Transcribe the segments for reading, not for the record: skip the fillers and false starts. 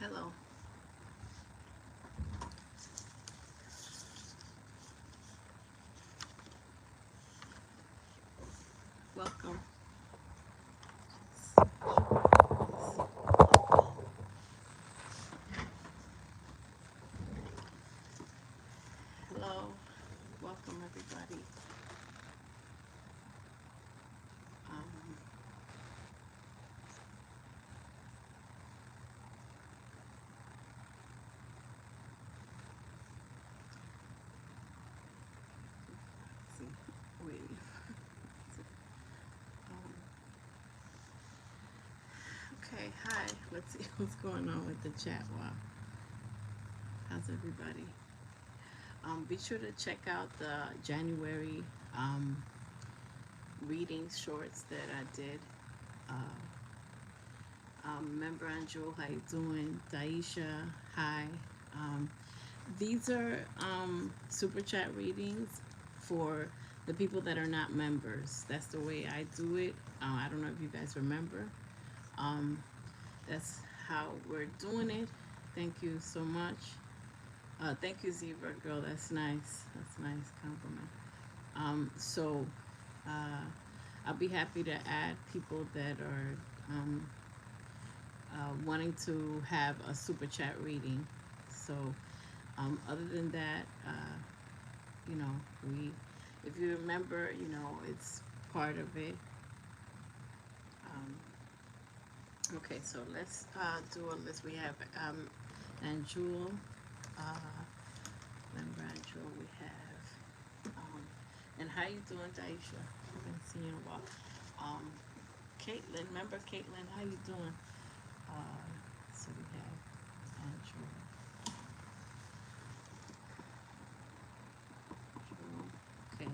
Hello, welcome. Hello, welcome everybody. Um, see, wait. Um, okay, hi. Let's see what's going on with the chat. Wow, how's everybody? Be sure to check out the January reading shorts that I did. Member Angel, how you doing? Daisha, hi. Um, These are super chat readings for the people that are not members. That's the way I do it. I don't know if you guys remember. Um, that's how we're doing it. Thank you so much. Thank you, Zebra girl. That's nice. That's a nice compliment. So I'll be happy to add people that are wanting to have a super chat reading. So other than that, you know, we, if you remember, it's part of it. Okay, so let's do a list. We have and Jewel, remember and Jewel. We have and how you doing, Daisha? I haven't seen you in a while. Caitlin, remember Caitlin? How you doing? So we have Andrew. Okay,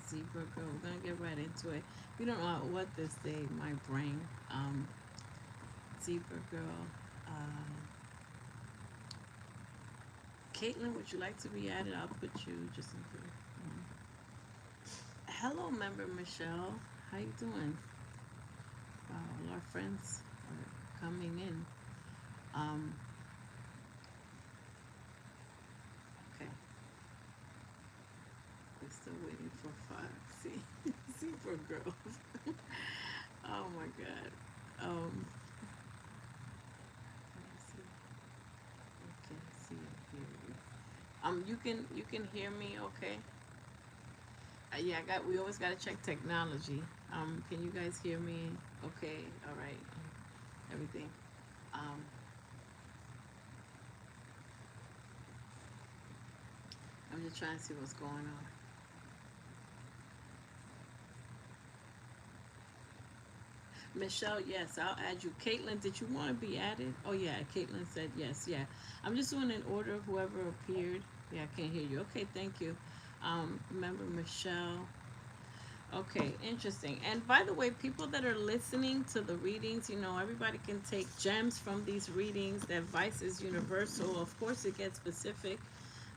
Zebra girl. We're gonna get right into it. We don't know what this day might bring. Zebra girl. Caitlin, would you like to be added? I'll put you just in case. Hello, member Michelle. How you doing? Wow, all our friends are coming in. Um, okay, we're still waiting for Foxy. Zebra girl. Oh my God. Let me see. I can't see or hear you. You can hear me, okay? Yeah, we always gotta check technology. Can you guys hear me? Okay, all right, everything. Um, I'm just trying to see what's going on. Michelle, yes, I'll add you. Caitlin, did you want to be added? Oh yeah, Caitlin said yes. Yeah, I'm just doing an order of whoever appeared. Yeah, I can't hear you. Okay, thank you. Remember Michelle. Okay, interesting. And by the way, people that are listening to the readings, everybody can take gems from these readings. The advice is universal. Of course, it gets specific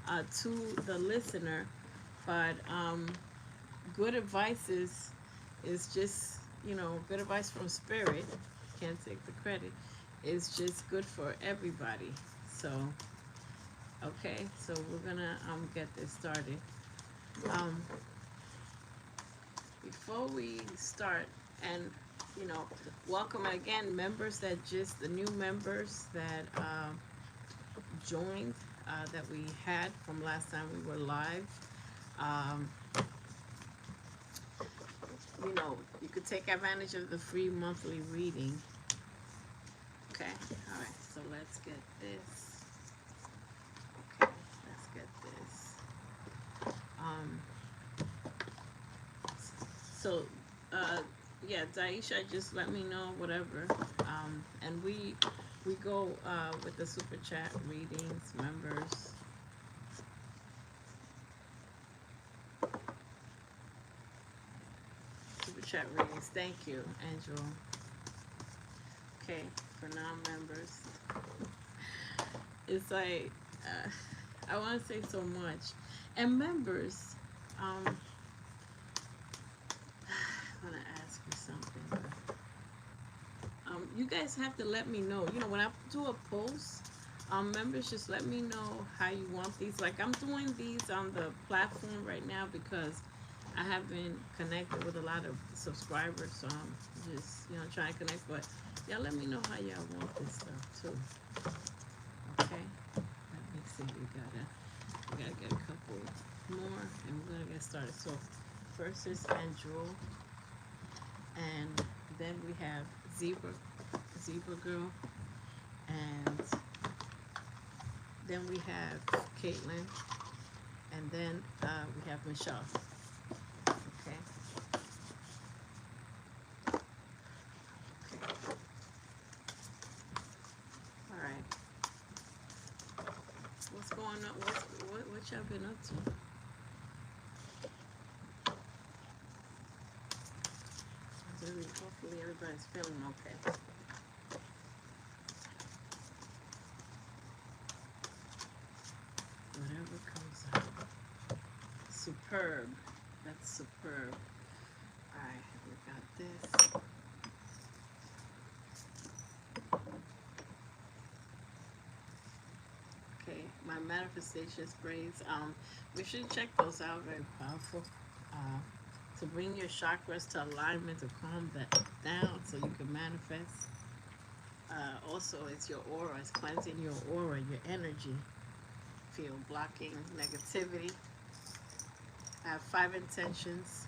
to the listener, but good advice is just, good advice from spirit. Can't take the credit. It's just good for everybody. So, okay, so we're gonna get this started. Um, Before we start, and welcome again, members the new members that joined, that we had from last time we were live. Um, you could take advantage of the free monthly reading. Okay, all right, so let's get this. Okay, let's get this. Um, so, yeah, Daisha, just let me know whatever. And we go with the super chat readings, members. Super chat readings. Thank you, Angel. Okay, for non-members, it's like I want to say so much, and members. I'm gonna ask you something. you guys have to let me know. You know, when I do a post, members, just let me know how you want these. Like, I'm doing these on the platform right now because I have been connected with a lot of subscribers, so I'm just, you know, trying to connect. But y'all let me know how y'all want this stuff too. Okay. Let me see. We gotta get a couple more, and we're gonna get started. So first is Andrew, and then we have Zebra Girl, and then we have Caitlin, and then we have Michelle. Okay. Okay. All right. What's going on? What y'all been up to? Hopefully everybody's feeling okay. Whatever comes up. Superb. That's superb. Alright, we got this. Okay, my manifestation sprays. We should check those out. Very powerful. To bring your chakras to alignment, to calm that down so you can manifest. Also, it's your aura. It's cleansing your aura, your energy field, blocking negativity. I have 5 intentions: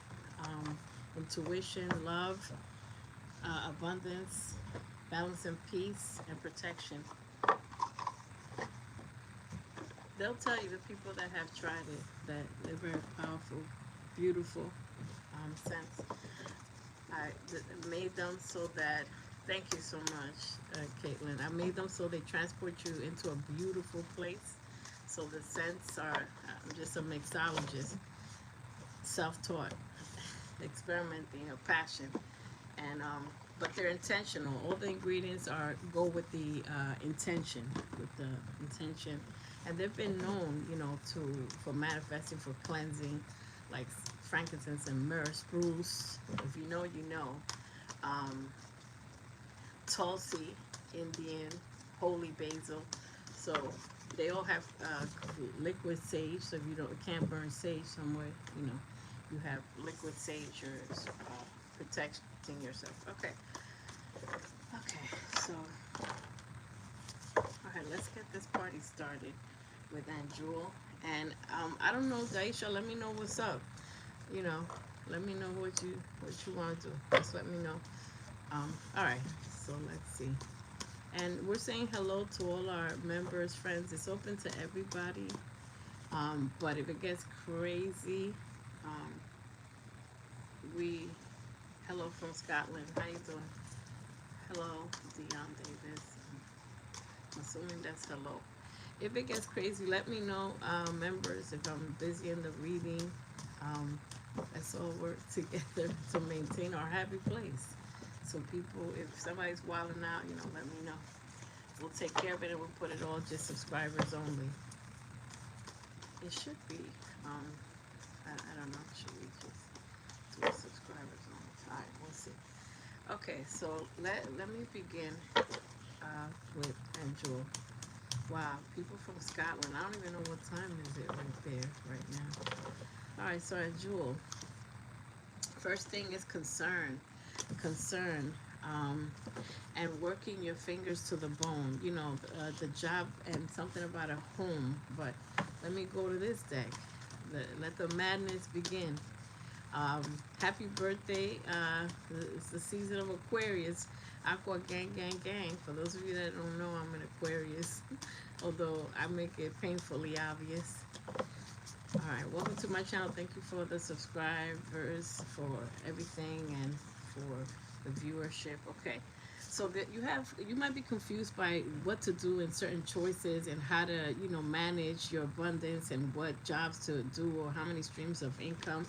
intuition, love, abundance, balance and peace, and protection. They'll tell you, the people that have tried it, that they're very powerful, beautiful scents. I made them so that, thank you so much, Caitlin. I made them so they transport you into a beautiful place. So the scents are, I'm just a mixologist, self-taught, experimenting, a passion. And but they're intentional. All the ingredients go with the intention, and they've been known, you know, for manifesting, for cleansing, like frankincense and myrrh, spruce. If you know, you know. Tulsi, Indian, holy basil. So they all have liquid sage. So if you can't burn sage somewhere, you know, you have liquid sage or protecting yourself. Okay. Okay. So, all right, let's get this party started with Aunt Jewel. And I don't know, Daisha. Let me know what's up. You know, let me know what you want to do. Just let me know. All right. So let's see. And we're saying hello to all our members, friends. It's open to everybody. But if it gets crazy, hello from Scotland. How you doing? Hello, Dion Davis. I'm assuming that's hello. If it gets crazy, let me know, members, if I'm busy in the reading. Let's all work together to maintain our happy place. So people, if somebody's wilding out, you know, let me know. We'll take care of it, and we'll put it all just subscribers only. It should be, I don't know, should we just do subscribers only? All right, we'll see. Okay, so let me begin with Angel. Wow, people from Scotland. I don't even know what time is it right there, right now. All right, so Angel, first thing is concern, and working your fingers to the bone. You know, the job and something about a home. But let me go to this deck. Let the madness begin. Happy birthday. It's the season of Aquarius. Aqua gang, gang, gang. For those of you that don't know, I'm an Aquarius. Although I make it painfully obvious. Alright, welcome to my channel. Thank you for the subscribers, for everything, and for the viewership. Okay. So that you might be confused by what to do in certain choices and how to, you know, manage your abundance and what jobs to do or how many streams of income.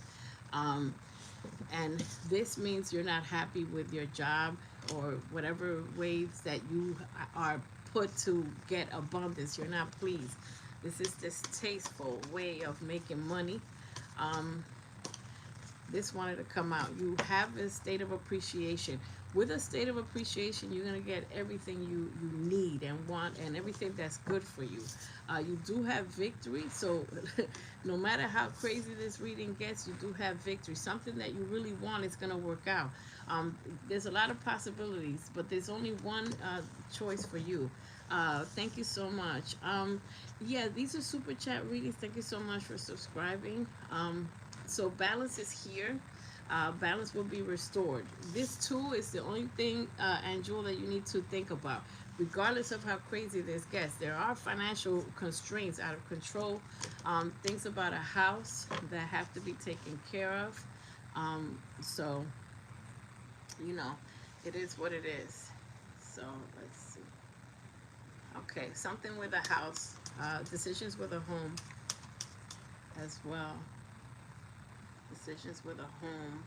And this means you're not happy with your job or whatever ways that you are put to get abundance. You're not pleased. This is distasteful way of making money. This wanted to come out. You have a state of appreciation. with a state of appreciation, you're going to get everything you need and want, and everything that's good for you. You do have victory, so no matter how crazy this reading gets, you do have victory. Something that you really want is going to work out. There's a lot of possibilities, but there's only one choice for you. Thank you so much. Yeah, these are super chat readings. Thank you so much for subscribing. So balance is here. Balance will be restored. This too is the only thing, Angela, that you need to think about. Regardless of how crazy this gets, there are financial constraints out of control. Things about a house that have to be taken care of. So, you know, it is what it is. So let's see. Okay, something with a house, decisions with a home as well. Decisions with a home,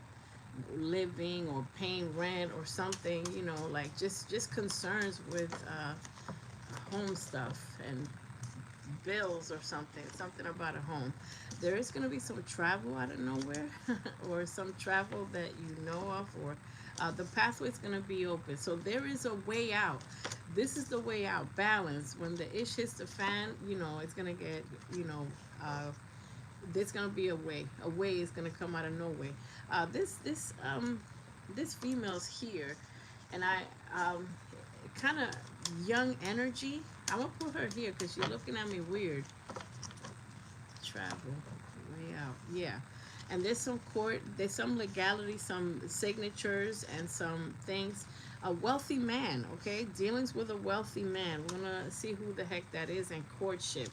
living or paying rent or something, you know, like just concerns with home stuff and bills or something about a home. There is going to be some travel out of nowhere or some travel that you know of, or the pathway is going to be open. So there is a way out. This is the way out. Balance. When the ish hits the fan, you know, it's going to get, you know, there's gonna be a way. A way is gonna come out of no way. This female's here, and I kind of young energy. I'm gonna put her here because she's looking at me weird. Travel, way out. Yeah, and there's some court. There's some legality, some signatures, and some things. A wealthy man. Okay, dealings with a wealthy man. We're gonna see who the heck that is, and courtship.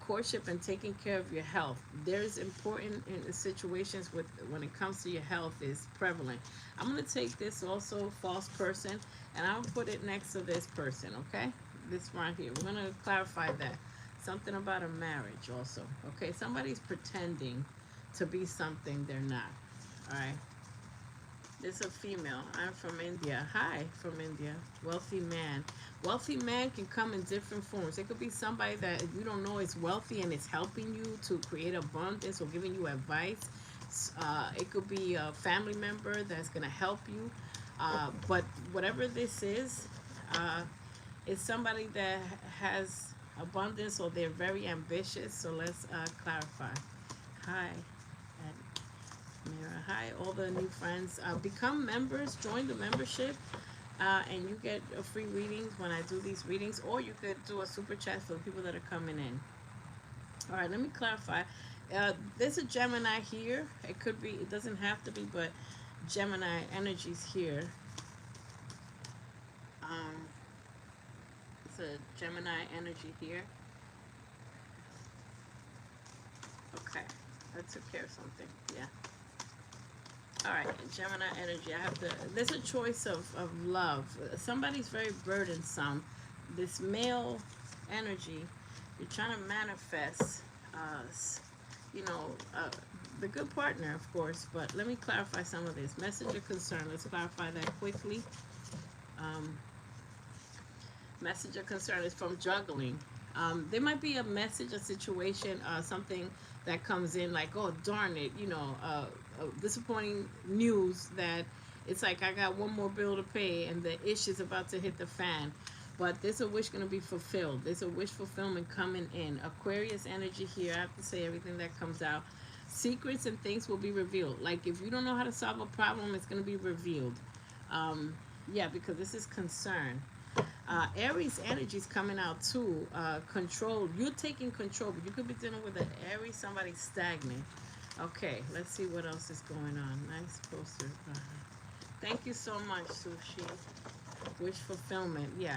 Courtship and taking care of your health. There's important in situations with when it comes to your health is prevalent. I'm going to take this also false person, and I'll put it next to this person. Okay, this right here, we're going to clarify that. Something about a marriage also. Okay, somebody's pretending to be something they're not. All right, this is a female. I'm from India. Hi, from India. Wealthy man. Wealthy man can come in different forms. It could be somebody that you don't know is wealthy and is helping you to create abundance or giving you advice. It could be a family member that's going to help you. But whatever this is somebody that has abundance or they're very ambitious. So let's clarify. Hi. Mira. Hi, all the new friends. Become members. Join the membership. And you get a free readings when I do these readings, or you could do a super chat for the people that are coming in. All right, let me clarify. There's a Gemini here. It could be, it doesn't have to be, but Gemini energies here. It's a Gemini energy here. Okay, that took care of something. Yeah. All right, Gemini energy. I have to. There's a choice of love. Somebody's very burdensome. This male energy, you're trying to manifest, the good partner, of course. But let me clarify some of this. Message of concern. Let's clarify that quickly. Message of concern is from juggling. There might be a message, a situation, something that comes in like, oh, darn it, disappointing news that it's like I got one more bill to pay and the ish is about to hit the fan. But there's a wish going to be fulfilled. There's a wish fulfillment coming in. Aquarius energy here. I have to say everything that comes out. Secrets and things will be revealed. Like if you don't know how to solve a problem, it's going to be revealed. Yeah, because this is concern. Aries energy is coming out too. Control. You're taking control, but you could be dealing with an Aries, somebody stagnant. Okay, let's see what else is going on. Nice poster. Thank you so much, Sushi. Wish fulfillment. Yeah.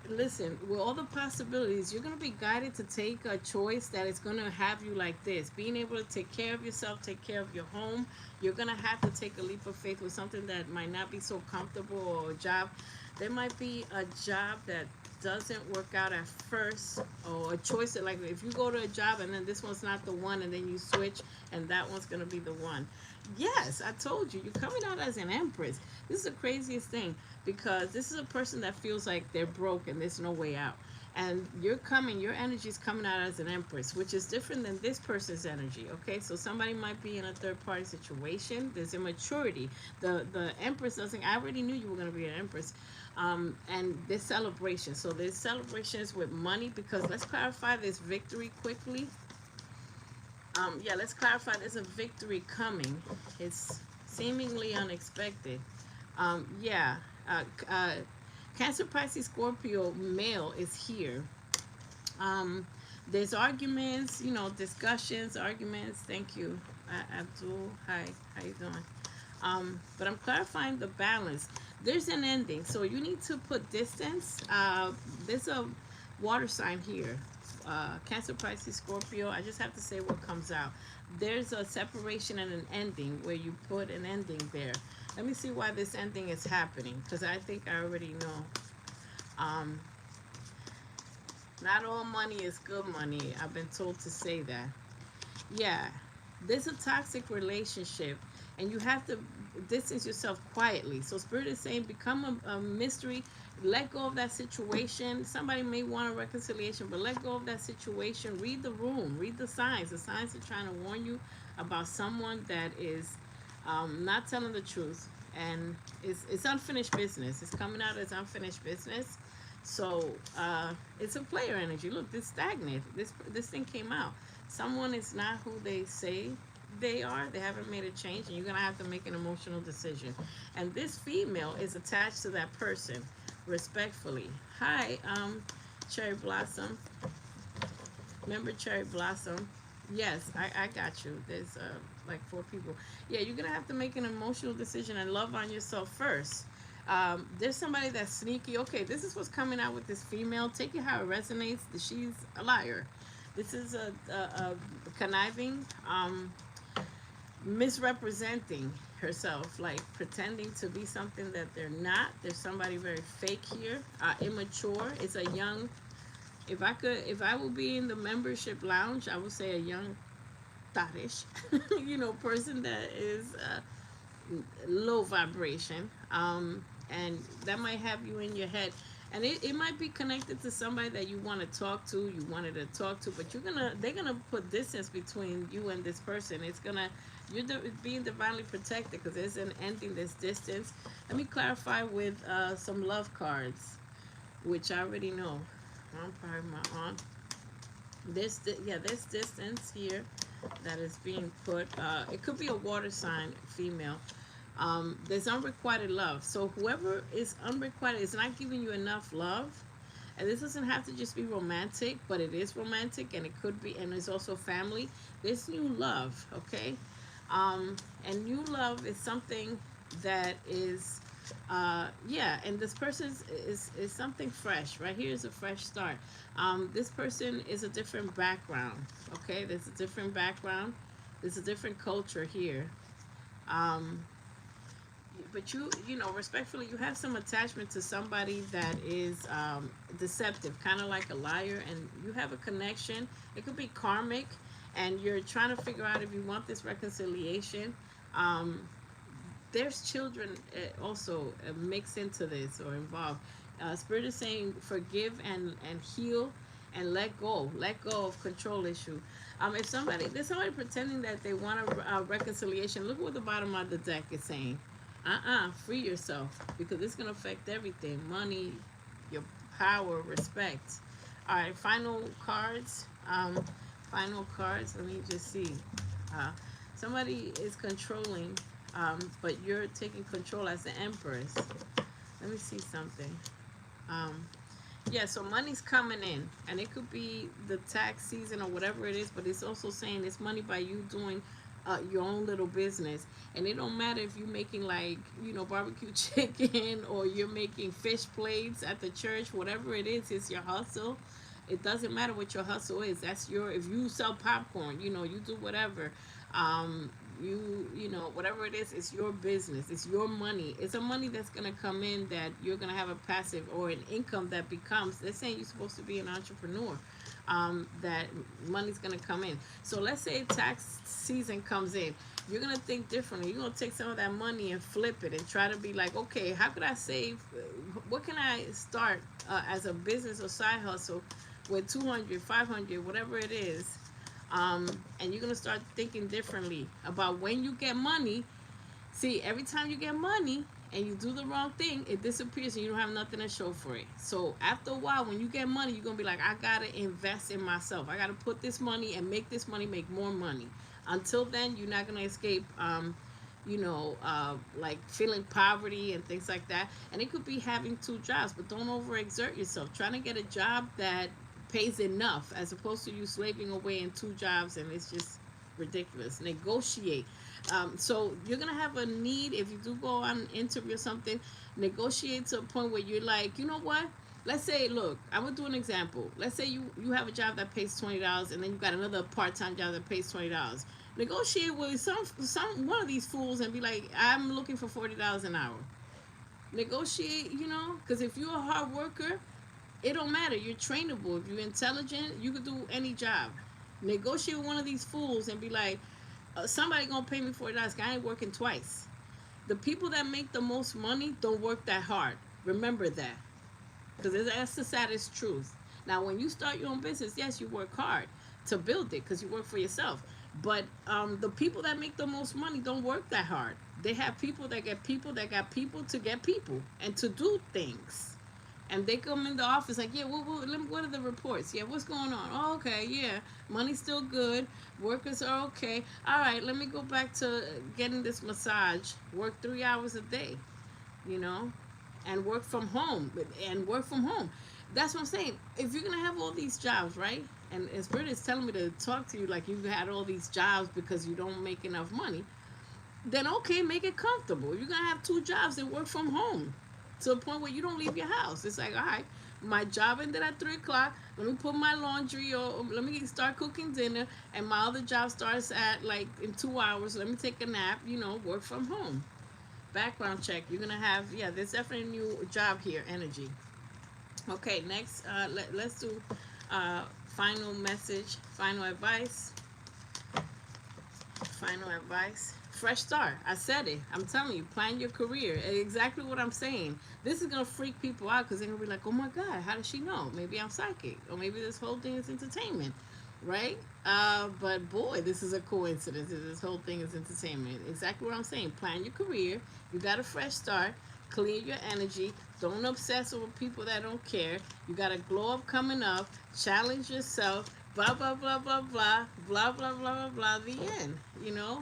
Listen, with all the possibilities, you're going to be guided to take a choice that is going to have you like this. Being able to take care of yourself, take care of your home. You're going to have to take a leap of faith with something that might not be so comfortable, or a job. There might be a job that doesn't work out at first, or a choice that, like, if you go to a job and then this one's not the one, and then you switch and that one's going to be the one. Yes, I told you, you're coming out as an empress. This is the craziest thing, because this is a person that feels like they're broke and there's no way out. and your energy is coming out as an empress, which is different than this person's energy. Okay, so somebody might be in a third party situation. There's immaturity. The empress doesn't, I already knew you were going to be an empress. And there's celebration. So there's celebrations with money, because let's clarify this victory quickly. Yeah, let's clarify, there's a victory coming. It's seemingly unexpected. Yeah, Cancer, Pisces, Scorpio male is here. There's arguments, discussions, arguments. Thank you, Abdul. Hi, how you doing? But I'm clarifying the balance. There's an ending, so you need to put distance. There's a water sign here. Cancer, Pisces, Scorpio. I just have to say what comes out. There's a separation and an ending where you put an ending there. Let me see why this ending is happening, because I think I already know. Not all money is good money. I've been told to say that. Yeah, there's a toxic relationship, and you have to distance yourself quietly. So Spirit is saying, become a mystery. Let go of that situation. Somebody may want a reconciliation, but let go of that situation. Read the room. Read the signs. The signs are trying to warn you about someone that is not telling the truth, and it's unfinished business. It's coming out as unfinished business. So it's a player energy. Look, this stagnant. This thing came out. Someone is not who they say they are. They haven't made a change, and you're gonna have to make an emotional decision. And this female is attached to that person, respectfully. Hi, Cherry Blossom. Remember Cherry Blossom? Yes, I got you. There's like 4 people. Yeah, you're gonna have to make an emotional decision and love on yourself first. There's somebody that's sneaky. Okay, this is what's coming out with this female. Take it how it resonates. She's a liar. This is a conniving, misrepresenting herself, like pretending to be something that they're not. There's somebody very fake here. Immature. It's a young. If I would be in the membership lounge, I would say a young, thottish, person that is low vibration. And that might have you in your head, and it might be connected to somebody that you want to talk to, you wanted to talk to, but they're gonna put distance between you and this person. You're being divinely protected, because there's an ending, this distance. Let me clarify with some love cards, which I already know. I'm probably my aunt. There's distance here that is being put. It could be a water sign, female. There's unrequited love. So whoever is unrequited is not giving you enough love. And this doesn't have to just be romantic, but it is romantic, and it could be, and it's also family. There's new love, okay? And new love is something that is, and this person is something fresh. Right here is a fresh start. This person is a different background, okay? There's a different background. There's a different culture here. But respectfully, you have some attachment to somebody that is deceptive, kind of like a liar, and you have a connection. It could be karmic, and you're trying to figure out if you want this reconciliation. There's children also mixed into this or involved. Spirit is saying forgive and heal and let go of control issue. If there's somebody pretending that they want a reconciliation, look what the bottom of the deck is saying. Free yourself, because it's going to affect everything. Money, your power, respect. All right, final cards. Let me just see. Somebody is controlling, but you're taking control as the Empress. Let me see something. So money's coming in, and it could be the tax season or whatever it is, but it's also saying it's money by you doing your own little business. And it don't matter if you're making barbecue chicken, or you're making fish plates at the church. Whatever it is, it's your hustle. It doesn't matter what your hustle is. If you sell popcorn, you do whatever. Whatever it is, it's your business. It's your money. It's a money that's going to come in, that you're going to have a passive or an income that becomes, they're saying you're supposed to be an entrepreneur. That money's going to come in. So let's say tax season comes in, You're gonna think differently. You're gonna take some of that money and flip it and try to be like, okay, how could I save? What can I start as a business or side hustle with 200, 500, whatever it is? And you're gonna start thinking differently about when you get money. See, every time you get money and you do the wrong thing, it disappears and you don't have nothing to show for it. So after a while, when you get money, you're gonna be like, I gotta invest in myself. I gotta put this money and make this money make more money. Until then, you're not gonna escape, like feeling poverty and things like that. And it could be having two jobs, but don't overexert yourself. Trying to get a job that pays enough as opposed to you slaving away in two jobs, and it's just ridiculous. Negotiate. So you're gonna have a need if you do go on an interview or something. Negotiate to a point where you're like, you know what? Let's say, look, I'm gonna do an example. Let's say you have a job that pays $20, and then you got another part-time job that pays $20. Negotiate with some one of these fools and be like, I'm looking for $40 an hour. Negotiate, because if you're a hard worker, it don't matter. You're trainable. If you're intelligent, you could do any job. Negotiate with one of these fools and be like, somebody gonna pay me $40. I ain't working twice. The people that make the most money don't work that hard. Remember that, because that's the saddest truth. Now, when you start your own business, yes, you work hard to build it because you work for yourself. But the people that make the most money don't work that hard. They have people that get people that got people to get people and to do things. And they come in the office like, yeah, what are the reports? Yeah, what's going on? Oh, okay, yeah, money's still good. Workers are okay. All right, let me go back to getting this massage. Work 3 hours a day, you know, and work from home. That's what I'm saying. If you're going to have all these jobs, right? And Spirit is telling me to talk to you like you had all these jobs because you don't make enough money. Then, okay, make it comfortable. You're going to have two jobs and work from home to a point where you don't leave your house. It's like, all right, my job ended at 3 o'clock. Let me put my laundry, or let me start cooking dinner, and my other job starts at like in 2 hours. Let me take a nap, work from home. Background check. You're going to have, yeah, there's definitely a new job here, energy. Okay, next, let's do final message, final advice. Final advice. Fresh start. I said it. I'm telling you, plan your career. Exactly what I'm saying. This is going to freak people out because they're going to be like, oh my God, how does she know? Maybe I'm psychic. Or maybe this whole thing is entertainment. Right? But boy, this is a coincidence. This whole thing is entertainment. Exactly what I'm saying. Plan your career. You got a fresh start. Clear your energy. Don't obsess over people that don't care. You got a glow up coming up. Challenge yourself. Blah, blah, blah, blah, blah. Blah, blah, blah, blah, blah. The end.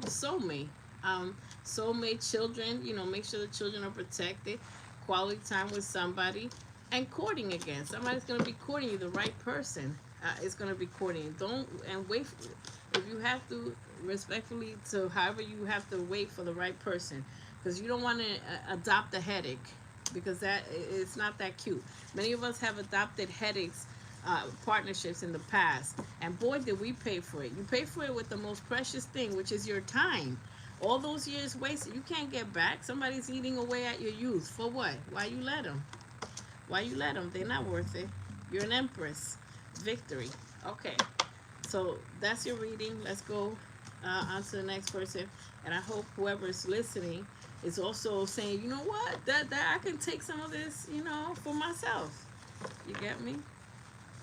Soulmate. Soulmate, children, make sure the children are protected. Quality time with somebody. And courting again. Somebody's going to be courting you. The right person is going to be courting you. Don't, and wait. If you have to, respectfully, to however you have to wait for the right person. Because you don't want to adopt a headache, because that it's not that cute. Many of us have adopted headaches, partnerships in the past, and boy, did we pay for it. You pay for it with the most precious thing, which is your time. All those years wasted, you can't get back. Somebody's eating away at your youth. For what? Why you let them? Why you let them? They're not worth it. You're an empress. Victory. Okay, so that's your reading. Let's go on to the next person, and I hope whoever is listening is also saying, you know what, that I can take some of this, for myself. You get me?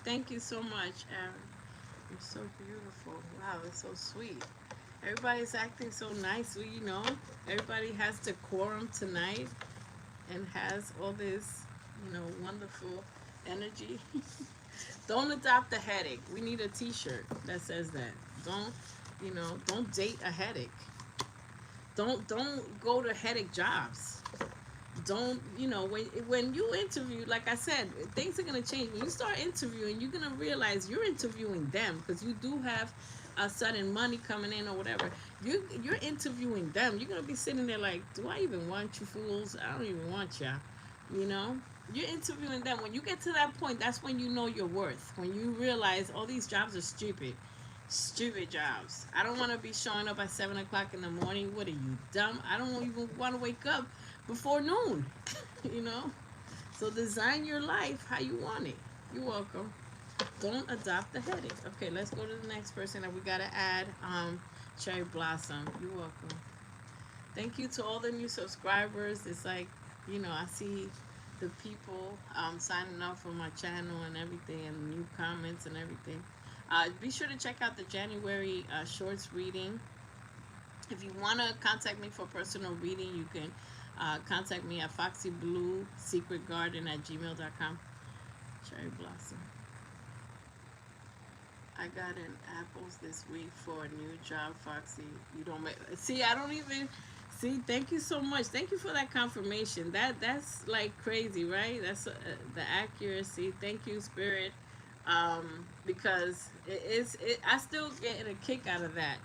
Thank you so much, Aaron. You're so beautiful. Wow, it's so sweet. Everybody's acting so nicely, Everybody has decorum tonight and has all this, wonderful energy. Don't adopt a headache. We need a t-shirt that says that. Don't date a headache. Don't go to headache jobs. Don't, when you interview, like I said, things are going to change. When you start interviewing, you're going to realize you're interviewing them, because you do have a sudden money coming in or whatever. You're interviewing them. You're going to be sitting there like, do I even want you fools? I don't even want y'all. You're interviewing them. When you get to that point, that's when you know your worth. When you realize all these jobs are stupid. Stupid jobs. I don't want to be showing up at 7 o'clock in the morning. What are you, dumb? I don't even want to wake up before noon. So design your life how you want it. You're welcome. Don't adopt the headache. Okay, let's go to the next person that we got to add. Cherry Blossom. You're welcome. Thank you to all the new subscribers. It's like, I see the people signing up for my channel and everything, and new comments and everything. Be sure to check out the January shorts reading. If you want to contact me for personal reading, you can contact me at foxybluesecretgarden@gmail.com. Cherry Blossom. I got an apples this week for a new job, Foxy. You don't make see. I don't even see. Thank you so much. Thank you for that confirmation. That's like crazy, right? That's the accuracy. Thank you, Spirit. Because I still get a kick out of that.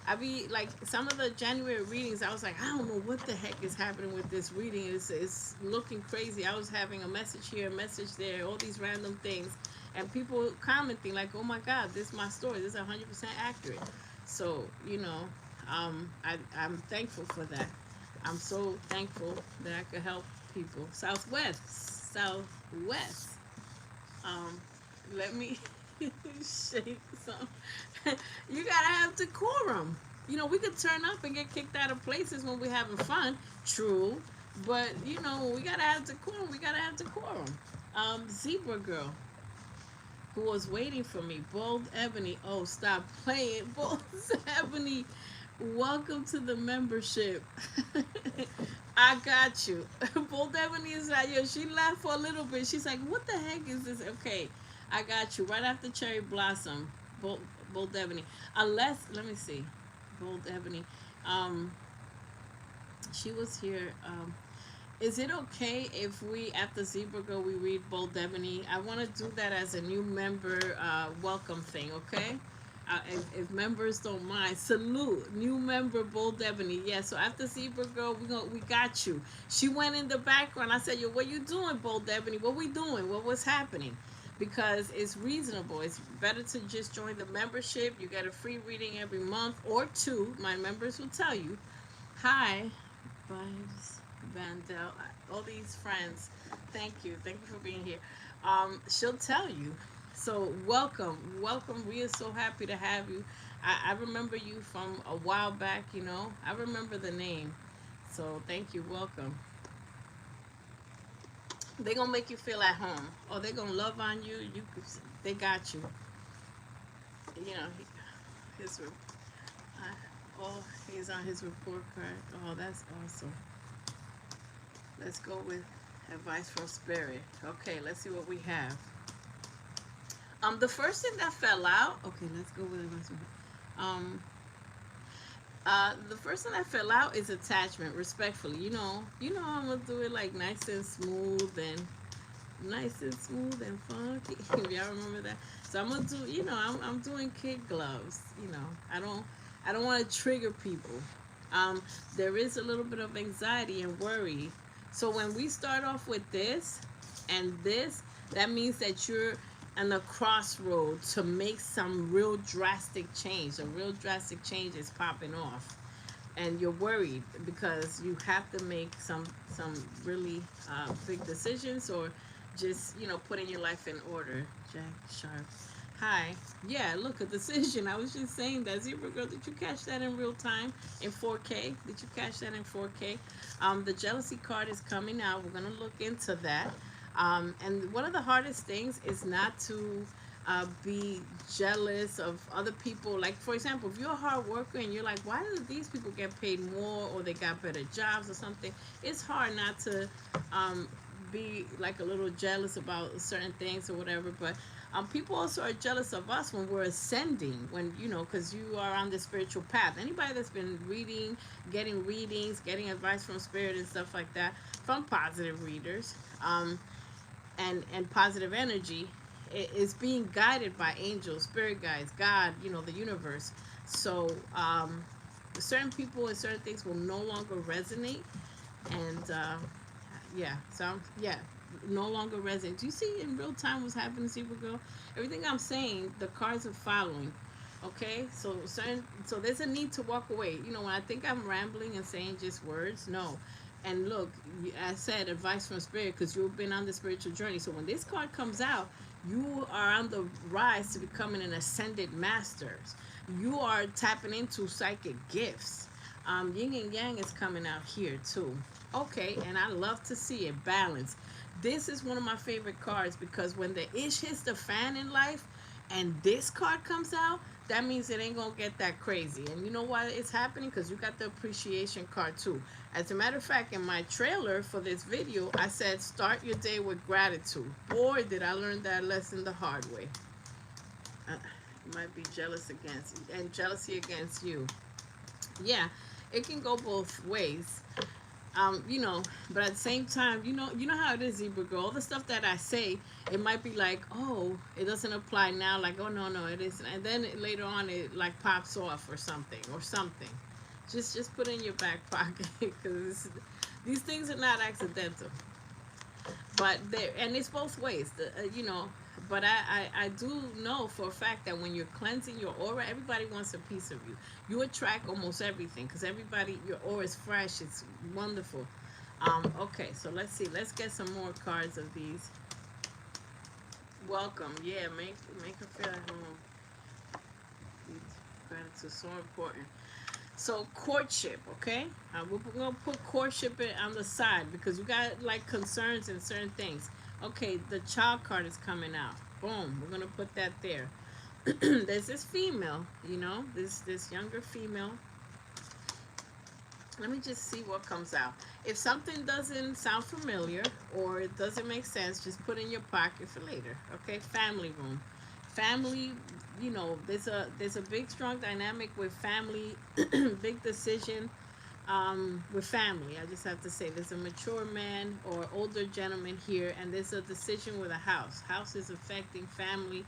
I be like some of the January readings. I was like, I don't know what the heck is happening with this reading. It's looking crazy. I was having a message here, a message there, all these random things, and people commenting like, "Oh my God, this is my story. This is 100% accurate." So I'm thankful for that. I'm so thankful that I could help people. Southwest. Let me shake some. You gotta have decorum. We could turn up and get kicked out of places when we're having fun. True, but we gotta have decorum. We gotta have decorum. Zebra girl, who was waiting for me. Bold Ebony. Oh, stop playing. Bold Ebony. Welcome to the membership. I got you. Bold Ebony is like, she laughed for a little bit. She's like, what the heck is this? Okay, I got you. Right after Cherry Blossom. Bold Ebony. Unless, let me see. Bold Ebony. She was here. Is it okay if we, after Zebra Girl, we read Bold Ebony? I want to do that as a new member welcome thing, okay? If members don't mind, salute new member Bold Ebony. Yeah, so after Zebra Girl, we got you. She went in the background. I said, "Yo, what you doing, Bold Ebony? What we doing? What was happening?" Because it's reasonable. It's better to just join the membership. You get a free reading every month or two. My members will tell you. Hi, Vibes Vandel, all these friends. Thank you for being here. She'll tell you. So welcome. We are so happy to have you. I remember you from a while back. I remember the name. So thank you. Welcome. They're gonna make you feel at home. Or they're gonna love on you. They got you. His he's on his report card. Oh, that's awesome. Let's go with advice from Spirit. Okay, let's see what we have. The first thing that fell out. Okay, let's go with advice from. The first thing that fell out is attachment. Respectfully, I'm gonna do it like nice and smooth and funky. Y'all remember that? So I'm gonna do. I'm doing kid gloves. I don't want to trigger people. There is a little bit of anxiety and worry. So when we start off with this and this, that means that you're on the crossroad to make some real drastic change. A real drastic change is popping off, and you're worried because you have to make some really big decisions, or just putting your life in order. Jack Sharp. Hi. Yeah, look, a decision. I was just saying that. Zebra Girl, did you catch that in real time in 4K? Did you catch that in 4K? The jealousy card is coming out. We're going to look into that. And one of the hardest things is not to be jealous of other people. Like, for example, if you're a hard worker and you're like, why do these people get paid more, or they got better jobs or something? It's hard not to be like a little jealous about certain things or whatever. But people also are jealous of us when we're ascending, when because you are on the spiritual path. Anybody that's been reading, getting readings, getting advice from Spirit and stuff like that, from positive readers, and positive energy, is being guided by angels, spirit guides, God, the universe. So certain people and certain things will no longer resonate, and no longer resonate. Do you see in real time what's happening, Zebra Girl? Everything I'm saying, the cards are following. Okay, so there's a need to walk away. When I think I'm rambling and saying just words, no. And look, I said advice from spirit because you've been on the spiritual journey. So when this card comes out, you are on the rise to becoming an ascended masters. You are tapping into psychic gifts. Yin and yang is coming out here too. Okay, and I love to see it balance. This is one of my favorite cards because when the ish hits the fan in life and this card comes out, that means it ain't gonna get that crazy. And you know why it's happening? Because you got the appreciation card too. As a matter of fact, in my trailer for this video, I said start your day with gratitude. Boy, did I learn that lesson the hard way. You might be jealous against and jealousy against you. Yeah, it can go both ways. You know, but at the same time, you know how it is, Zebra girl. All the stuff that I say, it might be like, oh, it doesn't apply now. Like, oh no, it isn't. And then later on, it like pops off or something. Just put it in your back pocket because these things are not accidental. But there, and it's both ways. You know, but I do know for a fact that when you're cleansing your aura, everybody wants a piece of you. You attract almost everything because everybody, your aura is fresh. It's wonderful. Okay, so let's see. Let's get some more cards of these. Welcome. Yeah, make her feel at home. Gratitude is so important. So courtship, okay? We're gonna put courtship on the side because you got like concerns and certain things. Okay, the child card is coming out. Boom, we're gonna put that there. There's this female, you know, this younger female. Let me just see what comes out. If something doesn't sound familiar or it doesn't make sense, just put in your pocket for later. Okay, family room. Family, you know, there's a big strong dynamic with family, big decision with family. I just have to say there's a mature man or older gentleman here, and there's a decision with a house. House is affecting family.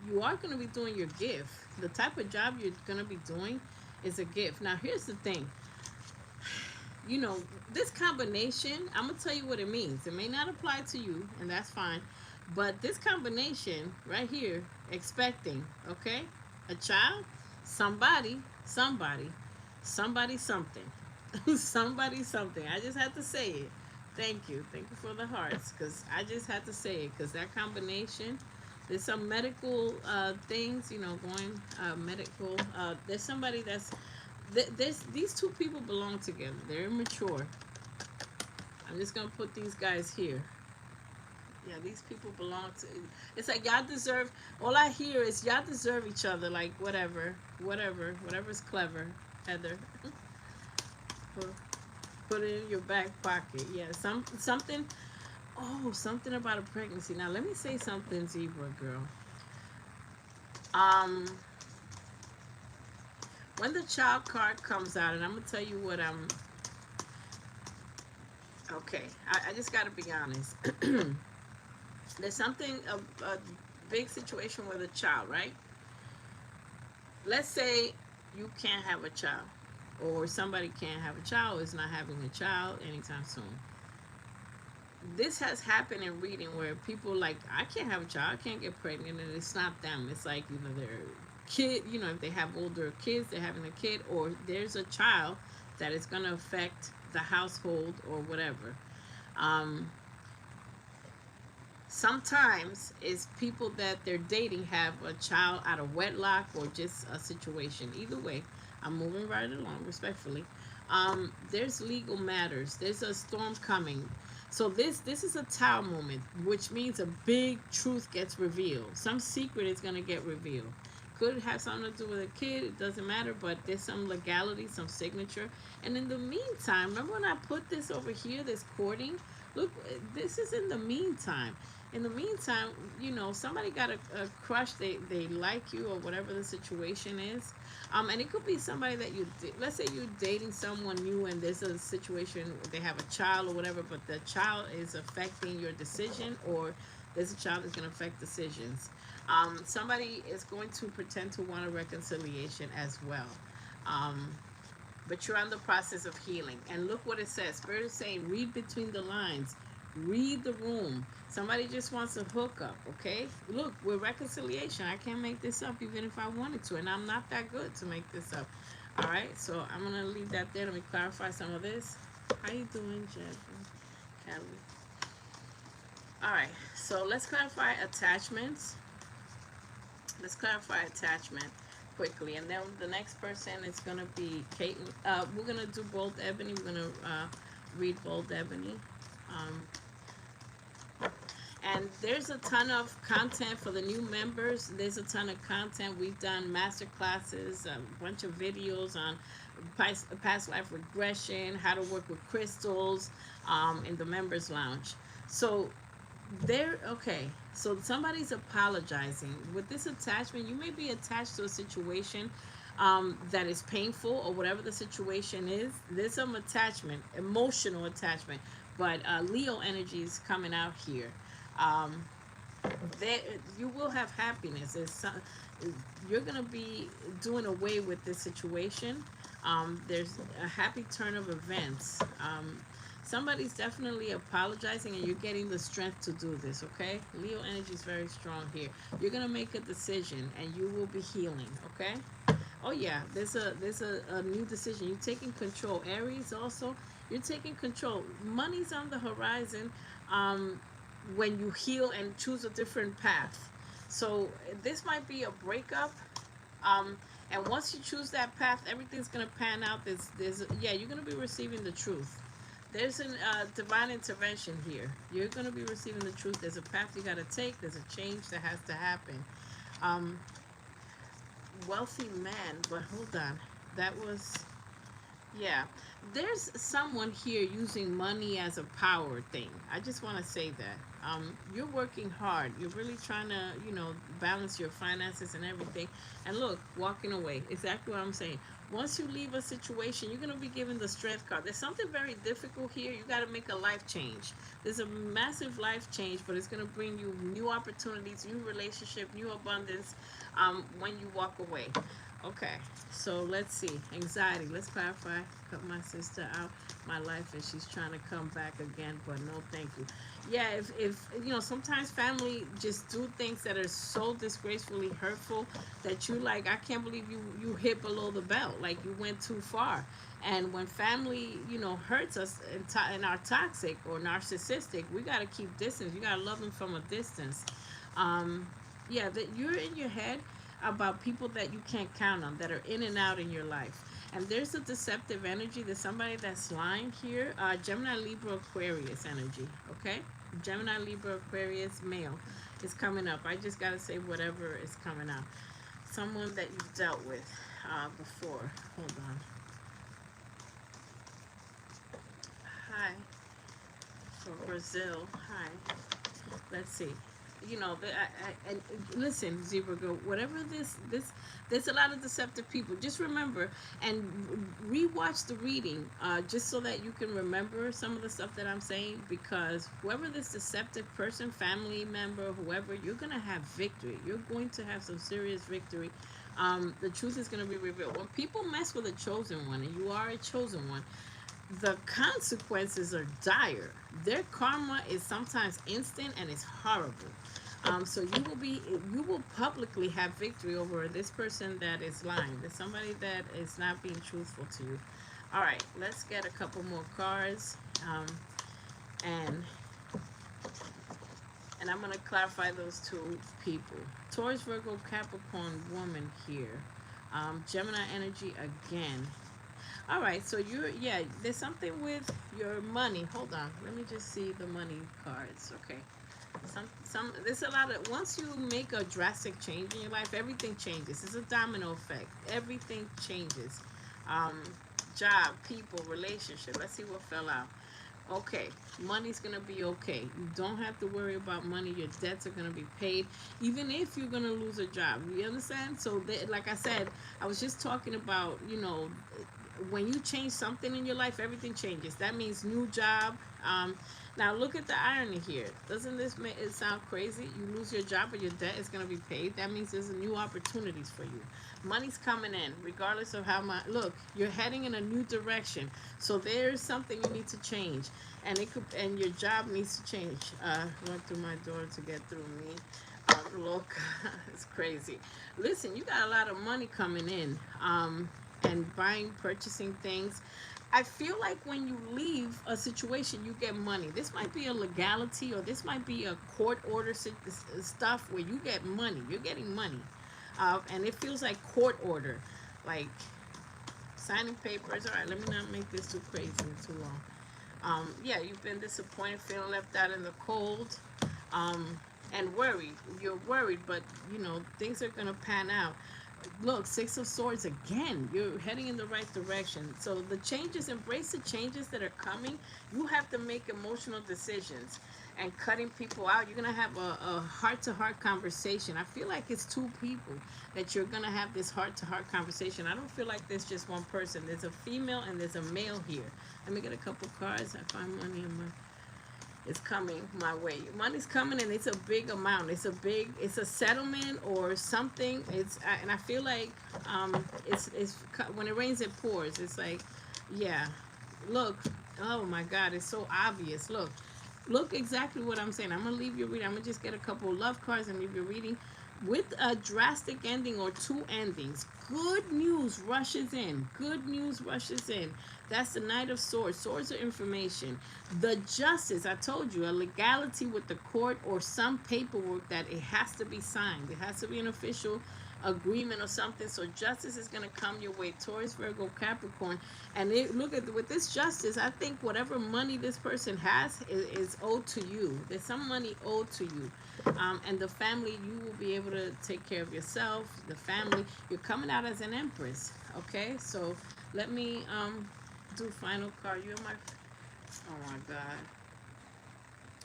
You are going to be doing your gift. The type of job you're going to be doing is a gift. Now, here's the thing. You know, this combination, I'm going to tell you what it means. It may not apply to you, and that's fine. But this combination right here, expecting, okay? A child, somebody, something. Somebody, something. I just had to say it. Thank you. Thank you for the hearts. Because I just had to say it. Because that combination, there's some medical things, you know, going medical. There's somebody that's, these two people belong together. They're immature. I'm just going to put these guys here. Yeah, these people belong to. It's like y'all deserve. All I hear is y'all deserve each other. Like whatever's clever, Heather. Put it in your back pocket. Yeah, something. Oh, something about a pregnancy. Now let me say something, Zebra girl. When the child card comes out, and I'm gonna tell you what I'm. Okay, I just gotta be honest. There's something, a big situation with a child, right? Let's say you can't have a child, or somebody can't have a child, is not having a child anytime soon. This has happened in reading where people like, I can't have a child, I can't get pregnant, and it's not them. It's like, you know, their kid, you know, if they have older kids, they're having a kid, or there's a child that is going to affect the household or whatever. Sometimes it's people that they're dating have a child out of wedlock or just a situation. Either way, I'm moving right along respectfully. There's legal matters. There's a storm coming. So this is a Tower moment, which means a big truth gets revealed. Some secret is going to get revealed. Could have something to do with a kid. It doesn't matter, but there's some legality, some signature. And in the meantime, remember when I put this over here, this courting? Look, this is in the meantime. In the meantime, you know, somebody got a crush, they like you or whatever the situation is. And it could be somebody that let's say you're dating someone new and there's a situation, they have a child or whatever, but the child is affecting your decision, or there's a child that's going to affect decisions. Somebody is going to pretend to want a reconciliation as well. But you're on the process of healing. And look what it says. Spirit is saying, read between the lines. Read the room. Somebody just wants a hookup, okay? Look, with reconciliation, I can't make this up even if I wanted to. And I'm not that good to make this up. All right, so I'm going to leave that there. Let me clarify some of this. How you doing, Jasmine? Kelly. All right, so let's clarify attachments. Let's clarify attachment quickly, and then the next person is gonna be Kate. We're gonna do bold ebony. We're gonna read bold ebony. Um, and there's a ton of content for the new members. There's a ton of content. We've done master classes, a bunch of videos on past life regression, how to work with crystals, in the members lounge. So there, okay. So somebody's apologizing with this attachment. You may be attached to a situation that is painful, or whatever the situation is. There's some attachment, emotional attachment, but Leo energy is coming out here. Um, there, you will have happiness. You're gonna be doing away with this situation. There's a happy turn of events. Somebody's definitely apologizing, and you're getting the strength to do this. Okay, Leo energy is very strong here. You're gonna make a decision, and you will be healing. Okay. Oh yeah, there's a new decision. You're taking control. Aries also, you're taking control. Money's on the horizon. Um, when you heal and choose a different path. So this might be a breakup. Um, and once you choose that path, everything's gonna pan out. Yeah, you're gonna be receiving the truth. There's a divine intervention here. You're gonna be receiving the truth. There's a path you gotta take. There's a change that has to happen. Um, Wealthy man, but hold on. That was, yeah. There's someone here using money as a power thing. I just want to say that. You're working hard. You're really trying to, balance your finances and everything. And look, walking away. Exactly what I'm saying. Once you leave a situation, you're going to be given the strength card. There's something very difficult here. You got to make a life change. There's a massive life change, but it's going to bring you new opportunities, new relationship, new abundance when you walk away. Okay, so let's see. Anxiety. Let's clarify. Cut my sister out my life, and she's trying to come back again, but no, thank you. Yeah, if sometimes family just do things that are so disgracefully hurtful that you like. I can't believe you hit below the belt. Like you went too far. And when family, hurts us and are toxic or narcissistic, we gotta keep distance. You gotta love them from a distance. Yeah, that you're in your head about people that you can't count on, that are in and out in your life. And there's a deceptive energy. There's somebody that's lying here. Gemini, Libra, Aquarius energy. Okay, Gemini, Libra, Aquarius male is coming up. I just gotta say whatever is coming out. Someone that you've dealt with before. Hold on. Hi, from Brazil. Hi. Let's see. And listen, Zebra girl, whatever there's a lot of deceptive people. Just remember and rewatch the reading, just so that you can remember some of the stuff that I'm saying, because whoever this deceptive person, family member, whoever, you're gonna have victory. You're going to have some serious victory. The truth is gonna be revealed. When people mess with a chosen one, and you are a chosen one, the consequences are dire. Their karma is sometimes instant and it's horrible. So you will publicly have victory over this person that is lying. There's somebody that is not being truthful to you. All right, let's get a couple more cards, and I'm gonna clarify those two people. Taurus, Virgo, Capricorn woman here. Gemini energy again. All right, so there's something with your money. Hold on, let me just see the money cards. Okay, there's a lot of, once you make a drastic change in your life, everything changes. It's a domino effect. Everything changes. Job, people, relationship. Let's see what fell out. Okay, money's gonna be okay. You don't have to worry about money. Your debts are gonna be paid, even if you're gonna lose a job. You understand? So, like I said, I was just talking about, when you change something in your life, everything changes. That means new job. Now look at the irony here. Doesn't this make it sound crazy? You lose your job, but your debt is going to be paid. That means there's new opportunities for you. Money's coming in, regardless of how much. Look, you're heading in a new direction. So there's something you need to change, and your job needs to change. Went through my door to get through me. Look, it's crazy. Listen, you got a lot of money coming in. And purchasing things. I feel like when you leave a situation, you get money. This might be a legality, or this might be a court order stuff where you get money. You're getting money, and it feels like court order, like signing papers. All right, let me not make this too crazy and too long. Yeah, you've been disappointed, feeling left out in the cold, um, and worried. You're worried, but you know things are gonna pan out. Look, Six of Swords again. You're heading in the right direction. So the changes, embrace the changes that are coming. You have to make emotional decisions, and cutting people out. You're gonna have a heart-to-heart conversation. I feel like it's two people that you're gonna have this heart-to-heart conversation. I don't feel like there's just one person. There's a female and there's a male here. Let me get a couple cards. I find money in my, it's coming my way. Money's coming, and it's a big amount. It's a settlement or something. And I feel like it's when it rains, it pours. It's like, yeah, look, oh my God, it's so obvious. Look exactly what I'm saying. I'm gonna leave your reading. I'm gonna just get a couple of love cards and leave your reading with a drastic ending or two endings. Good news rushes in. Good news rushes in. That's the Knight of Swords. Swords are information. The Justice, I told you, a legality with the court or some paperwork that it has to be signed. It has to be an official agreement or something. So justice is going to come your way. Taurus, Virgo, Capricorn. And look at with this justice, I think whatever money this person has is owed to you. There's some money owed to you. And the family, you will be able to take care of yourself. The family, you're coming out as an empress. Okay, so let me do final card. You're my, oh my God,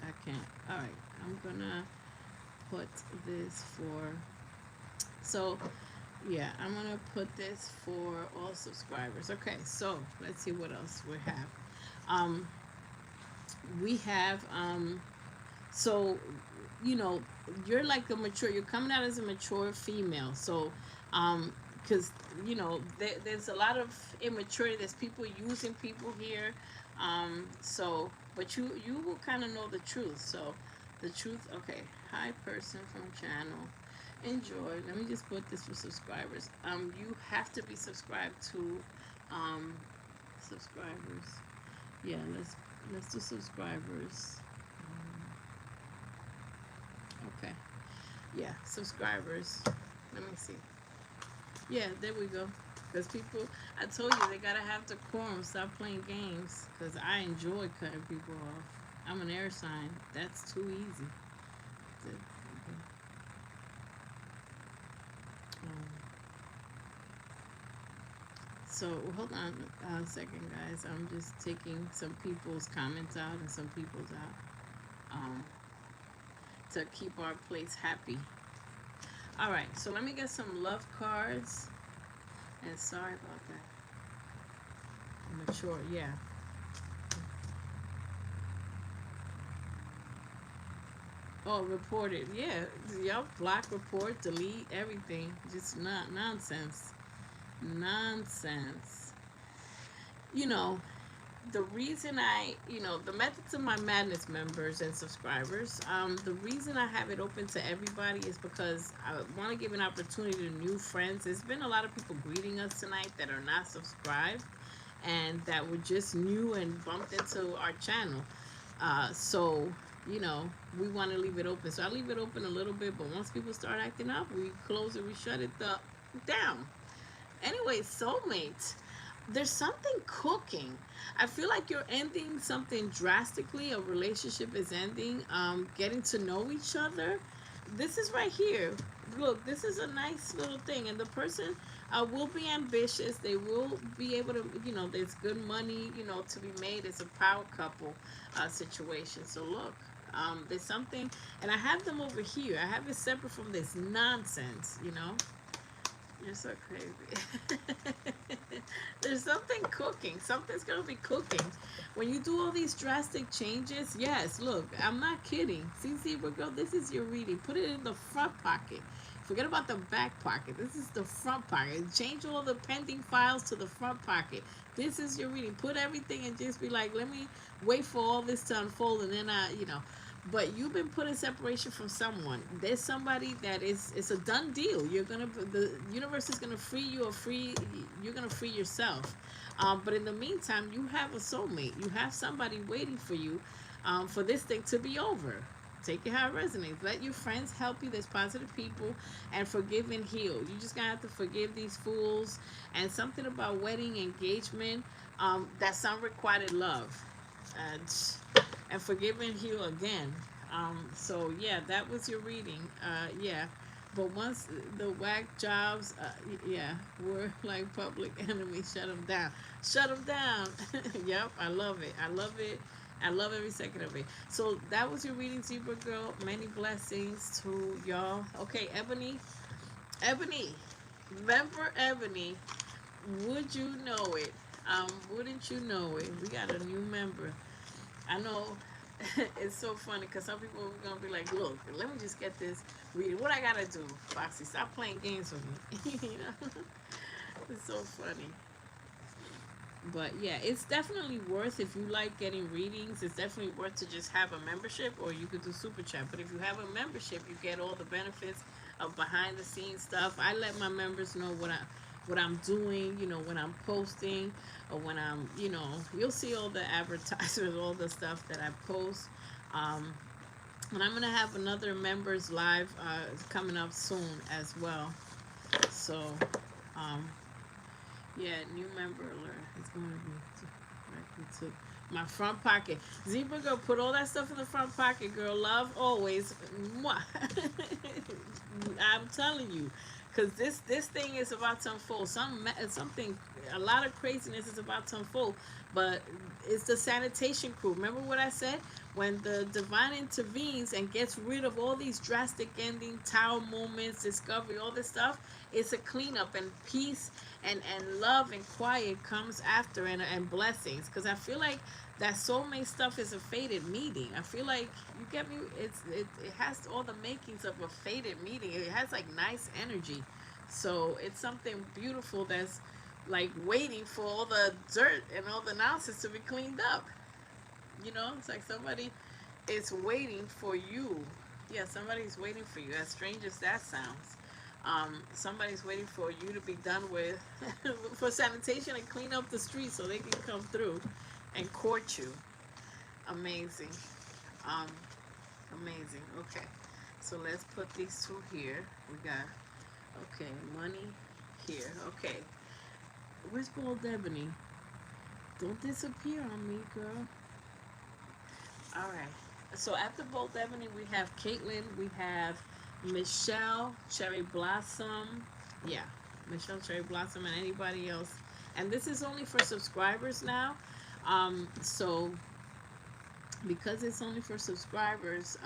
I can't. All right, I'm gonna put this for, so yeah, I'm gonna put this for all subscribers. Okay, so let's see what else we have so you know, you're like a mature, you're coming out as a mature female. So because you know there's a lot of immaturity. There's people using people here. So but you will kind of know the truth. So the truth. Okay, hi person from channel, enjoy. Let me just put this for subscribers. You have to be subscribed to subscribers. Yeah, let's do subscribers. Okay, yeah, subscribers. Let me see. Yeah, there we go. Because people, I told you, they gotta have decorum. Stop playing games. Because I enjoy cutting people off. I'm an air sign. That's too easy. So hold on a second, guys. I'm just taking some people's comments out and some people's out to keep our place happy. All right, so let me get some love cards. And sorry about that. Mature, yeah. Oh, reported, yeah. Y'all block, report, delete, everything. Just not nonsense. Nonsense. You know, the reason the Methods of My Madness members and subscribers, the reason I have it open to everybody is because I want to give an opportunity to new friends. There's been a lot of people greeting us tonight that are not subscribed and that were just new and bumped into our channel. So, you know, we want to leave it open. So I leave it open a little bit, but once people start acting up, we close it, we shut it down. Anyway, soulmates. There's something cooking. I feel like you're ending something drastically. A relationship is ending. Getting to know each other. This is right here. Look, this is a nice little thing. And the person will be ambitious. They will be able to, you know, there's good money, you know, to be made. It's a power couple situation. So look, there's something. And I have them over here. I have it separate from this nonsense, you know. You're so crazy. There's something cooking. Something's going to be cooking. When you do all these drastic changes, yes, look, I'm not kidding. See, girl, this is your reading. Put it in the front pocket. Forget about the back pocket. This is the front pocket. Change all the pending files to the front pocket. This is your reading. Put everything and just be like, let me wait for all this to unfold, and then you know. but you've been put in separation from someone. There's somebody that is, it's a done deal. You're gonna, the universe is gonna free you, or free, you're gonna free yourself. But in the meantime, you have a soulmate. You have somebody waiting for you, for this thing to be over. Take it how it resonates. Let your friends help you. There's positive people, and forgive and heal. You just gonna have to forgive these fools. And something about wedding, engagement, that's unrequited love. And forgive and heal again. So yeah, that was your reading. Yeah, but once the whack jobs, yeah, were like public enemies, shut them down. Shut them down. Yep, I love it. I love it. I love every second of it. So that was your reading, Zebra Girl. Many blessings to y'all. Okay, Ebony. Ebony. Remember Ebony. Would you know it? Wouldn't you know it? We got a new member. I know. It's so funny because some people are gonna be like, "Look, let me just get this read. What I gotta do, Foxy? Stop playing games with me." You know, it's so funny. But yeah, it's definitely worth, if you like getting readings. It's definitely worth to just have a membership, or you could do super chat. But if you have a membership, you get all the benefits of behind the scenes stuff. I let my members know what I'm doing, you know, when I'm posting, or when I'm, you know, you'll see all the advertisements, all the stuff that I post. Um, and I'm gonna have another members live coming up soon as well. So, um, yeah, new member alert. It's going to be directly to my front pocket. Zebra Girl, put all that stuff in the front pocket, girl. Love always. Mwah. I'm telling you, because this thing is about to unfold. Something, a lot of craziness is about to unfold. But it's the sanitation crew. Remember what I said? When the divine intervenes and gets rid of all these drastic ending, tower moments, discovery, all this stuff, it's a cleanup, and peace and love and quiet comes after, and blessings. Because I feel like that soulmate stuff is a fated meeting. I feel like, you get me, it has all the makings of a fated meeting. It has like nice energy. So it's something beautiful that's like waiting for all the dirt and all the nonsense to be cleaned up. You know, it's like somebody is waiting for you. Yeah, somebody's waiting for you. As strange as that sounds. Somebody's waiting for you to be done with for sanitation and clean up the streets so they can come through and court you. Amazing. Um, Amazing. Okay. So let's put these two here. We got, okay, money here. Okay. Where's Gold Ebony? Don't disappear on me, girl. All right. So after Bold Ebony, we have Caitlin. We have Michelle, Cherry Blossom. Yeah, Michelle, Cherry Blossom, and anybody else. And this is only for subscribers now. So because it's only for subscribers,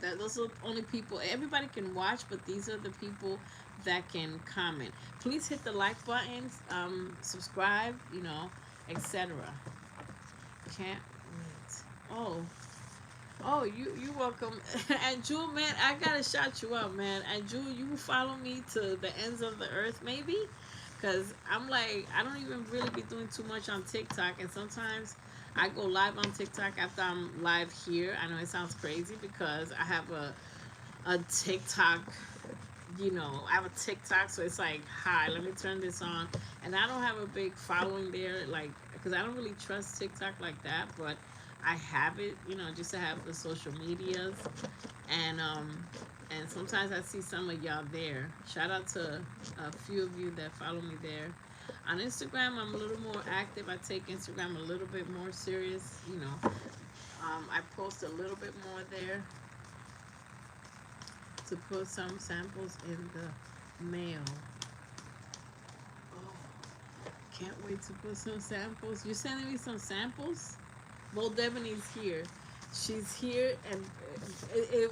that those are only people. Everybody can watch, but these are the people that can comment. Please hit the like button, subscribe, you know, etc. Can't wait. Oh. Oh, you welcome. And Jewel, man, I gotta shout you out, man. And Jewel, you follow me to the ends of the earth, maybe? Because I'm like, I don't even really be doing too much on TikTok. And sometimes I go live on TikTok after I'm live here. I know it sounds crazy because I have a TikTok, you know, I have a TikTok. So it's like, hi, let me turn this on. And I don't have a big following there, like, because I don't really trust TikTok like that. But I have it, you know, just to have the social medias, and sometimes I see some of y'all there. Shout out to a few of you that follow me there. On Instagram, I'm a little more active. I take Instagram a little bit more serious, you know. I post a little bit more there to put some samples in the mail. Oh, can't wait to put some samples. You sending me some samples? Bold Ebony's here. She's here, and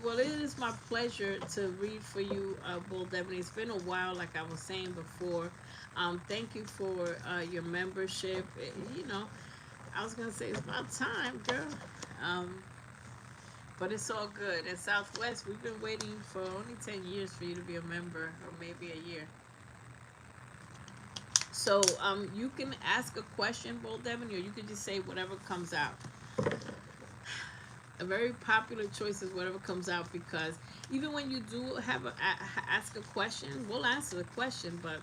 well, it is my pleasure to read for you, Bold Ebony. It's been a while, like I was saying before. Thank you for your membership. You know, I was gonna say it's about time, girl. But it's all good. In Southwest, we've been waiting for only 10 years for you to be a member, or maybe a year. So you can ask a question, Bold Ebony, or you can just say whatever comes out. a very popular choice is whatever comes out, because even when you do have ask a question, we'll answer the question, but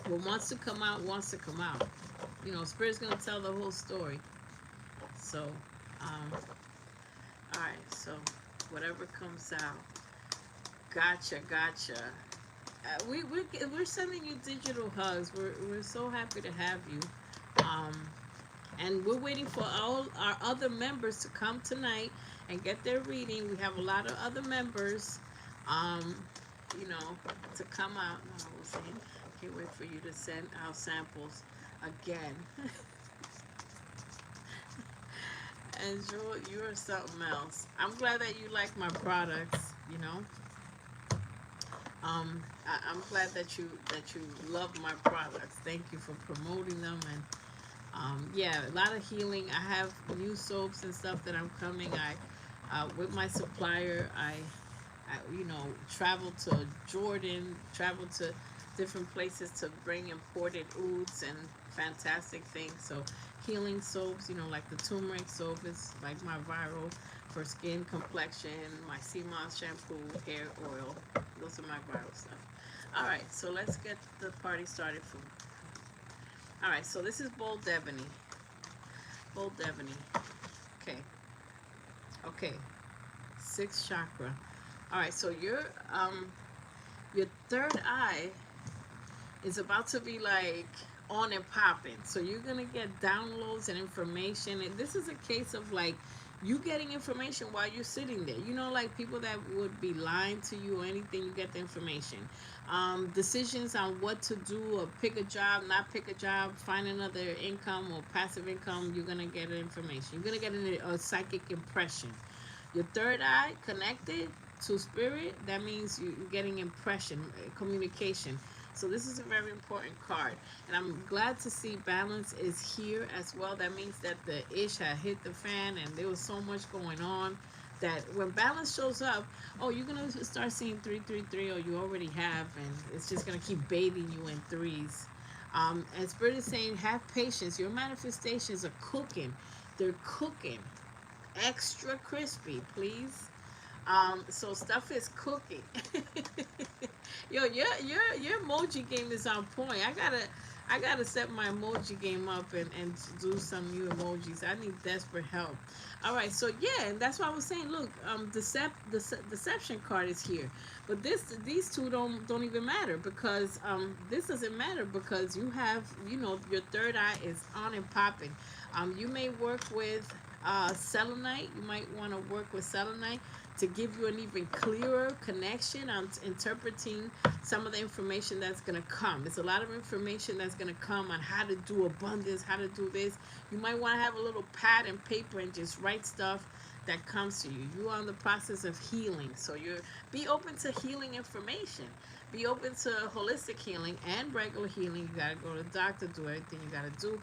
what wants to come out wants to come out. You know, Spirit's gonna tell the whole story. So, all right. So, whatever comes out, gotcha, gotcha. We're sending you digital hugs. We're so happy to have you. Um, and we're waiting for all our other members to come tonight and get their reading. We have a lot of other members, um, you know, to come out. No, I was saying, can't wait for you to send out samples again. And you're something else. I'm glad that you like my products. You know, I'm glad that you love my products. Thank you for promoting them. And yeah, a lot of healing. I have new soaps and stuff that I'm coming. With my supplier, you know, travel to Jordan, travel to different places to bring imported ouds and fantastic things. So healing soaps, you know, like the turmeric soap is like my viral for skin, complexion, my sea moss shampoo, hair oil. Those are my viral stuff. All right, so let's get the party started. All right, so this is Bold Ebony. Bold Ebony. Okay. Okay. Sixth chakra. All right, so your third eye is about to be like on and popping. So you're gonna get downloads and information, and this is a case of like you getting information while you're sitting there. You know, like people that would be lying to you or anything, you get the information. Decisions on what to do, or pick a job, not pick a job, find another income or passive income, you're gonna get information. You're gonna get a psychic impression. Your third eye connected to spirit, that means you're getting impression, communication. So this is a very important card. And I'm glad to see balance is here as well. That means that the ish had hit the fan and there was so much going on that when balance shows up, oh, you're going to start seeing 333, or you already have, and it's just going to keep bathing you in threes. And Spirit is saying, have patience. Your manifestations are cooking. They're cooking. Extra crispy, please. So stuff is cooking. Yo, your emoji game is on point. I gotta set my emoji game up and do some new emojis. I need desperate help. All right, so yeah, and that's why I was saying, look, deception card is here, but these two don't even matter, because this doesn't matter because you have, you know, your third eye is on and popping. You may work with selenite. You might want to work with selenite to give you an even clearer connection on interpreting some of the information that's going to come. There's a lot of information that's going to come on how to do abundance, how to do this. You might want to have a little pad and paper and just write stuff that comes to you. You're on the process of healing, so be open to healing information. Be open to holistic healing and regular healing. You got to go to the doctor, do everything you got to do.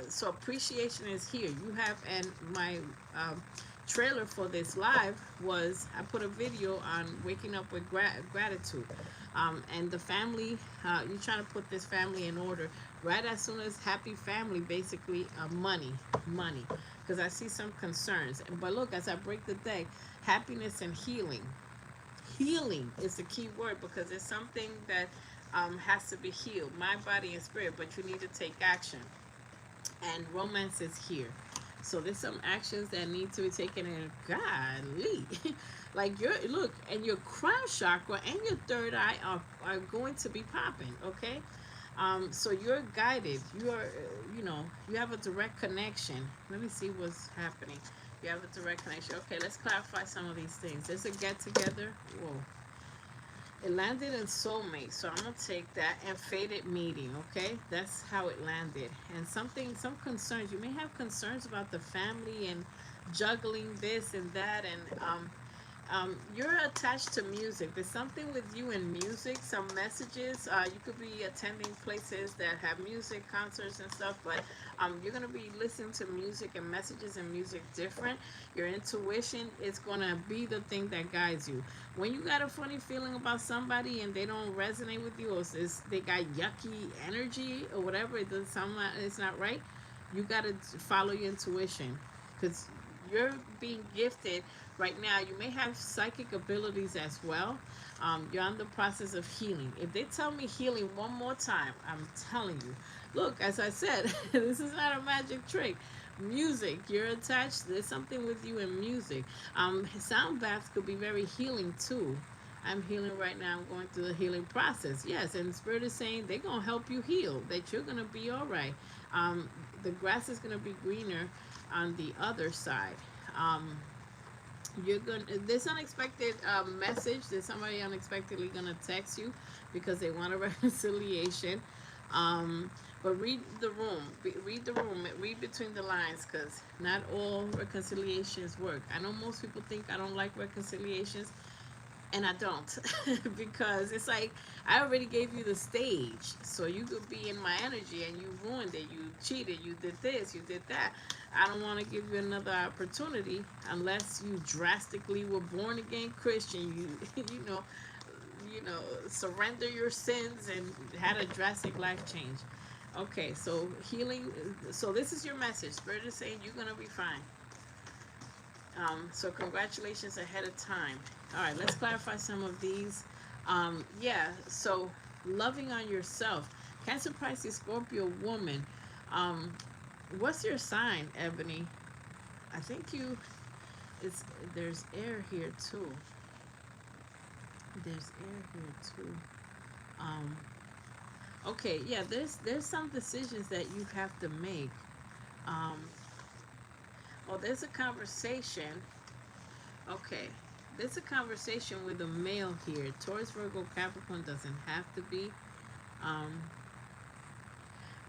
So appreciation is here. You have, and my trailer for this live was, I put a video on waking up with gratitude, and the family, you're trying to put this family in order right as soon as happy family, basically money, because I see some concerns. But look, as I break the deck, happiness and healing is the key word, because it's something that has to be healed, mind, body, and spirit, but you need to take action. And romance is here. So there's some actions that need to be taken in. Golly. Like look, and your crown chakra and your third eye are going to be popping, okay? So you're guided. You know, you have a direct connection. Let me see what's happening. You have a direct connection. Okay, let's clarify some of these things. There's a get together. Whoa. It landed in soulmate, so I'm gonna take that, and fated meeting. Okay, that's how it landed. And some concerns. You may have concerns about the family and juggling this and that, and you're attached to music. There's something with you in music, some messages. You could be attending places that have music, concerts and stuff, but you're going to be listening to music and messages and music different. Your intuition is going to be the thing that guides you. When you got a funny feeling about somebody and they don't resonate with you, or they got yucky energy or whatever, it doesn't sound like it's not right, you got to follow your intuition, because you're being gifted right now. You may have psychic abilities as well. You're in the process of healing. If they tell me healing one more time, I'm telling you. Look, as I said, this is not a magic trick. Music, you're attached. There's something with you in music. Sound baths could be very healing too. I'm healing right now. I'm going through the healing process. Yes, and the Spirit is saying they're gonna help you heal. That you're gonna be all right. The grass is gonna be greener on the other side. Um, you're gonna this unexpected message. There's somebody unexpectedly gonna text you because they want a reconciliation. um but read the room. Read the room. Read between the lines, because not all reconciliations work. I know most people think I don't like reconciliations, and I don't. Because it's like I already gave you the stage, so you could be in my energy and you ruined it. You cheated. You did this. You did that. I don't want to give you another opportunity unless you drastically were born again Christian. You surrender your sins and had a drastic life change. Okay, so healing. So this is your message. Spirit is saying you're gonna be fine. So congratulations ahead of time. All right, let's clarify some of these. Yeah, so loving on yourself. Cancer, Pisces, Scorpio, woman. Um, what's your sign, Ebony? I think it's, there's air here too. There's air here too. Um, okay, yeah, there's some decisions that you have to make. Um, well, there's a conversation. Okay, there's a conversation with a male here. Taurus, Virgo, Capricorn doesn't have to be. Um,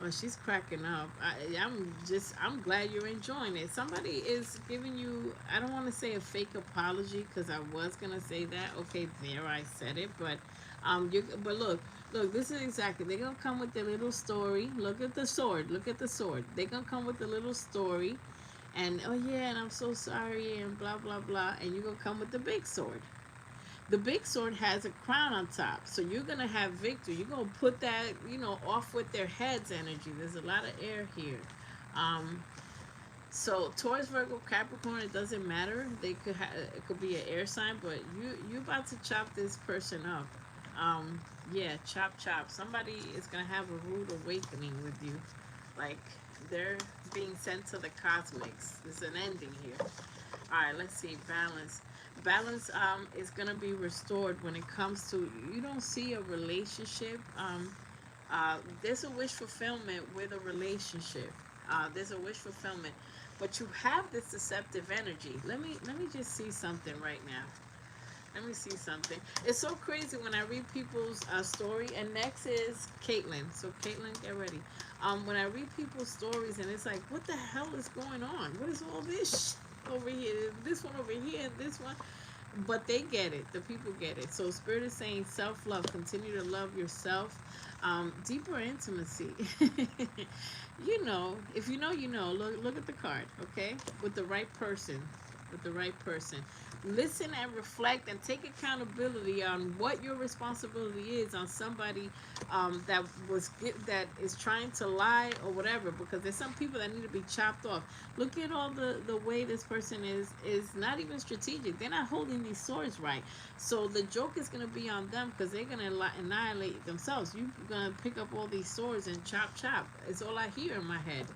well, she's cracking up. I'm glad you're enjoying it. Somebody is giving you, I don't want to say a fake apology, because I was gonna say that. Okay, there, I said it. But look, this is exactly. They're gonna come with their little story. Look at the sword. Look at the sword. They're gonna come with a little story, and oh yeah, and I'm so sorry, and blah blah blah, and you're gonna come with the big sword. The big sword has a crown on top, so you're gonna have victory. You're gonna put that, off with their heads energy. There's a lot of air here. um so Taurus, Virgo, Capricorn, it doesn't matter. It could be an air sign, but you about to chop this person up. Yeah, chop chop. Somebody is gonna have a rude awakening with you, like they're being sent to the cosmics. There's an ending here. All right, let's see. Balance is gonna be restored when it comes to, you don't see a relationship. There's a wish fulfillment with a relationship. There's a wish fulfillment, but you have this deceptive energy. Let me just see something right now. Let me see something. It's so crazy when I read people's story. And next is Caitlin. So Caitlin, get ready. When I read people's stories, and it's like, what the hell is going on? What is all this over here? This one over here, and this one. But they get it. The people get it. So Spirit is saying self-love. Continue to love yourself. Deeper intimacy. If you know, you know. Look at the card, okay? With the right person. With the right person. Listen and reflect and take accountability on what your responsibility is on somebody that is trying to lie or whatever, because there's some people that need to be chopped off. Look at all the way this person is not even strategic. They're not holding these swords right. So the joke is going to be on them, because they're going to annihilate themselves. You're going to pick up all these swords and chop chop. It's all I hear in my head.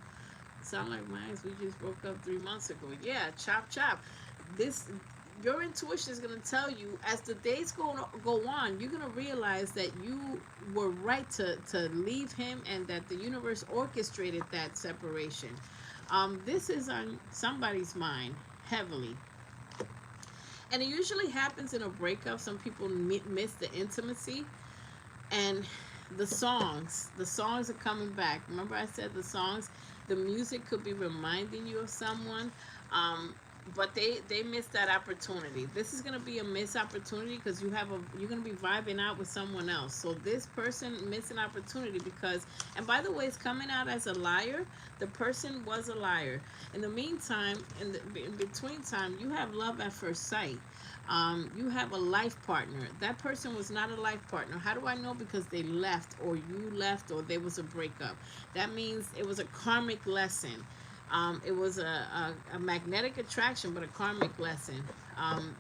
Sound like mine. We just broke up 3 months ago. Yeah, chop chop. Your intuition is going to tell you, as the days go on, you're going to realize that you were right to leave him, and that the universe orchestrated that separation. This is on somebody's mind heavily, and it usually happens in a breakup. Some people miss the intimacy, and the songs are coming back. Remember I said the music could be reminding you of someone. But they missed that opportunity. This is gonna be a missed opportunity, because you're gonna be vibing out with someone else. So this person missed an opportunity because, and by the way, it's coming out as a liar. The person was a liar. In the meantime, in between time, you have love at first sight. You have a life partner. That person was not a life partner. How do I know? Because they left, or you left, or there was a breakup. That means it was a karmic lesson. It was a magnetic attraction, but a karmic lesson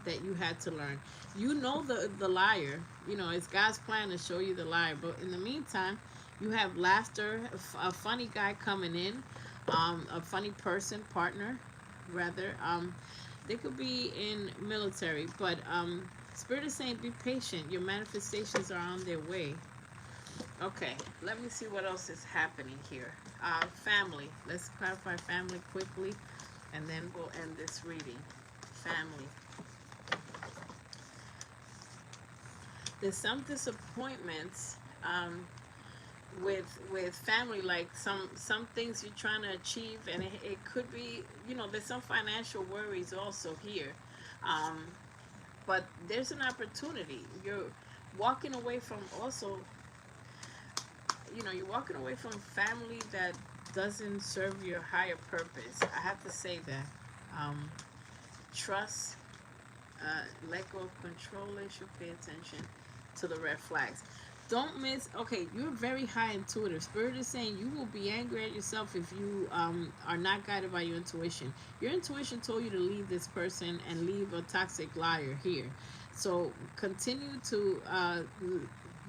that you had to learn. You know the liar. You know it's God's plan to show you the liar. But in the meantime, you have laughter, a funny guy coming in, a funny person, partner, rather. They could be in military, but Spirit is saying be patient. Your manifestations are on their way. Okay, let me see what else is happening here. Family. Let's clarify family quickly, and then we'll end this reading. Family. There's some disappointments with family, like some things you're trying to achieve, and it could be, there's some financial worries also here. Um, but there's an opportunity. You're walking away from also you're walking away from family that doesn't serve your higher purpose. I have to say that. Trust, let go of control issue, pay attention to the red flags. Don't miss, okay, you're very high intuitive. Spirit is saying you will be angry at yourself if you are not guided by your intuition. Your intuition told you to leave this person and leave a toxic liar here. So continue to,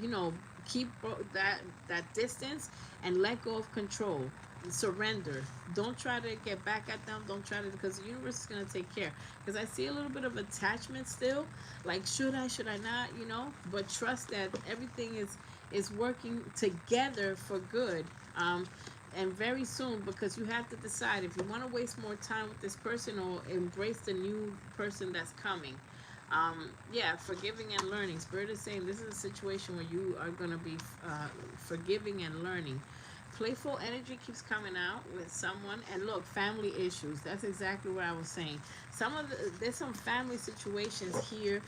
you know, keep that distance and let go of control. Surrender. Don't try to get back at them. Don't try to, because the universe is going to take care. Because I see a little bit of attachment still, like should I not, but trust that everything is working together for good. And very soon, because you have to decide if you want to waste more time with this person or embrace the new person that's coming. Yeah, forgiving and learning. Spirit is saying this is a situation where you are going to be forgiving and learning. Playful energy keeps coming out with someone, and look, family issues. That's exactly what I was saying. There's some family situations here.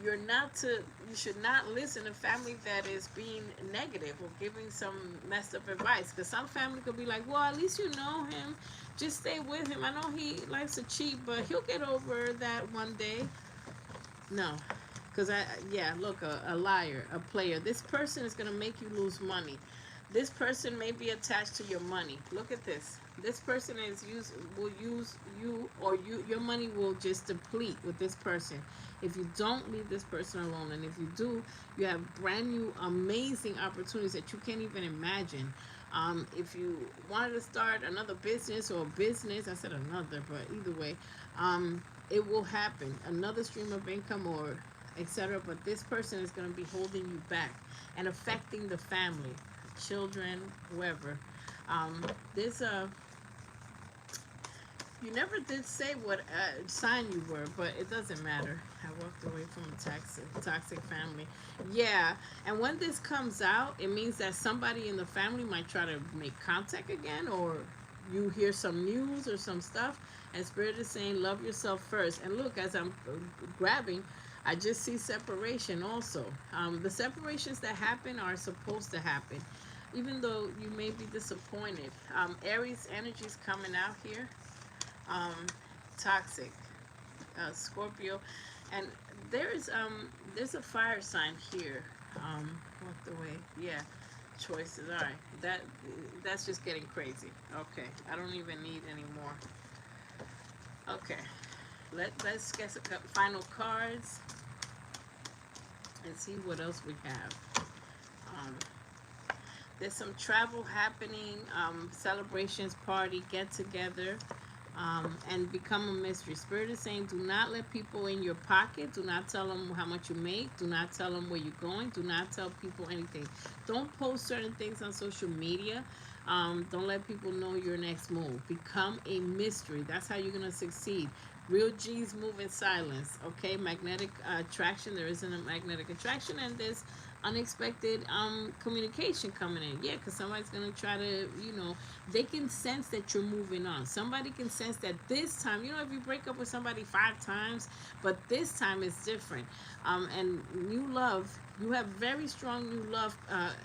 You should not listen to family that is being negative or giving some messed up advice, because some family could be like, well, at least you know him, just stay with him. I know he likes to cheat, but he'll get over that one day. No, because look, a liar, a player. This person is going to make you lose money. This person may be attached to your money. Look at this. This person will use you, or your money will just deplete with this person if you don't leave this person alone. And if you do, you have brand new amazing opportunities that you can't even imagine. If you wanted to start another business or business, I said another, but either way, it will happen. Another stream of income or etc. But this person is going to be holding you back and affecting the family, children, whoever. There's a You never did say what sign you were, but it doesn't matter. I walked away from a toxic family. Yeah, and when this comes out, it means that somebody in the family might try to make contact again, or you hear some news or some stuff, and Spirit is saying, love yourself first. And look, as I'm grabbing, I just see separation also. The separations that happen are supposed to happen, even though you may be disappointed. Aries energy is coming out here. Toxic, Scorpio, and there's a fire sign here. Walked away. Yeah, choices. All right, that's just getting crazy. Okay, I don't even need any more. Okay, let's get some final cards and see what else we have. There's some travel happening, celebrations, party, get together. And become a mystery. Spirit is saying, do not let people in your pocket. Do not tell them how much you make. Do not tell them where you're going. Do not tell people anything. Don't post certain things on social media. Don't let people know your next move. Become a mystery. That's how you're going to succeed. Real G's move in silence. Okay, magnetic attraction. There isn't a magnetic attraction, and there's unexpected communication coming in. Yeah, because somebody's going to try to, they can sense that you're moving on. Somebody can sense that this time, if you break up with somebody 5 times, but this time it's different. And new love, you have very strong new love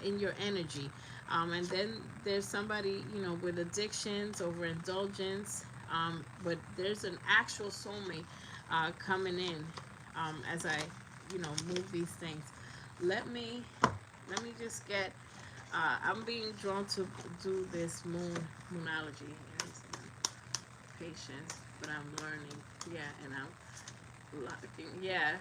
in your energy. And then there's somebody, with addictions, overindulgence. But there's an actual soulmate coming in as I, move these things. Let me just get, I'm being drawn to do this moonology. patience, but I'm learning. Yeah, and I'm locking. Yeah,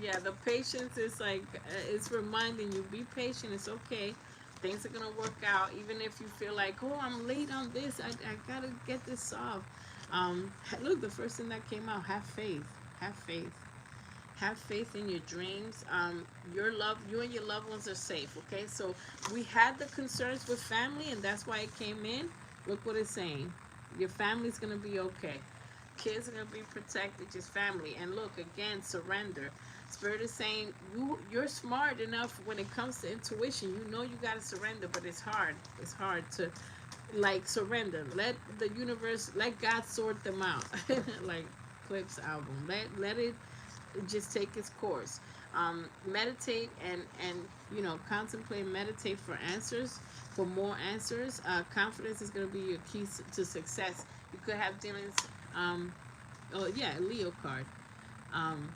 yeah. The patience is like it's reminding you, be patient. It's okay. Things are gonna work out, even if you feel like, oh, I'm late on this. I gotta get this solved. Look, the first thing that came out, have faith. Have faith. Have faith in your dreams. You and your loved ones are safe. Okay, so we had the concerns with family, and that's why it came in. Look what it's saying. Your family's gonna be okay. Kids are gonna be protected. Just family. And look again, surrender. Spirit is saying you're smart enough when it comes to intuition. You know you gotta surrender, but it's hard. It's hard to like surrender. Let the universe, let God sort them out. Like Clip's album. Let it just take its course. Meditate and contemplate and meditate for answers, for more answers. Confidence is going to be your key to success. You could have dealings. Oh yeah, Leo card. Um,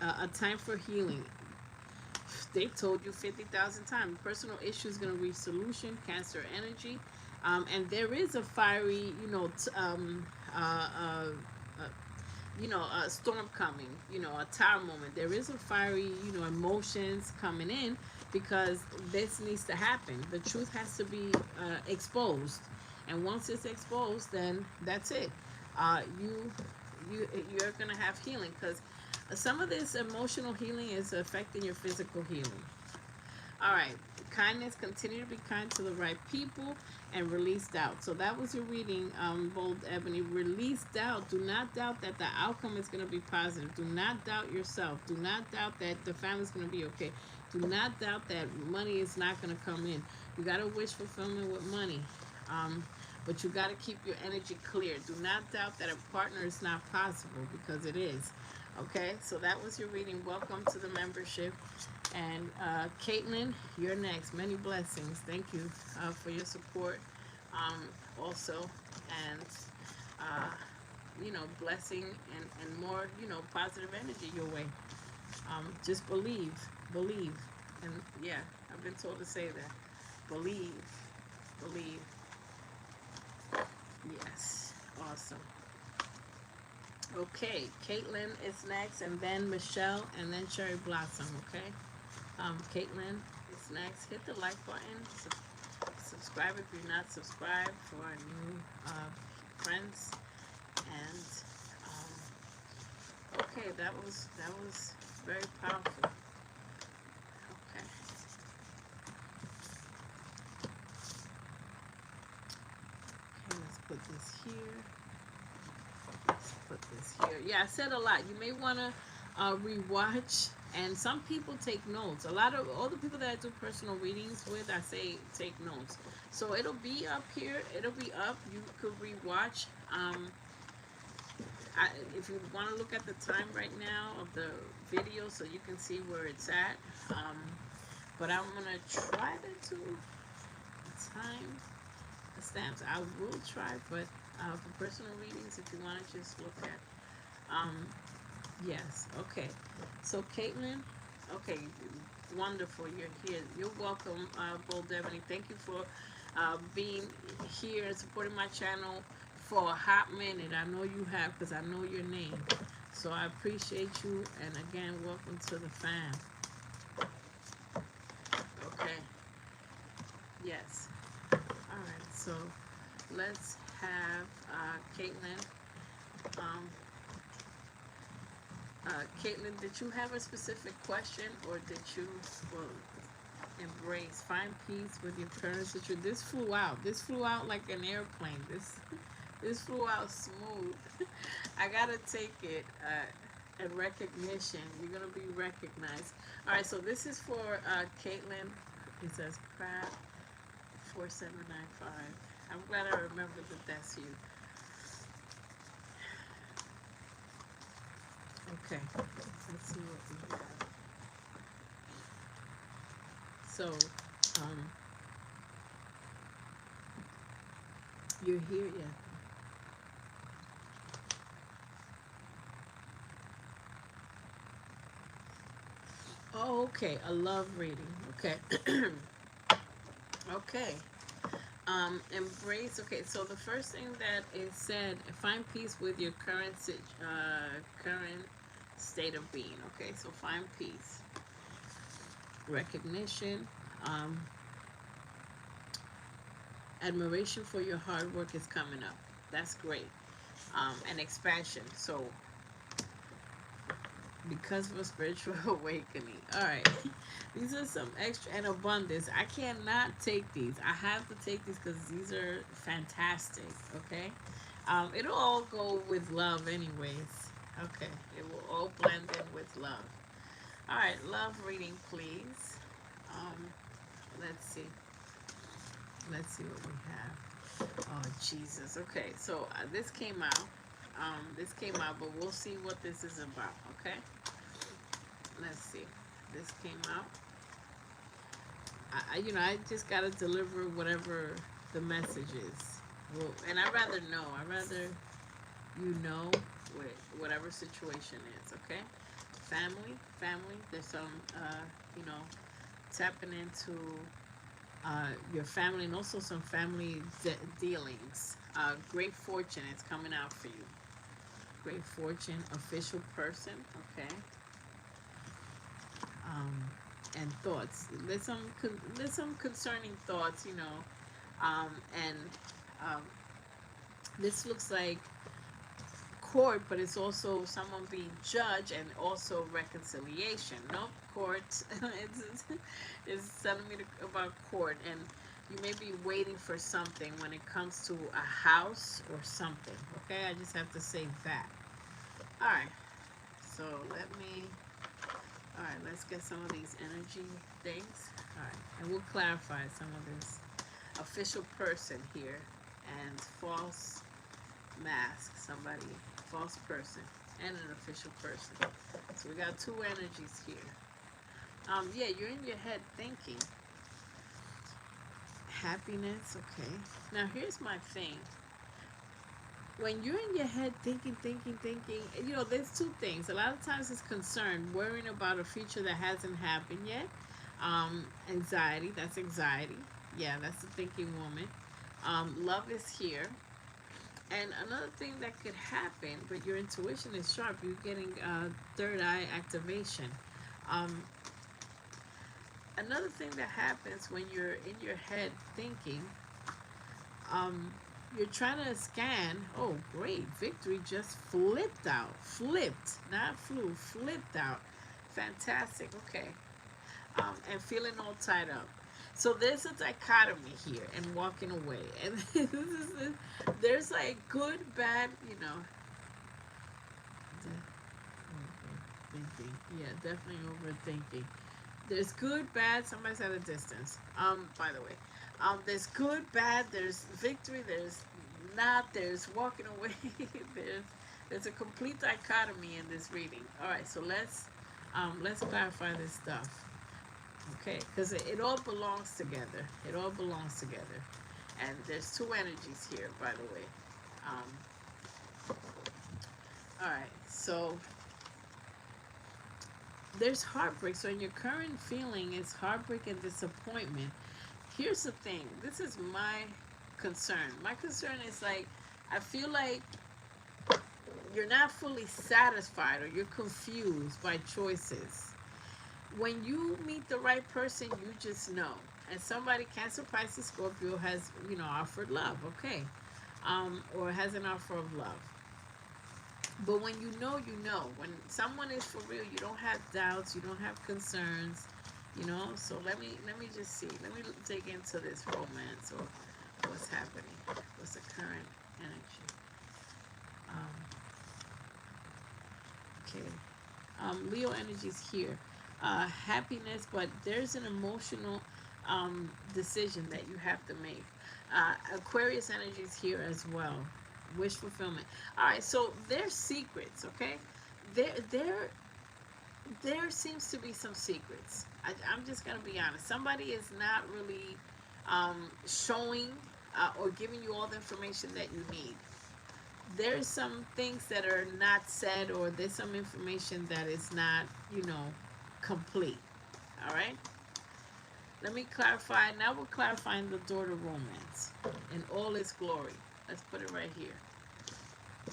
a time for healing. They told you 50,000 times. Personal issue is going to reach solution. Cancer energy, and there is a fiery, a storm coming, a tower moment. There is a fiery, emotions coming in because this needs to happen. The truth has to be exposed, and once it's exposed, then that's it. You're gonna have healing because some of this emotional healing is affecting your physical healing. All right. Kindness, continue to be kind to the right people and release doubt. So that was your reading, Bold Ebony. Release doubt. Do not doubt that the outcome is going to be positive. Do not doubt yourself. Do not doubt that the family's going to be okay. Do not doubt that money is not going to come in. You got to wish fulfillment with money. But you got to keep your energy clear. Do not doubt that a partner is not possible because it is. Okay, so that was your reading. Welcome to the membership. And Caitlin, you're next. Many blessings. Thank you for your support. Also, and blessing and more, positive energy your way. Just believe, and yeah, I've been told to say that. Believe, believe. Yes, awesome. Okay, Caitlin is next, and then Michelle, and then Cherry Blossom. Okay. Caitlin is next. Hit the like button. Subscribe if you're not subscribed for our new friends. And okay, that was very powerful. Okay. Okay, let's put this here. Let's put this here. Yeah, I said a lot. You may want to rewatch. And some people take notes. All the people that I do personal readings with, I say take notes. So it'll be up here. It'll be up. You could rewatch. If you want to look at the time right now of the video, so you can see where it's at. But I'm gonna try to do time stamps. I will try, but for personal readings, if you want to just look at. Yes, okay. So, Caitlin, okay, wonderful. You're here. You're welcome, Bold Ebony. Thank you for being here and supporting my channel for a hot minute. I know you have because I know your name. So, I appreciate you. And again, welcome to the fam. Okay. Yes. All right. So, let's have Caitlin. Caitlin, did you have a specific question, or did you find peace with your current situation? This flew out. This flew out like an airplane. This flew out smooth. I gotta take it at recognition. You're gonna be recognized. All right. So this is for Caitlin. It says Crab 4795. I'm glad I remembered that that's you. Okay, let's see what we have. So, you're here, yeah. Oh, okay, a love reading. Okay. Okay. Embrace. Okay, so the first thing that is said, find peace with your current state of being. Okay, so find peace. Recognition, um, admiration for your hard work is coming up. That's great. And expansion. So because of a spiritual awakening. All right, these are some extra and abundance. I cannot take these. I have to take these because these are fantastic. Okay, it'll all go with love, anyways. Okay, it will all blend in with love. All right, love reading, please. Um, let's see. Let's see what we have. Oh Jesus. Okay, so this came out. This came out, but we'll see what this is about. Okay. Let's see. This came out. I just gotta deliver whatever the message is. Well, and I'd rather know. I'd rather you know whatever situation is. Okay. Family. There's some, tapping into your family and also some family dealings. Great fortune is coming out for you. Great fortune, official person. Okay. And thoughts. There's some concerning thoughts, and um, this looks like court, but it's also someone being judged and also reconciliation. No court. It's telling me about court, and you may be waiting for something when it comes to a house or something. Okay, I just have to say that. All right. So let me. All right, let's get some of these energy things. All right, and we'll clarify some of this. Official person here and false mask, somebody, false person, and an official person. So we got two energies here. Yeah, you're in your head thinking. Happiness, okay. Now here's my thing. When you're in your head thinking, there's two things. A lot of times it's concern, worrying about a future that hasn't happened yet. Anxiety, that's anxiety. Yeah, that's the thinking woman. Love is here. And another thing that could happen, but your intuition is sharp, you're getting third eye activation. Another thing that happens when you're in your head thinking, you're trying to scan. Oh, great. Victory just flipped out. Flipped, not flew, flipped out. Fantastic. Okay. And feeling all tied up. So there's a dichotomy here and walking away. And there's like good, bad, overthinking. Yeah, definitely overthinking. There's good, bad, somebody's at a distance. By the way. There's good, bad, there's victory, there's not, there's walking away, there's a complete dichotomy in this reading. All right, so let's clarify this stuff, okay? Because it all belongs together. It all belongs together, and there's two energies here, by the way. All right, so there's heartbreak. So your current feeling is heartbreak and disappointment. Here's the thing. This is my concern. My concern is like, I feel like you're not fully satisfied or you're confused by choices. When you meet the right person, you just know. And somebody, Cancer, Pisces, Scorpio, has, offered love, okay? Or has an offer of love. But when you know, when someone is for real, you don't have doubts, you don't have concerns. So let me just see. Let me dig into this romance or what's happening. What's the current energy? Okay. Leo energy's here. Happiness, but there's an emotional decision that you have to make. Aquarius energy's here as well. Wish fulfillment. All right. So there's secrets. Okay. There seems to be some secrets. I'm just going to be honest. Somebody is not really showing or giving you all the information that you need. There's some things that are not said, or there's some information that is not, complete. All right? Let me clarify. Now we're clarifying the door to romance in all its glory. Let's put it right here.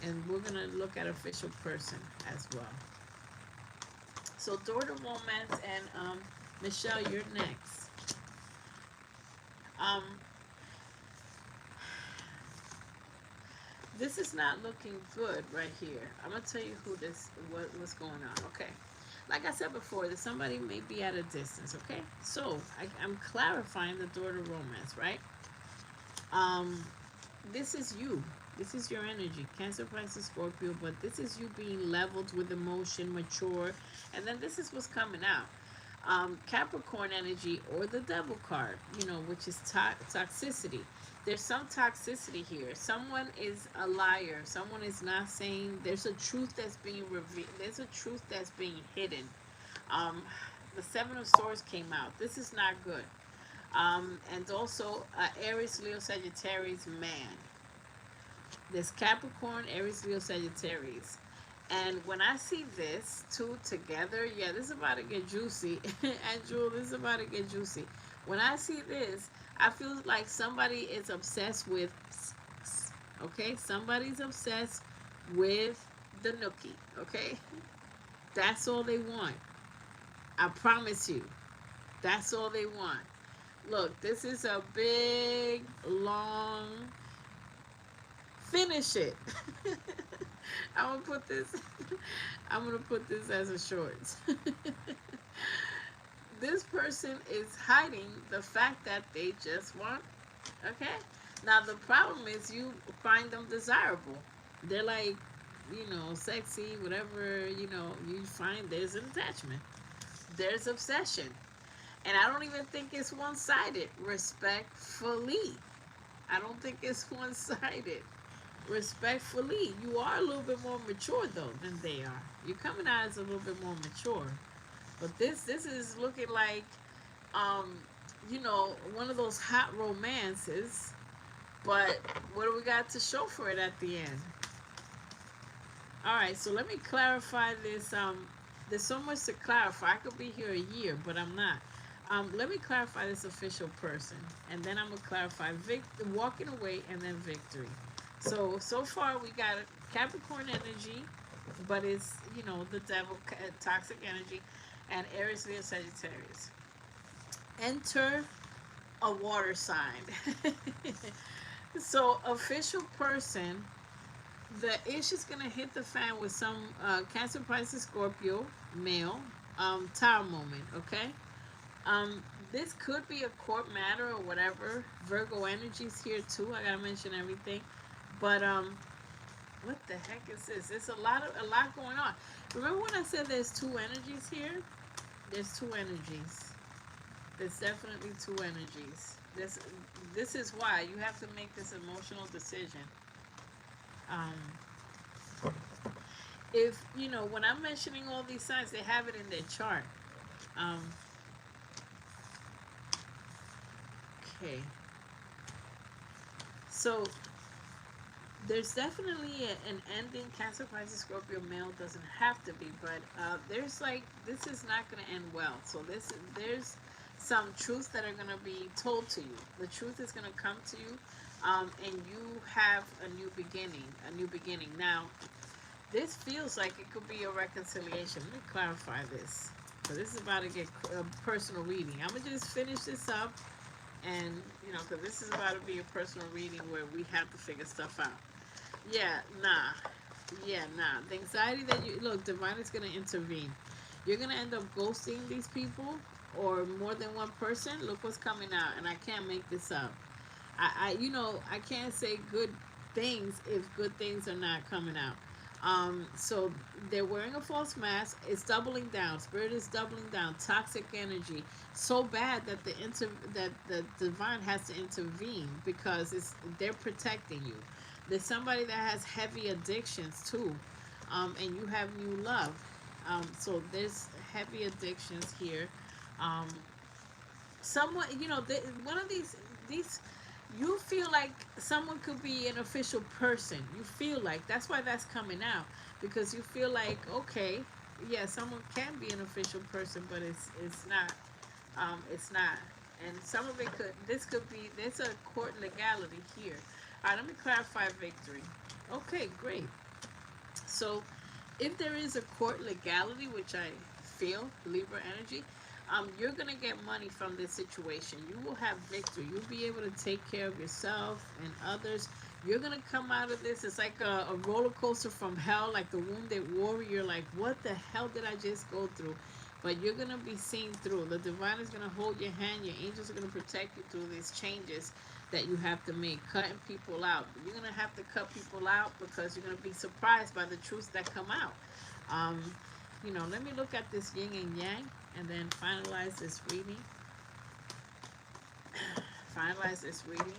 And we're going to look at official person as well. So door to romance, and Michelle, you're next. Um, this is not looking good right here. I'm going to tell you what's going on, okay? Like I said before, that somebody may be at a distance, okay? So, I'm clarifying the door to romance, right? This is you. This is your energy. Cancer, Pisces, Scorpio, but this is you being leveled with emotion, mature, and then this is what's coming out. Capricorn energy, or the devil card, which is toxicity. There's some toxicity here. Someone is a liar. Someone is not saying. There's a truth that's being revealed. There's a truth that's being hidden. The Seven of Swords came out. This is not good. And also Aries, Leo, Sagittarius man. There's Capricorn, Aries, Leo, Sagittarius. And when I see this two together, yeah, this is about to get juicy. And Jewel, this is about to get juicy. When I see this, I feel like somebody is obsessed with, okay? Somebody's obsessed with the nookie, okay? That's all they want. I promise you. That's all they want. Look, this is a big, long, finish it. I'm gonna put this as a shorts. This person is hiding the fact that they just want, okay? Now the problem is you find them desirable. They're like, sexy, whatever, you find there's an attachment. There's obsession. And I don't even think it's one-sided, respectfully. I don't think it's one-sided. Respectfully, you are a little bit more mature though than they are. You're coming out as a little bit more mature, but this is looking like, one of those hot romances. But what do we got to show for it at the end? All right, so let me clarify this. There's so much to clarify. I could be here a year, but I'm not. Let me clarify this official person, and then I'm gonna clarify walking away, and then victory. So far we got Capricorn energy, but it's, the devil, toxic energy, and Aries, Leo, Sagittarius. Enter a water sign. So official person, the ish is going to hit the fan with some Cancer, Pisces, Scorpio, male, tower moment, okay? This could be a court matter or whatever. Virgo energy's here too. I gotta mention everything. But what the heck is this? There's a lot going on. Remember when I said there's two energies here? There's two energies. There's definitely two energies. This is why you have to make this emotional decision. If when I'm mentioning all these signs, they have it in their chart. Okay. So there's definitely an ending. Cancer, Pisces, Scorpio, male doesn't have to be, but there's this is not going to end well. So there's some truths that are going to be told to you. The truth is going to come to you, and you have a new beginning. Now, this feels like it could be a reconciliation. Let me clarify this. So this is about to get a personal reading. I'm going to just finish this up, and because this is about to be a personal reading where we have to figure stuff out. The anxiety that divine is going to intervene. You're going to end up ghosting these people, or more than one person. Look what's coming out, and I can't make this up. I can't say good things if good things are not coming out. So they're wearing a false mask. It's doubling down. Spirit is doubling down. Toxic energy, so bad that the divine has to intervene, because they're protecting you. There's somebody that has heavy addictions too, and you have new love. So there's heavy addictions here. Someone, one of these, you feel like someone could be an official person. You feel like that's why that's coming out, because you feel like, okay, yeah, someone can be an official person, but it's not. And some of it could, this could be, there's a court legality here. All right, let me clarify victory. Okay, great. So if there is a court legality, which I feel, Libra energy, you're going to get money from this situation. You will have victory. You'll be able to take care of yourself and others. You're going to come out of this. It's like a roller coaster from hell, like the wounded warrior. Like, what the hell did I just go through? But you're going to be seen through. The divine is going to hold your hand. Your angels are going to protect you through these changes that you have to make, cutting people out. You're going to have to cut people out because you're going to be surprised by the truths that come out. Let me look at this yin and yang and then finalize this reading. Finalize this reading.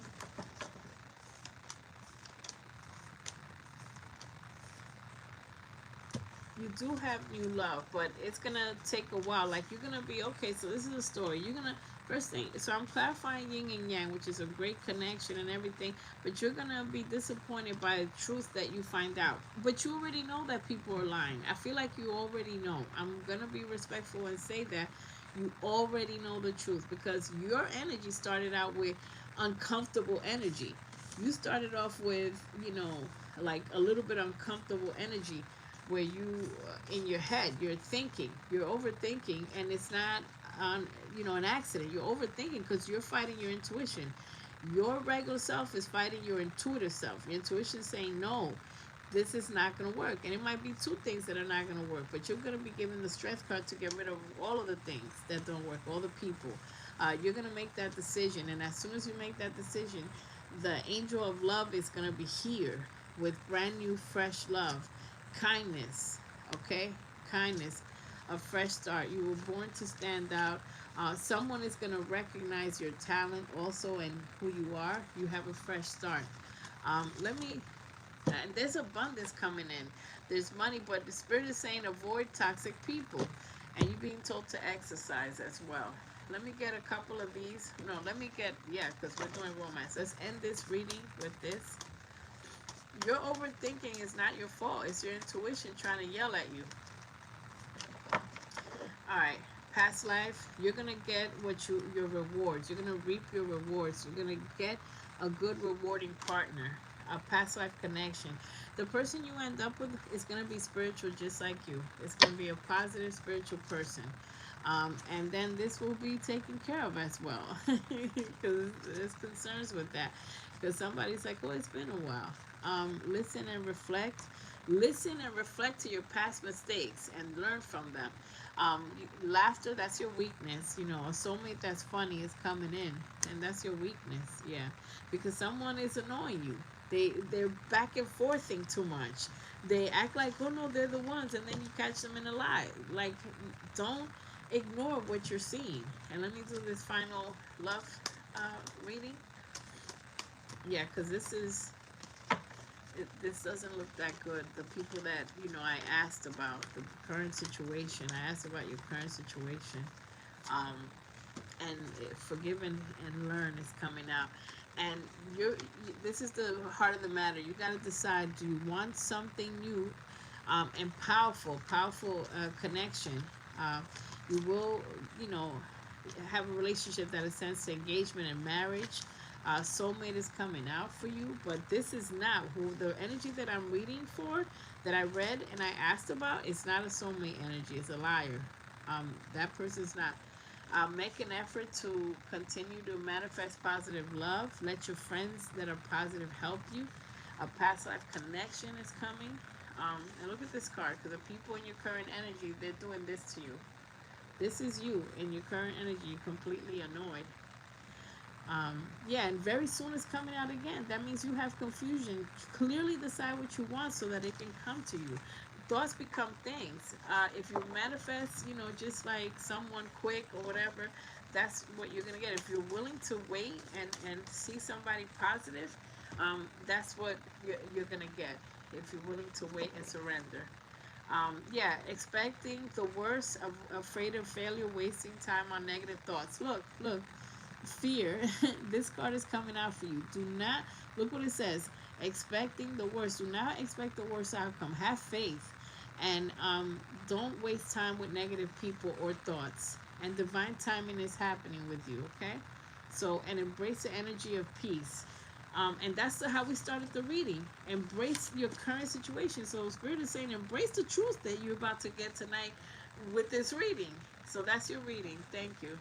You do have new love, but it's gonna take a while. Like, you're gonna be okay. So this is a story. You're gonna, first thing, so I'm clarifying yin and yang, which is a great connection and everything, but you're gonna be disappointed by the truth that you find out. But you already know that people are lying. I feel like you already know. I'm gonna be respectful and say that you already know the truth, because your energy started out with uncomfortable energy. You started off with, like a little bit uncomfortable energy, where you, in your head, you're thinking, you're overthinking, and it's not an accident. You're overthinking because you're fighting your intuition. Your regular self is fighting your intuitive self. Your intuition is saying, no, this is not going to work. And it might be two things that are not going to work, but you're going to be given the strength card to get rid of all of the things that don't work, all the people. You're going to make that decision, and as soon as you make that decision, the angel of love is going to be here with brand new, fresh love. Kindness, okay? Kindness, a fresh start. You were born to stand out. Someone is going to recognize your talent also and who you are. You have a fresh start. There's abundance coming in. There's money, but the spirit is saying avoid toxic people. And you're being told to exercise as well. Let me get a couple of these. No, because we're doing romance. Let's end this reading with this. Your overthinking is not your fault. It's your intuition trying to yell at you. All right. Past life, you're going to get your rewards. You're going to reap your rewards. You're going to get a good, rewarding partner, a past life connection. The person you end up with is going to be spiritual just like you. It's going to be a positive spiritual person. And then this will be taken care of as well. Because there's concerns with that. Because somebody's like, oh, it's been a while. Listen and reflect. Listen and reflect to your past mistakes and learn from them. Laughter, that's your weakness. A soulmate that's funny is coming in, and that's your weakness. Yeah, because someone is annoying you. They're back and forthing too much. They act like, oh no, they're the ones, and then you catch them in a lie. Like, don't ignore what you're seeing. And let me do this final love reading. Yeah, because this doesn't look that good. The people that, I asked about, the current situation. I asked about your current situation. And forgive and learn is coming out. And this is the heart of the matter. You got to decide, do you want something new and powerful connection? You will, have a relationship that ascends to engagement and marriage. Soulmate is coming out for you, but this is not who the energy that I'm reading for, that I read and I asked about. It's not a soulmate energy. It's a liar. That person's not. Make an effort to continue to manifest positive love. Let your friends that are positive help you. A past life connection is coming. And look at this card, because the people in your current energy, they're doing this to you. This is you in your current energy. You're completely annoyed. And very soon it's coming out again. That means you have confusion. Clearly decide what you want so that it can come to you. Thoughts become things. If you manifest, just like someone quick or whatever, that's what you're going to get. If you're willing to wait and see somebody positive, that's what you're going to get. If you're willing to wait and surrender. Expecting the worst, afraid of failure, wasting time on negative thoughts. Look. Fear. This card is coming out for you. Do not, look what it says, expecting the worst. Do not expect the worst outcome. Have faith, and don't waste time with negative people or thoughts. and divine timing is happening with you, okay? So, and embrace the energy of peace. And that's how we started the reading. Embrace your current situation. So Spirit is saying embrace the truth that you're about to get tonight with this reading. So that's your reading. Thank you.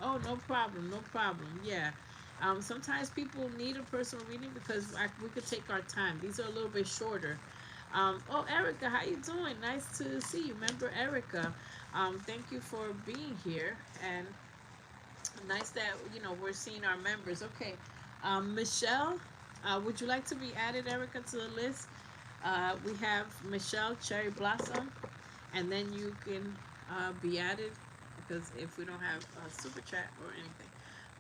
Oh, no problem, no problem. Yeah. Sometimes people need a personal reading because we could take our time. These are a little bit shorter. Oh, Erica, how you doing? Nice to see you. Remember Erica? Thank you for being here, and nice that we're seeing our members. Okay, Michelle, would you like to be added, Erica, to the list? We have Michelle Cherry Blossom, and then you can be added because if we don't have a super chat or anything.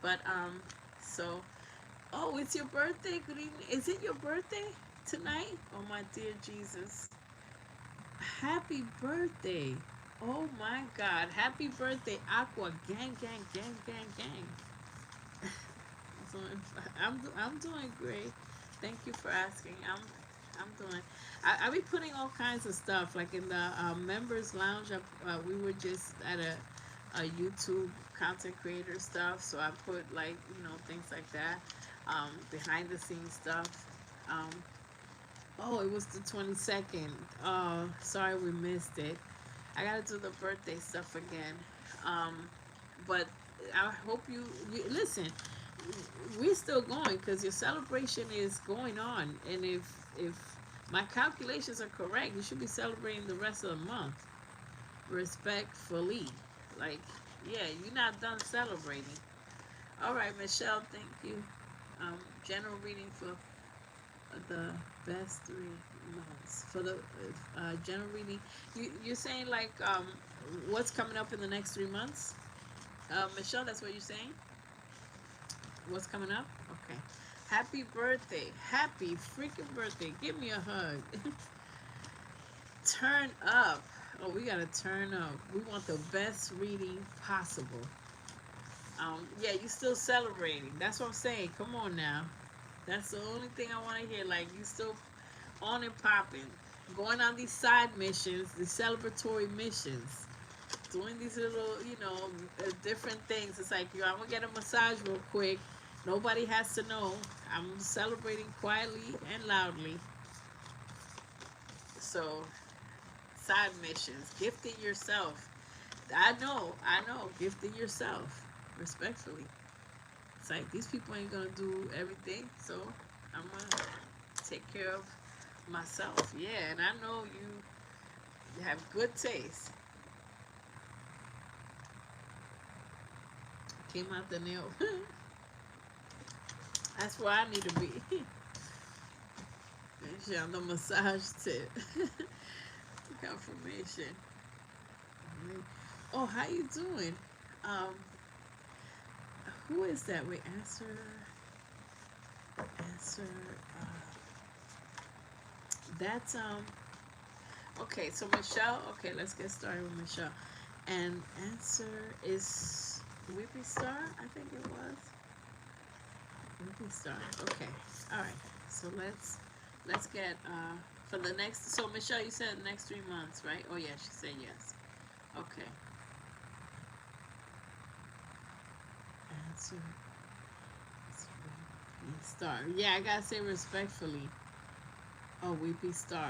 But so oh, it's your birthday. Good evening. Is it your birthday tonight? Oh my dear Jesus. Happy birthday. Oh my God. Happy birthday, Aqua. Gang, gang, gang, gang, gang. So I'm doing great. Thank you for asking. I'm doing. I be putting all kinds of stuff like in the members lounge. We were just at a YouTube content creator stuff, so I put like things like that, behind the scenes stuff. Um, oh, it was the 22nd. Oh, sorry we missed it. I gotta do the birthday stuff again. Um, but I hope you listen. We're still going because your celebration is going on, and if my calculations are correct, you should be celebrating the rest of the month respectfully. Like, yeah, you're not done celebrating. All right, Michelle, thank you. General reading for the best 3 months for the general reading. You're saying like what's coming up in the next 3 months? Michelle, that's what you're saying. What's coming up? Okay. Happy birthday. Happy freaking birthday. Give me a hug. Turn up. Oh, we gotta turn up. We want the best reading possible. Yeah, you still celebrating. That's what I'm saying. Come on now. That's the only thing I want to hear. Like, you still on and popping. Going on these side missions, these celebratory missions. Doing these little, different things. It's like, I'm going to get a massage real quick. Nobody has to know. I'm celebrating quietly and loudly. So, side missions. Gifting yourself. I know. Gifting yourself. Respectfully. It's like, these people ain't going to do everything. So, I'm going to take care of myself. Yeah, and I know you have good taste. Came out the nail. That's where I need to be. On the massage tip. Confirmation. Oh, how you doing? Um, who is that? Wait, answer. That's Okay, so Michelle. Okay, let's get started with Michelle. And answer is Whippy Star. I think it was Whippy Star. Okay, all right. So let's get for the next. So Michelle, you said next 3 months, right? Oh yeah, she said yes. Okay. Answer is Whippy Star. Yeah, I gotta say respectfully. Oh, Whippy Star.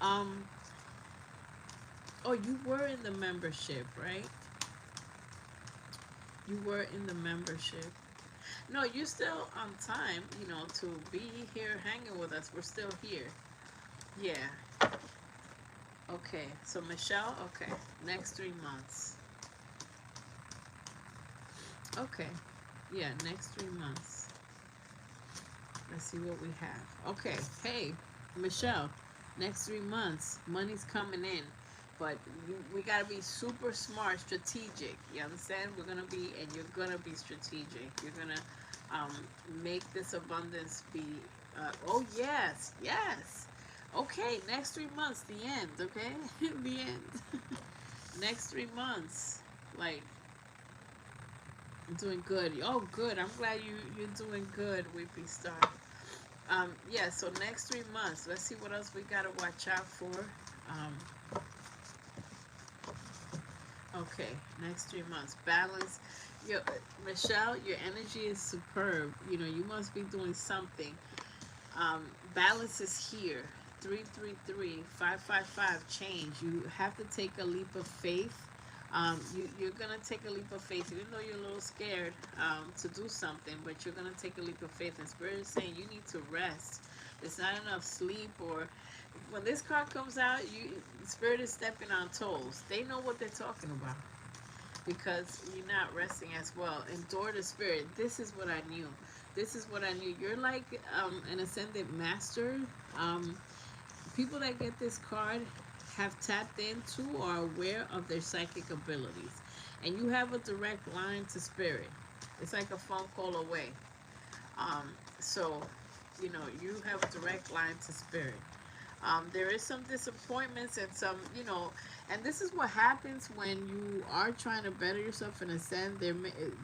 Um. Oh, you were in the membership, right? You were in the membership. No, you're still on time, to be here hanging with us. We're still here. Yeah. Okay. So, Michelle, okay. Next 3 months. Okay. Yeah, next 3 months. Let's see what we have. Okay. Hey, Michelle, next 3 months, money's coming in. But we gotta be super smart, strategic. You understand? We're gonna be, and you're gonna be strategic. You're gonna make this abundance be. Oh yes, yes. Okay, next 3 months, the end. Okay, the end. Next 3 months, like I'm doing good. Oh, good. I'm glad you're doing good, Weepy Star. Yeah. So next 3 months, let's see what else we gotta watch out for. Um, Okay, next 3 months. Balance. Your Michelle, your energy is superb. You know, you must be doing something. Balance is here. 333 555 change. You have to take a leap of faith. You're gonna take a leap of faith, even though you're a little scared to do something, but you're gonna take a leap of faith. And Spirit is saying you need to rest. It's not enough sleep, or when this card comes out, Spirit is stepping on toes. They know what they're talking about because you're not resting as well. Endure the Spirit. This is what I knew. This is what I knew. You're like an ascended master. Um, People that get this card have tapped into or are aware of their psychic abilities. And you have a direct line to Spirit. It's like a phone call away. Um, so, you have a direct line to Spirit. There is some disappointments and some, and this is what happens when you are trying to better yourself and ascend.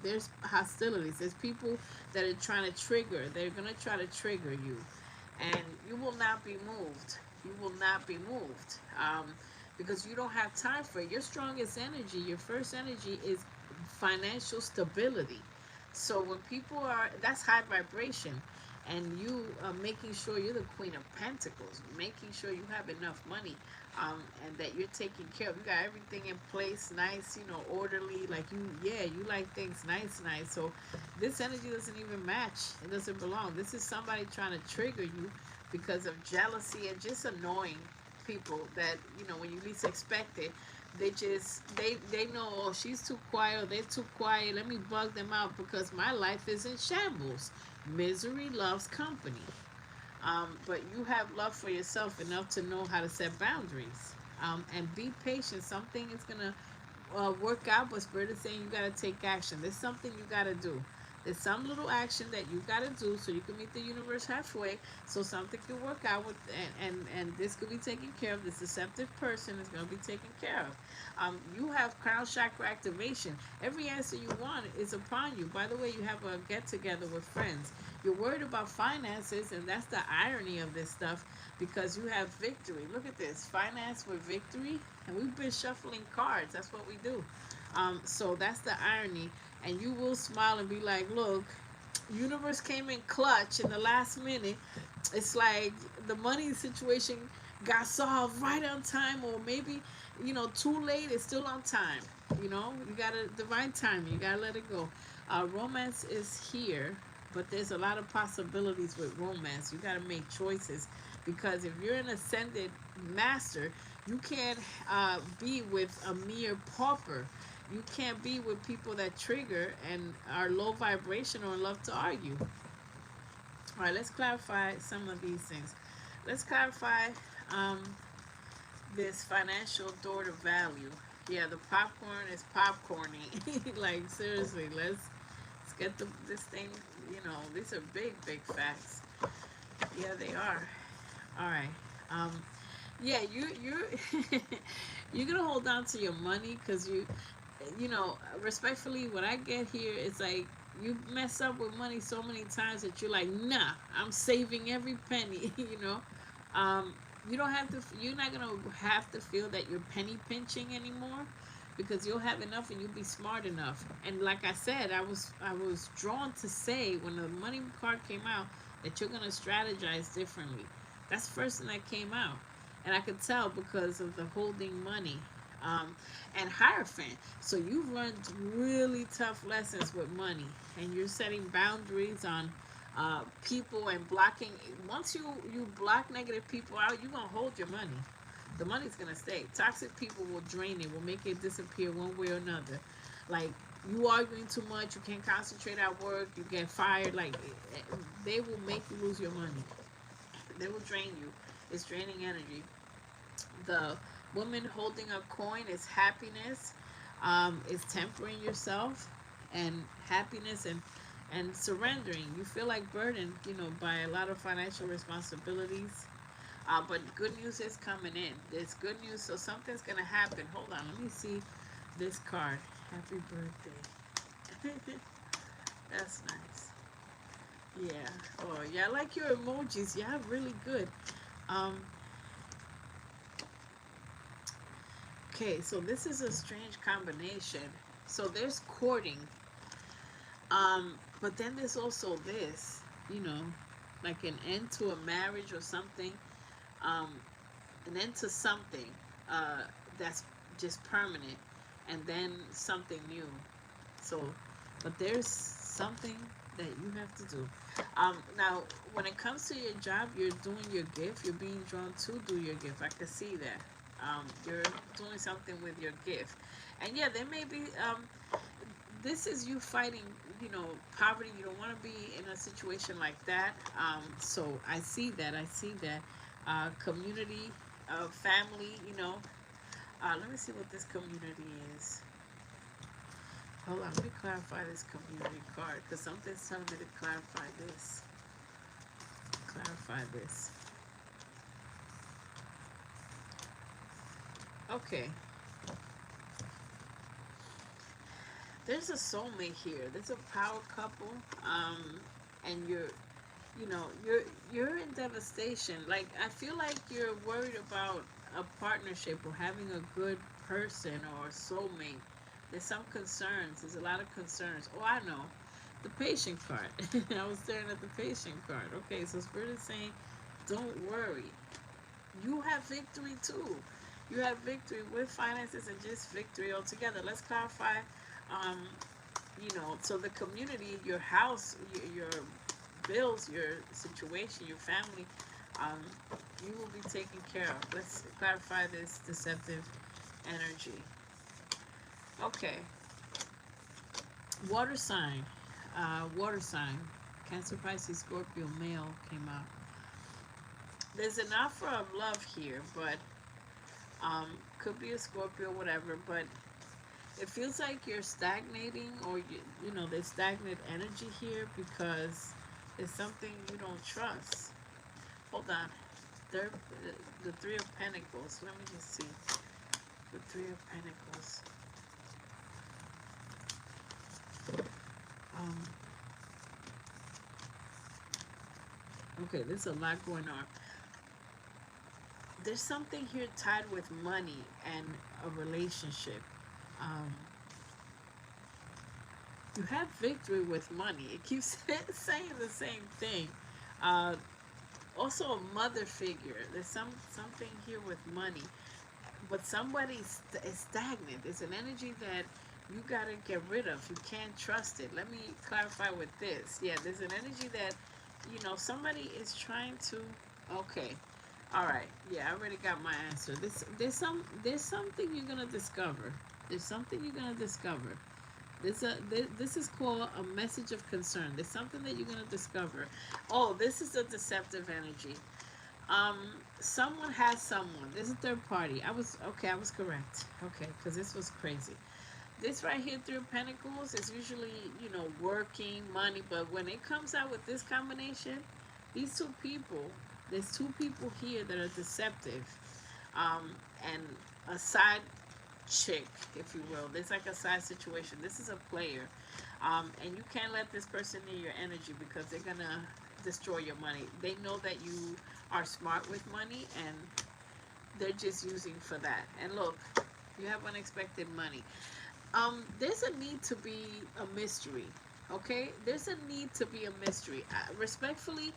There's hostilities. There's people that are trying to trigger. They're going to try to trigger you. And you will not be moved. You will not be moved. Because you don't have time for it. Your strongest energy, your first energy is financial stability. So when people that's high vibration, and you making sure you're the Queen of Pentacles, making sure you have enough money, and that you're taking care of. You got everything in place, nice, orderly. Like you like things nice. So this energy doesn't even match. It doesn't belong. This is somebody trying to trigger you because of jealousy and just annoying people that when you least expect it. They know, oh, she's too quiet, or they're too quiet, let me bug them out because my life is in shambles. Misery loves company. But you have love for yourself enough to know how to set boundaries, and be patient. Something is gonna work out, but Spirit is saying you gotta take action. There's something you gotta do. There's some little action that you gotta do so you can meet the universe halfway, so something can work out with, and this could be taken care of. This deceptive person is gonna be taken care of. You have crown chakra activation. Every answer you want is upon you. By the way, you have a get together with friends. You're worried about finances, and that's the irony of this stuff, because you have victory. Look at this, finance with victory, and we've been shuffling cards. That's what we do. So that's the irony, and you will smile and be like, look, universe came in clutch in the last minute. It's like the money situation got solved right on time, or maybe too late. It's still on time. You got a divine timing. You gotta let it go. Romance is here, but there's a lot of possibilities with romance. You gotta make choices, because if you're an ascended master, you can't be with a mere pauper. You can't be with people that trigger and are low vibration or love to argue. All right, let's clarify some of these things. Let's clarify this financial door to value. Yeah, the popcorn is popcorning. Like, seriously, let's get this thing. These are big facts. Yeah, they are. All right. Yeah, you're you're gonna hold on to your money, because respectfully, what I get here is like, you mess up with money so many times that you're like, nah, I'm saving every penny. um, you don't have to. You're not gonna have to feel that you're penny pinching anymore, because you'll have enough and you'll be smart enough. And like I said, I was drawn to say when the money card came out that you're gonna strategize differently. That's the first thing that came out, and I could tell because of the holding money. Um, and Hierophant. So you've learned really tough lessons with money, and you're setting boundaries on people and blocking. Once you block negative people out, you're gonna hold your money. The money's gonna stay. Toxic people will drain it, will make it disappear one way or another. Like, you arguing too much, you can't concentrate at work, you get fired. Like, they will make you lose your money. They will drain you. It's draining energy. The woman holding a coin is happiness, is tempering yourself, and happiness, and surrendering. You feel like burdened, by a lot of financial responsibilities. But good news is coming in. There's good news, so something's gonna happen. Hold on, let me see this card. Happy birthday. That's nice. Yeah. Oh, yeah. I like your emojis. Yeah, really good. Um, Okay, so this is a strange combination. So there's courting, but then there's also this, you know, like an end to a marriage or something, um, an end to something uh, that's just permanent, and then something new. So, but there's something that you have to do. Now, when it comes to your job, you're doing your gift. You're being drawn to do your gift. I can see that. You're doing something with your gift, and yeah, there may be. This is you fighting, you know, poverty. You don't want to be in a situation like that. So I see that. I see that. Community, family. You know. Let me see what this community is. Hold on, let me clarify this community card because something's telling me to clarify this. Clarify this. Okay. There's a soulmate here. There's a power couple. And you know, you're in devastation. Like I feel like you're worried about a partnership or having a good person or a soulmate. There's some concerns. There's a lot of concerns. Oh, I know. The patient card. I was staring at the patient card. Okay, so Spirit is saying, don't worry. You have victory too. You have victory with finances and just victory altogether. Let's clarify. Um, you know, so the community, your house, your bills, your situation, your family, um, you will be taken care of. Let's clarify this deceptive energy. Okay. Water sign. Water sign. Cancer, Pisces, Scorpio, male came out. There's an offer of love here, but could be a Scorpio, whatever, but it feels like you're stagnating or you know there's stagnant energy here because it's something you don't trust. Hold on. Third, the Three of Pentacles. Let me just see. The Three of Pentacles. Um, okay, there's a lot going on. There's something here tied with money and a relationship. Um, you have victory with money. It keeps saying the same thing. Uh, Also a mother figure. There's something here with money, but somebody is stagnant. It's an energy that you gotta get rid of. You can't trust it. Let me clarify with this. Yeah, there's an energy that you know somebody is trying to. Okay, all right. Yeah, I already got my answer. There's something you're gonna discover. There's something you're gonna discover. This is called a message of concern. There's something that you're gonna discover. Oh, this is a deceptive energy. Um, Someone has someone. There's a third party. I was okay. I was correct. Okay, because this was crazy. This right here, Three of Pentacles, is usually working, money. But when it comes out with this combination, these two people, there's two people here that are deceptive, um, and a side chick, if you will. There's like a side situation. This is a player, and you can't let this person near your energy because they're gonna destroy your money. They know that you are smart with money, and they're just using for that. And look, you have unexpected money. There's a need to be a mystery. Okay, there's a need to be a mystery. Respectfully,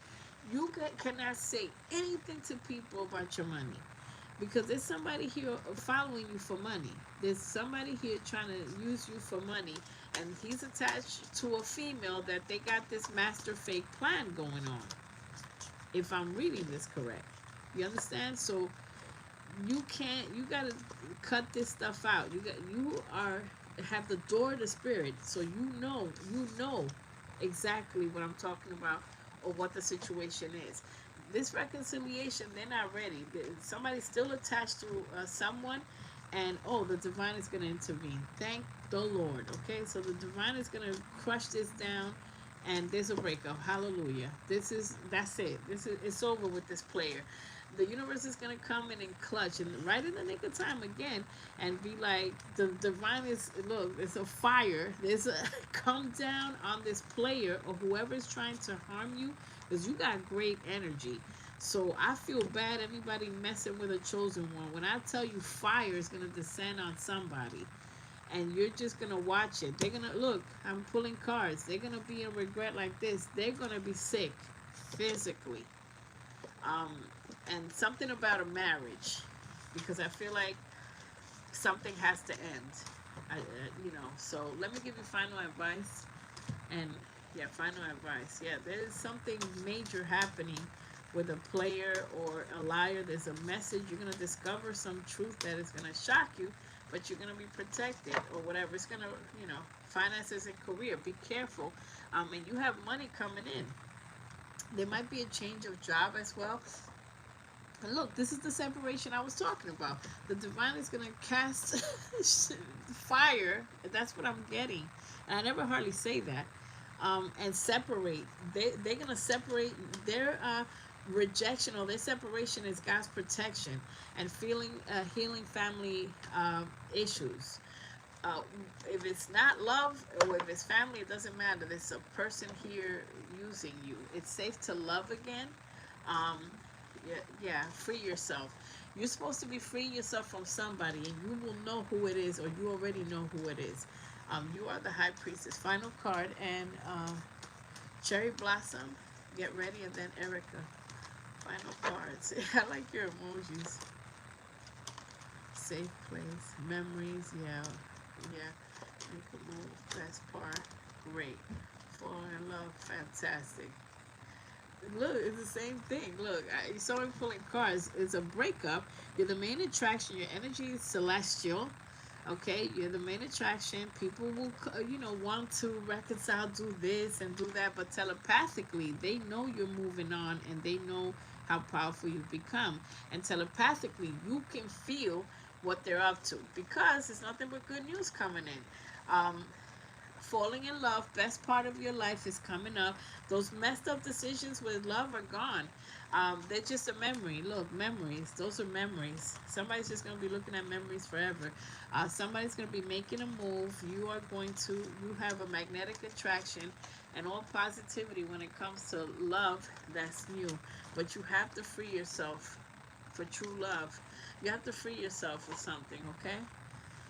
you cannot say anything to people about your money because there's somebody here following you for money. There's somebody here trying to use you for money, and he's attached to a female that they got this master fake plan going on. If I'm reading this correct, you understand? So you can't. You gotta cut this stuff out. You have the door to spirit, so you know exactly what I'm talking about or what the situation is. This reconciliation, they're not ready. Somebody's still attached to someone, and oh, the divine is going to intervene. Thank the Lord. Okay, so the divine is going to crush this down, and there's a breakup. Hallelujah. That's it. It's over with this player. The universe is going to come in and clutch and right in the nick of time again and be like, the divine is, look, it's a fire. There's a come down on this player or whoever is trying to harm you because you got great energy. So I feel bad anybody messing with a chosen one. When I tell you fire is gonna descend on somebody, and you're just gonna watch it. They're gonna look. I'm pulling cards. They're gonna be in regret like this. They're gonna be sick, physically. Um, and something about a marriage, because I feel like something has to end. So let me give you final advice. And yeah, final advice. Yeah, there is something major happening with a player or a liar. There's a message. You're going to discover some truth that is going to shock you, but you're going to be protected or whatever. It's going to, finances and career. Be careful. And you have money coming in. There might be a change of job as well. And look, this is the separation I was talking about. The divine is going to cast fire. That's what I'm getting. And I never hardly say that. And separate. They're going to separate their rejection, or their separation is God's protection and healing family issues. Uh, if it's not love or if it's family, it doesn't matter. There's a person here using you. It's safe to love again. Um, yeah, free yourself. You're supposed to be freeing yourself from somebody, and you will know who it is, or you already know who it is. You are the high priestess. Final card, and cherry blossom. Get ready, and then Erica. Final cards. I like your emojis. Safe place, memories. Yeah, yeah. Make a move. Best part. Great. Fall in love. Fantastic. Look, it's the same thing. Look, I saw him pulling cards. It's a breakup. You're the main attraction. Your energy is celestial. Okay, you're the main attraction. People will, want to reconcile, do this and do that, but telepathically, they know you're moving on, and they know how powerful you've become. And telepathically, you can feel what they're up to, because it's nothing but good news coming in. Falling in love, best part of your life is coming up. Those messed up decisions with love are gone. They're just a memory. Look, memories, those are memories. Somebody's just going to be looking at memories forever. Somebody's going to be making a move. You have a magnetic attraction and all positivity when it comes to love. That's new, but you have to free yourself for true love. You have to free yourself for something, okay?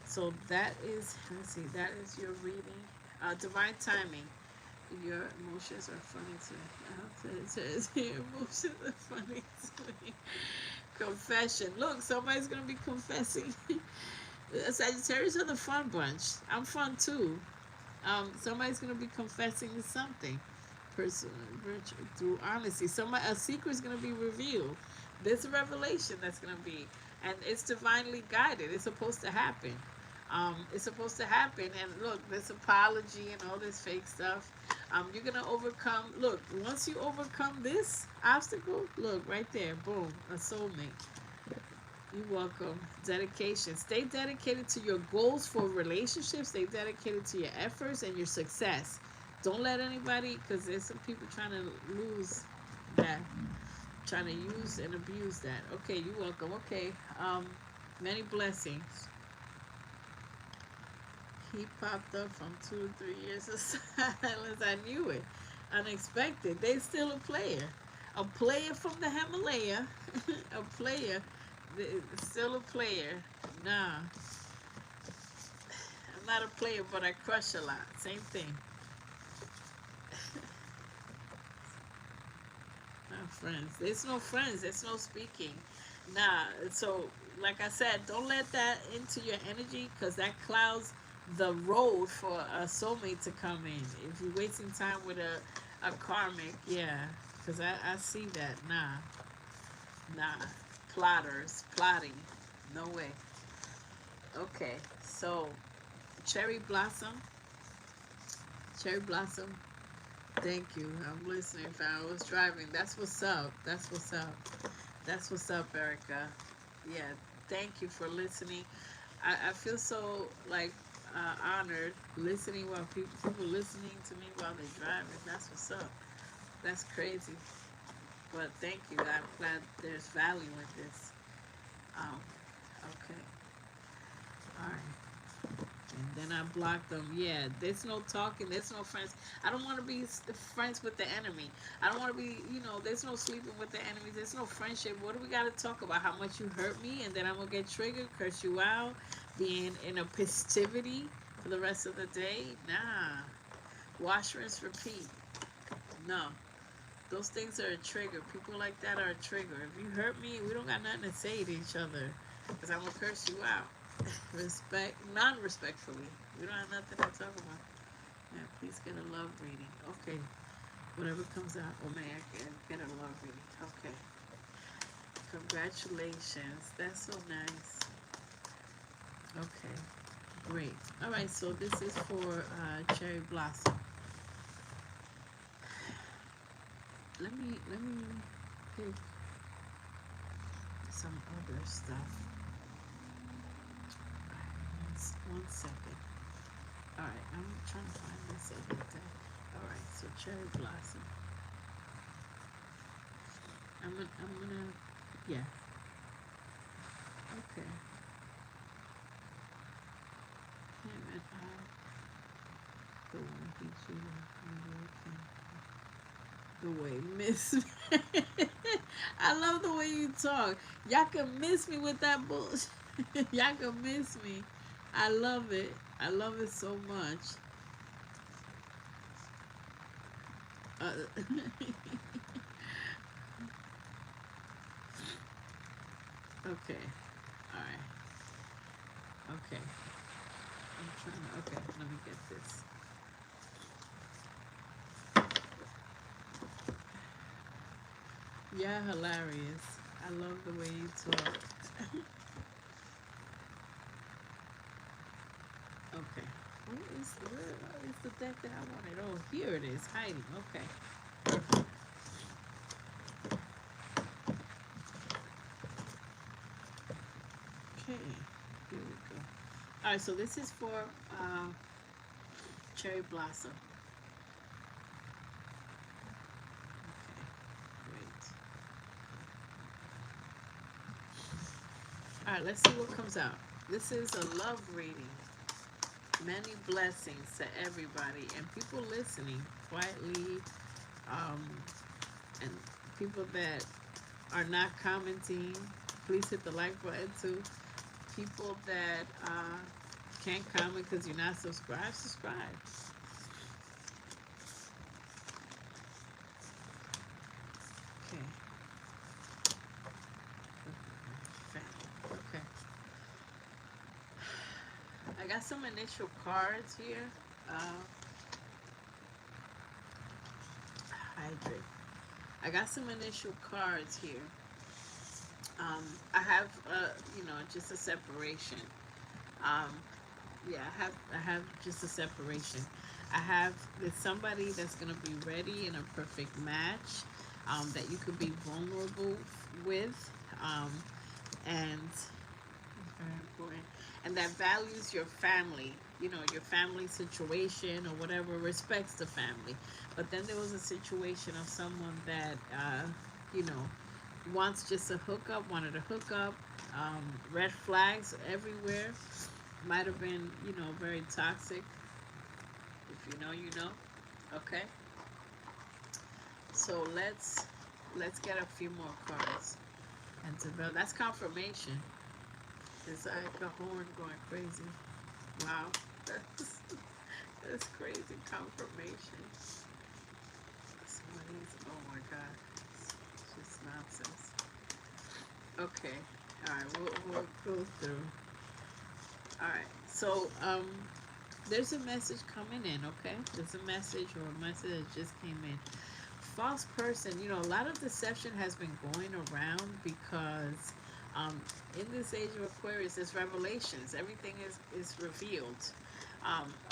So that is, let's see, that is your reading. Divine timing. Your emotions are funny to me. It says your emotions are funny to me. Confession. Look, somebody's going to be confessing. Sagittarius are the fun bunch. I'm fun too. Somebody's going to be confessing to something. Personal, virtue, through honesty. A secret is going to be revealed. There's a revelation that's going to be. And it's divinely guided. It's supposed to happen. It's supposed to happen. And look, this apology and all this fake stuff. You're going to overcome. Look, once you overcome this obstacle, look, right there. Boom. A soulmate. You're welcome. Dedication. Stay dedicated to your goals for relationships. Stay dedicated to your efforts and your success. Don't let anybody, because there's some people trying to lose that. Trying to use and abuse that. Okay, you're welcome. Okay. Many blessings. He popped up from 2 to 3 years of silence. I knew it. Unexpected. They still a player. A player from the Himalaya. A player. Still a player. Nah. I'm not a player, but I crush a lot. Same thing. Not friends. There's no friends. There's no speaking. Nah. So, like I said, don't let that into your energy, because that clouds the road for a soulmate to come in. If you're wasting time with a karmic, yeah, because I see that. Nah, plotters, plotting, no way. Okay, so cherry blossom, thank you. I'm listening. If I was driving, that's what's up. That's what's up, Erica. Yeah, thank you for listening. I feel so like honored listening while people listening to me while they're driving. That's what's up. That's crazy. But thank you. I'm glad there's value in this. Okay. All right. and then I block them. Yeah, there's no talking, there's no friends. I don't want to be friends with the enemy. I don't want to be, there's no sleeping with the enemy. There's no friendship. What do we got to talk about? How much you hurt me, and then I'm gonna get triggered, curse you out, being in a festivity for the rest of the day. Nah, wash, rinse, repeat. No. Those things are a trigger. People like that are a trigger. If you hurt me, we don't got nothing to say to each other. Because I'm going to curse you out. Respect, non-respectfully. We don't have nothing to talk about. Yeah, please get a love reading. Okay. Whatever comes out. Oh, man, I can get a love reading. Okay. Congratulations. That's so nice. Okay. Great. All right, so this is for Cherry Blossom. Let me pick some other stuff. One second. All right, I'm trying to find this other thing. All right, so Cherry Blossom. I'm gonna, yeah. Okay. Him and I, the one he cheated, the way miss me. I love the way you talk. Y'all can miss me with that bullshit. Y'all can miss me. I love it. I love it so much. Okay. All right. Okay. I'm trying to. Okay. Let me get this. Yeah, hilarious. I love the way you talk. Okay. Where is the deck that I wanted? Oh, here it is, hiding. Okay. Perfect. Okay. Here we go. All right. So this is for Cherry Blossom. Okay. Great. All right. Let's see what comes out. This is a love reading. Many blessings to everybody and people listening quietly, um, and people that are not commenting. Please hit the like button too. People that can't comment because you're not subscribed, subscribe. Okay. Okay. I got some initial cards here. Hydrate. I got some initial cards here. I have, just a separation. Um, yeah, I have just a separation. I have with somebody that's gonna be ready in a perfect match, that you could be vulnerable with, and very important, and that values your family. Your family situation or whatever, respects the family. But then there was a situation of someone that, you know, wants just a hookup, wanted a hookup, red flags everywhere. Might have been, very toxic. If you know, you know. Okay. So let's get a few more cards. And that's confirmation. It's like a horn going crazy. Wow. That's crazy confirmation. Somebody's, oh my God. It's just nonsense. Okay. Alright, we'll go through. Alright. So, there's a message coming in, okay? There's a message or a message that just came in. False person, a lot of deception has been going around because in this age of Aquarius, there's revelations. Everything is revealed.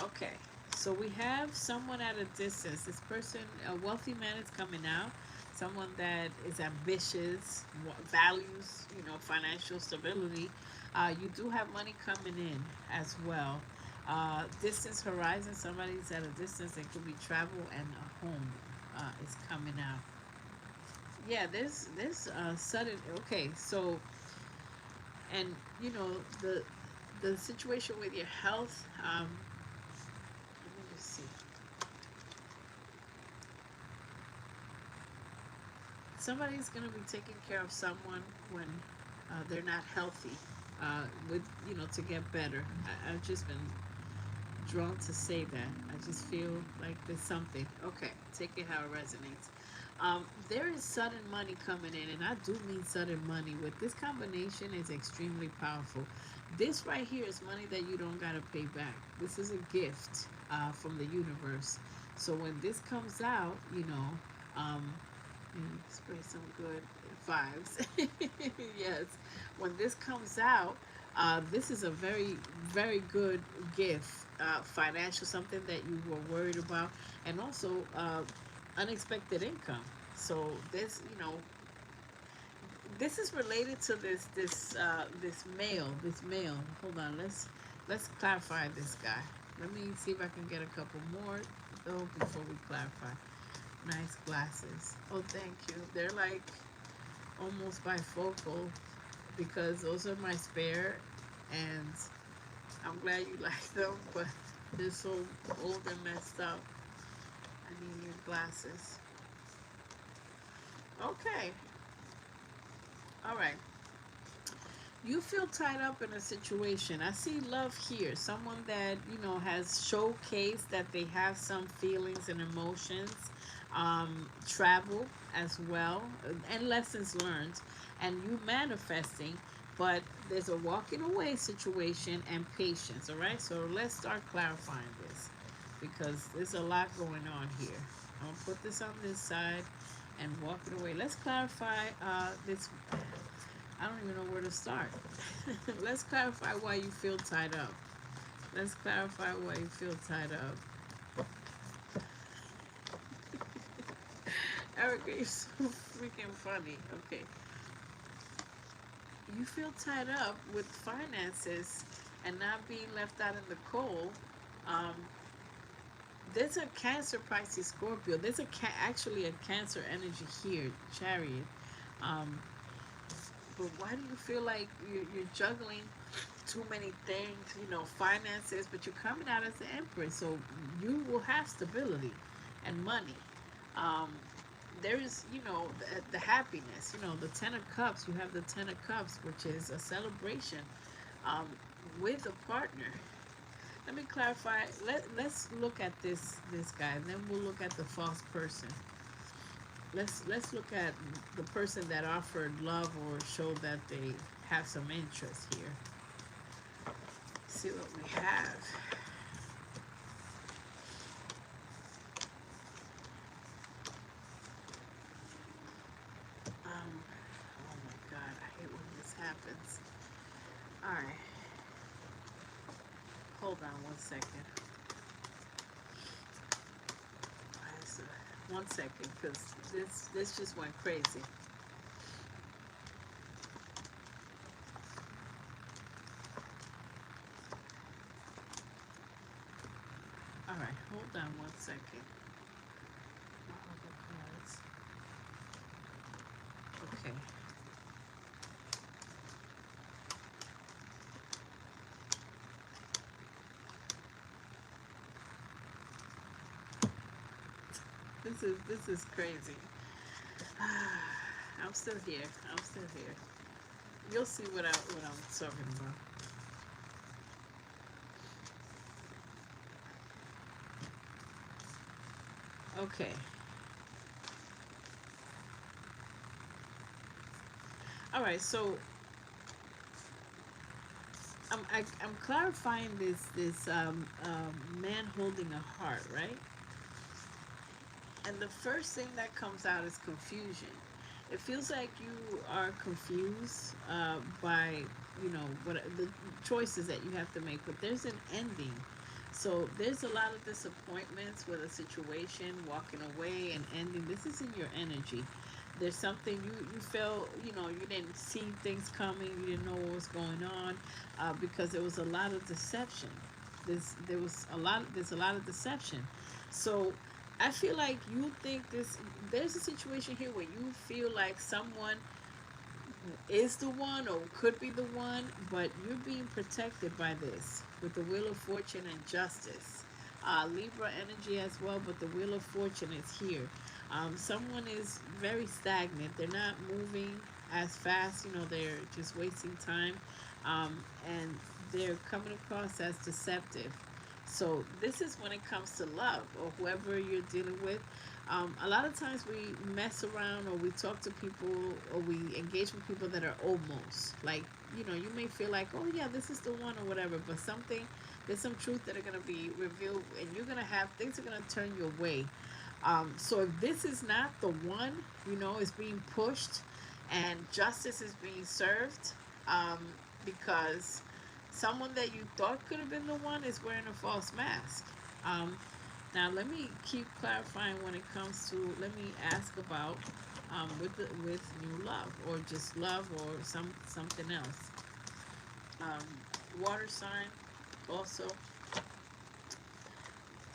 Okay, so we have someone at a distance. This person, a wealthy man, is coming out. Someone that is ambitious, values, financial stability. You do have money coming in as well. Distance horizon, somebody's at a distance. It could be travel, and a home is coming out. Yeah, there's sudden. Okay, so, and the The situation with your health, let me just see. Somebody's going to be taking care of someone when they're not healthy, with, to get better. I've just been drawn to say that. I just feel like there's something. Okay, take it how it resonates. There is sudden money coming in, and I do mean sudden money. With this combination, is extremely powerful. This right here is money that you don't gotta pay back. This is a gift from the universe. So when this comes out, spray some good vibes. Yes, when this comes out, this is a very, very good gift, financial, something that you were worried about, and also unexpected income. So this is related to this male. Hold on, let's clarify this guy. Let me see if I can get a couple more though before we clarify. Nice glasses. Oh, thank you. They're like almost bifocal because those are my spare, and I'm glad you like them, but they're so old and messed up. I need new glasses. Okay. All right. You feel tied up in a situation. I see love here. Someone that, has showcased that they have some feelings and emotions, travel as well, and lessons learned, and you manifesting, but there's a walking away situation and patience. All right, so let's start clarifying this because there's a lot going on here. I'll put this on this side and walking away. Let's clarify this. I don't even know where to start. Let's clarify why you feel tied up. Let's clarify why you feel tied up. Erica, you're so freaking funny. Okay. You feel tied up with finances and not being left out in the cold. Um, there's a Cancer, Pisces, Scorpio. There's actually a Cancer energy here, Chariot. Um, but why do you feel like you're juggling too many things, finances, but you're coming out as the Empress, so you will have stability and money. Um, there is, the happiness, the Ten of Cups. You have the Ten of Cups, which is a celebration um, with a partner. Let me clarify. Let's look at this guy, and then we'll look at the false person. Let's look at the person that offered love or showed that they have some interest here. See what we have. Oh my God, I hate when this happens. All right, hold on one second. One second, because this just went crazy. All right, hold on one second. My other cards. Okay. This is crazy. I'm still here. I'm still here. You'll see what I'm talking about. Okay. All right. So I'm clarifying this man holding a heart, right? And the first thing that comes out is confusion. It feels like you are confused by, what the choices that you have to make, but there's an ending. So there's a lot of disappointments with a situation, walking away and ending. This is in your energy. There's something you felt, you didn't see things coming, you didn't know what was going on, because there was a lot of deception. There's a lot of deception. So I feel like you think there's a situation here where you feel like someone is the one or could be the one, but you're being protected by this with the Wheel of Fortune and Justice. Libra energy as well, but the Wheel of Fortune is here. Someone is very stagnant. They're not moving as fast. They're just wasting time, and they're coming across as deceptive. So this is when it comes to love or whoever you're dealing with. A lot of times we mess around or we talk to people or we engage with people that are almost like, you may feel like, oh yeah, this is the one or whatever, but there's some truth that are going to be revealed and you're going to have, things are going to turn your way. So if this is not the one, is being pushed and justice is being served, um, because someone that you thought could have been the one is wearing a false mask. Um, Now let me keep clarifying when it comes to. Let me ask about with new love or just love or something else. Water sign, also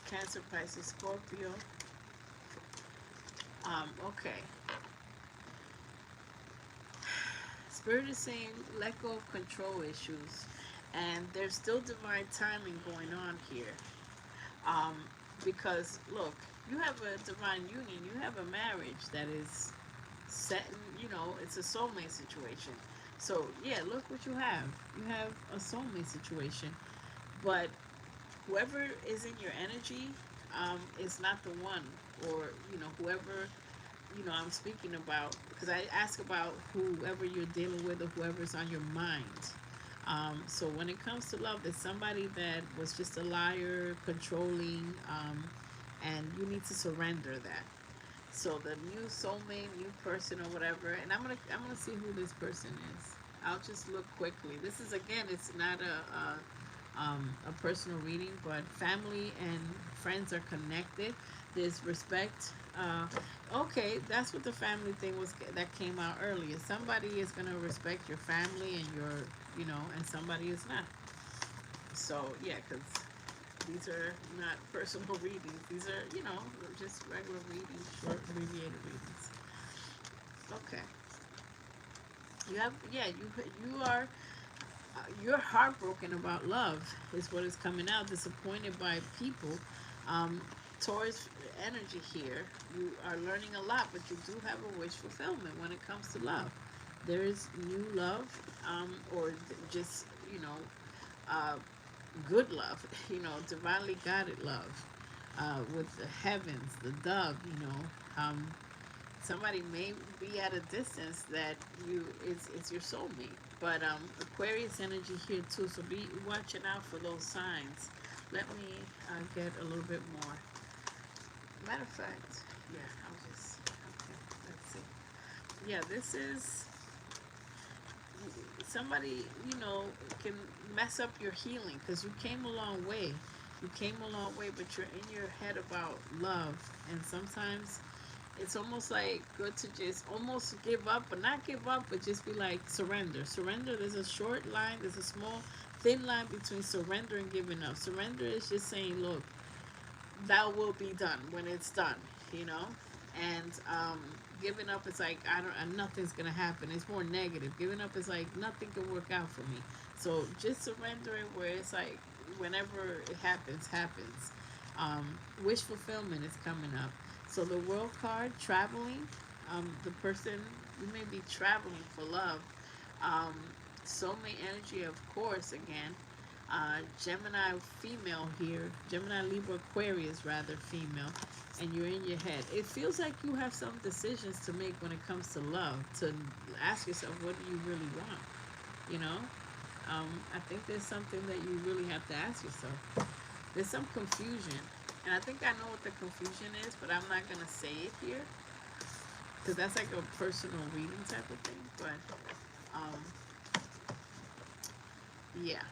Cancer, Pisces, Scorpio. Okay. Spirit is saying let go of control issues, and there's still divine timing going on here. Um, because look, you have a divine union, you have a marriage that is set in, it's a soulmate situation. So yeah, look what you have. You have a soulmate situation, but whoever is in your energy is not the one, or whoever I'm speaking about, because I ask about whoever you're dealing with or whoever's on your mind. So when it comes to love, there's somebody that was just a liar, controlling, and you need to surrender that. So the new soulmate, new person or whatever, and I'm gonna see who this person is. I'll just look quickly. This is, again, it's not a personal reading, but family and friends are connected. There's respect. Okay, that's what the family thing was that came out earlier. Somebody is gonna respect your family and and somebody is not. So yeah, because these are not personal readings. These are, just regular readings, short abbreviated readings. Okay. You are you're heartbroken about love is what is coming out. Disappointed by people. Um, Taurus energy here. You are learning a lot, but you do have a wish fulfillment when it comes to love. There is new love, or just uh, good love. Divinely guided love. With the heavens, the dove. Somebody may be at a distance that it's your soulmate, but Aquarius energy here too, so be watching out for those signs. Let me get a little bit more. Matter of fact, yeah, I'll just, okay, let's see. Yeah, this is somebody, can mess up your healing because you came a long way. You came a long way, but you're in your head about love, and sometimes it's almost like good to just almost give up, but not give up, but just be like surrender. Surrender, there's a short line, there's a small, thin line between surrender and giving up. Surrender is just saying, look, that will be done when it's done, you know? And giving up is like, nothing's going to happen. It's more negative. Giving up is like, nothing can work out for me. So just surrendering where it's like, whenever it happens, happens. Wish fulfillment is coming up. So the world card, traveling, the person, you may be traveling for love. Um, Soulmate energy, of course, again. Gemini female here, Gemini Libra Aquarius rather female, and you're in your head. It feels like you have some decisions to make when it comes to love, to ask yourself, what do you really want? You know? I think there's something that you really have to ask yourself. There's some confusion, and I think I know what the confusion is, but I'm not going to say it here, because that's like a personal reading type of thing, but, yeah.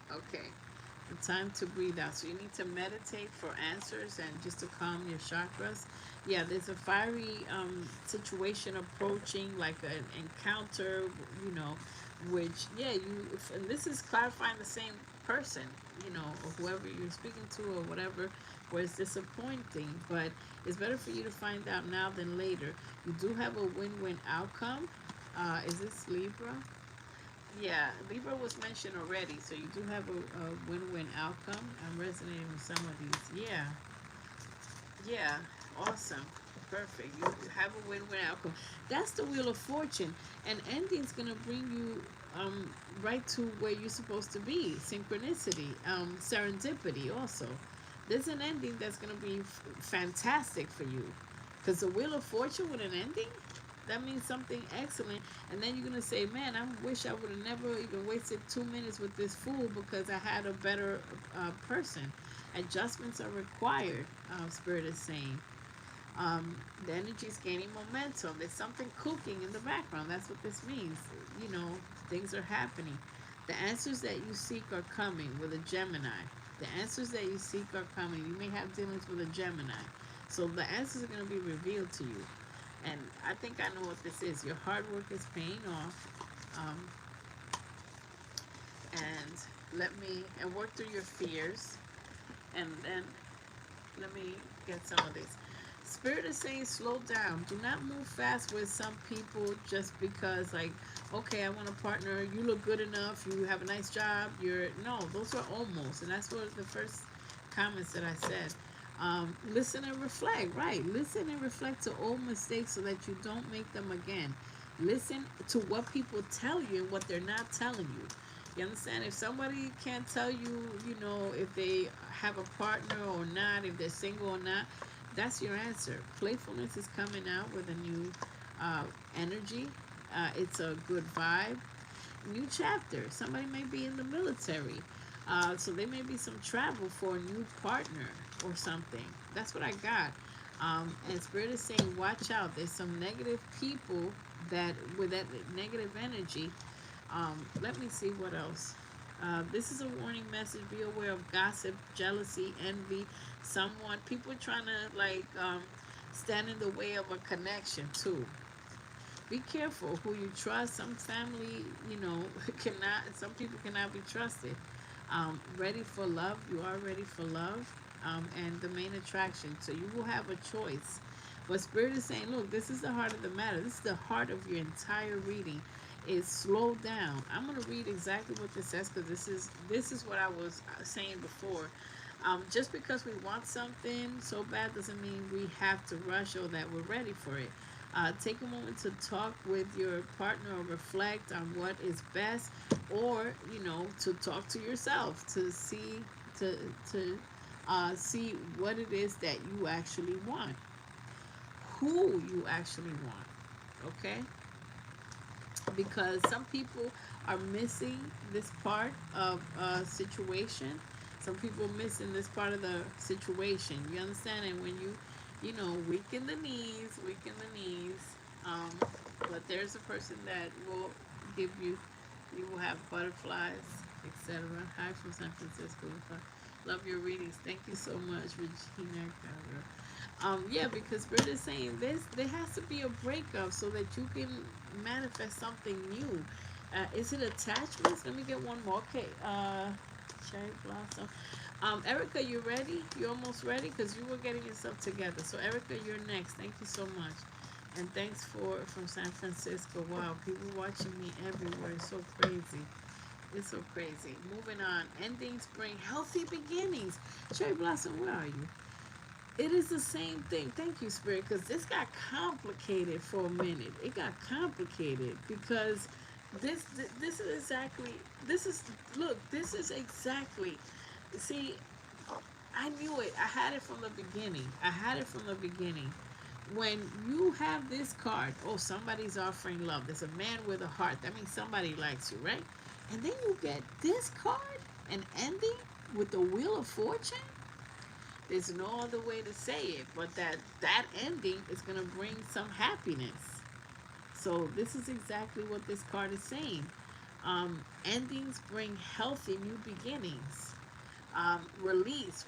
Okay. The time to breathe out. So you need to meditate for answers and just to calm your chakras. Yeah, there's a fiery situation approaching, like an encounter, you know, which, yeah, and this is clarifying the same person, or whoever you're speaking to or whatever, where it's disappointing, but it's better for you to find out now than later. You do have a win-win outcome. Is this Libra? Yeah, Libra was mentioned already, so you do have a win-win outcome. I'm resonating with some of these. Yeah, yeah, awesome, perfect. You have a win-win outcome. That's the Wheel of Fortune, and ending's gonna bring you right to where you're supposed to be. Synchronicity, serendipity. Also, there's an ending that's gonna be fantastic for you, because the Wheel of Fortune with an ending, that means something excellent. And then you're gonna say, man, I wish I would have never even wasted 2 minutes with this fool because I had a better person. Adjustments are required, Spirit is saying. The energy is gaining momentum. There's something cooking in the background. That's what this means. You know, things are happening. The answers that you seek are coming with a Gemini. The answers that you seek are coming. You may have dealings with a Gemini. So the answers are going to be revealed to you. And I think I know what this is. Your hard work is paying off. Um, and work through your fears. And then let me get some of these. Spirit is saying slow down. Do not move fast with some people just because, like, okay, I want a partner. You look good enough. You have a nice job. No, those are almost. And that's what the first comments that I said. Listen and reflect. Right. Listen and reflect to old mistakes so that you don't make them again. Listen to what people tell you and what they're not telling you. You understand? If somebody can't tell you, if they have a partner or not, if they're single or not, that's your answer. Playfulness is coming out with a new energy. It's a good vibe. New chapter. Somebody may be in the military. So there may be some travel for a new partner or something. That's what I got. And Spirit is saying, watch out. There's some negative people that, with that negative energy. Let me see what else. This is a warning message. Be aware of gossip, jealousy, envy. People trying to stand in the way of a connection too. Be careful who you trust. Some family, some people cannot be trusted. Ready for love. You are ready for love. And the main attraction. So you will have a choice. But Spirit is saying, look, this is the heart of the matter. This is the heart of your entire reading. Is slow down. I'm going to read exactly what this says because this is what I was saying before. Just because we want something so bad doesn't mean we have to rush or that we're ready for it. Take a moment to talk with your partner or reflect on what is best, or to talk to yourself to see see what it is that you actually want, who you actually want. Okay. Because some people are missing this part of a situation. Some people missing this part of the situation. You understand? And when you weaken the knees, but there's a person that will give you will have butterflies, etc. Hi from San Francisco. Love your readings. Thank you so much, Regina. Yeah, because Spirit is saying there has to be a breakup so that you can manifest something new. Is it attachments? Let me get one more. Okay. Cherry blossom. Erica, you ready? You almost ready? Because you were getting yourself together. So Erica, you're next. Thank you so much. And thanks from San Francisco. Wow, people watching me everywhere. It's so crazy. It's so crazy. Moving on. Endings bring healthy beginnings. Cherry blossom, where are you? It is the same thing. Thank you, Spirit, because this got complicated for a minute. It got complicated because this is exactly, this is exactly, see, I knew it. I had it from the beginning. When you have this card, oh, somebody's offering love. There's a man with a heart. That means somebody likes you, right? And then you get this card, an ending with the Wheel of Fortune. There's no other way to say it, but that ending is going to bring some happiness. So this is exactly what this card is saying. Endings bring healthy new beginnings. Release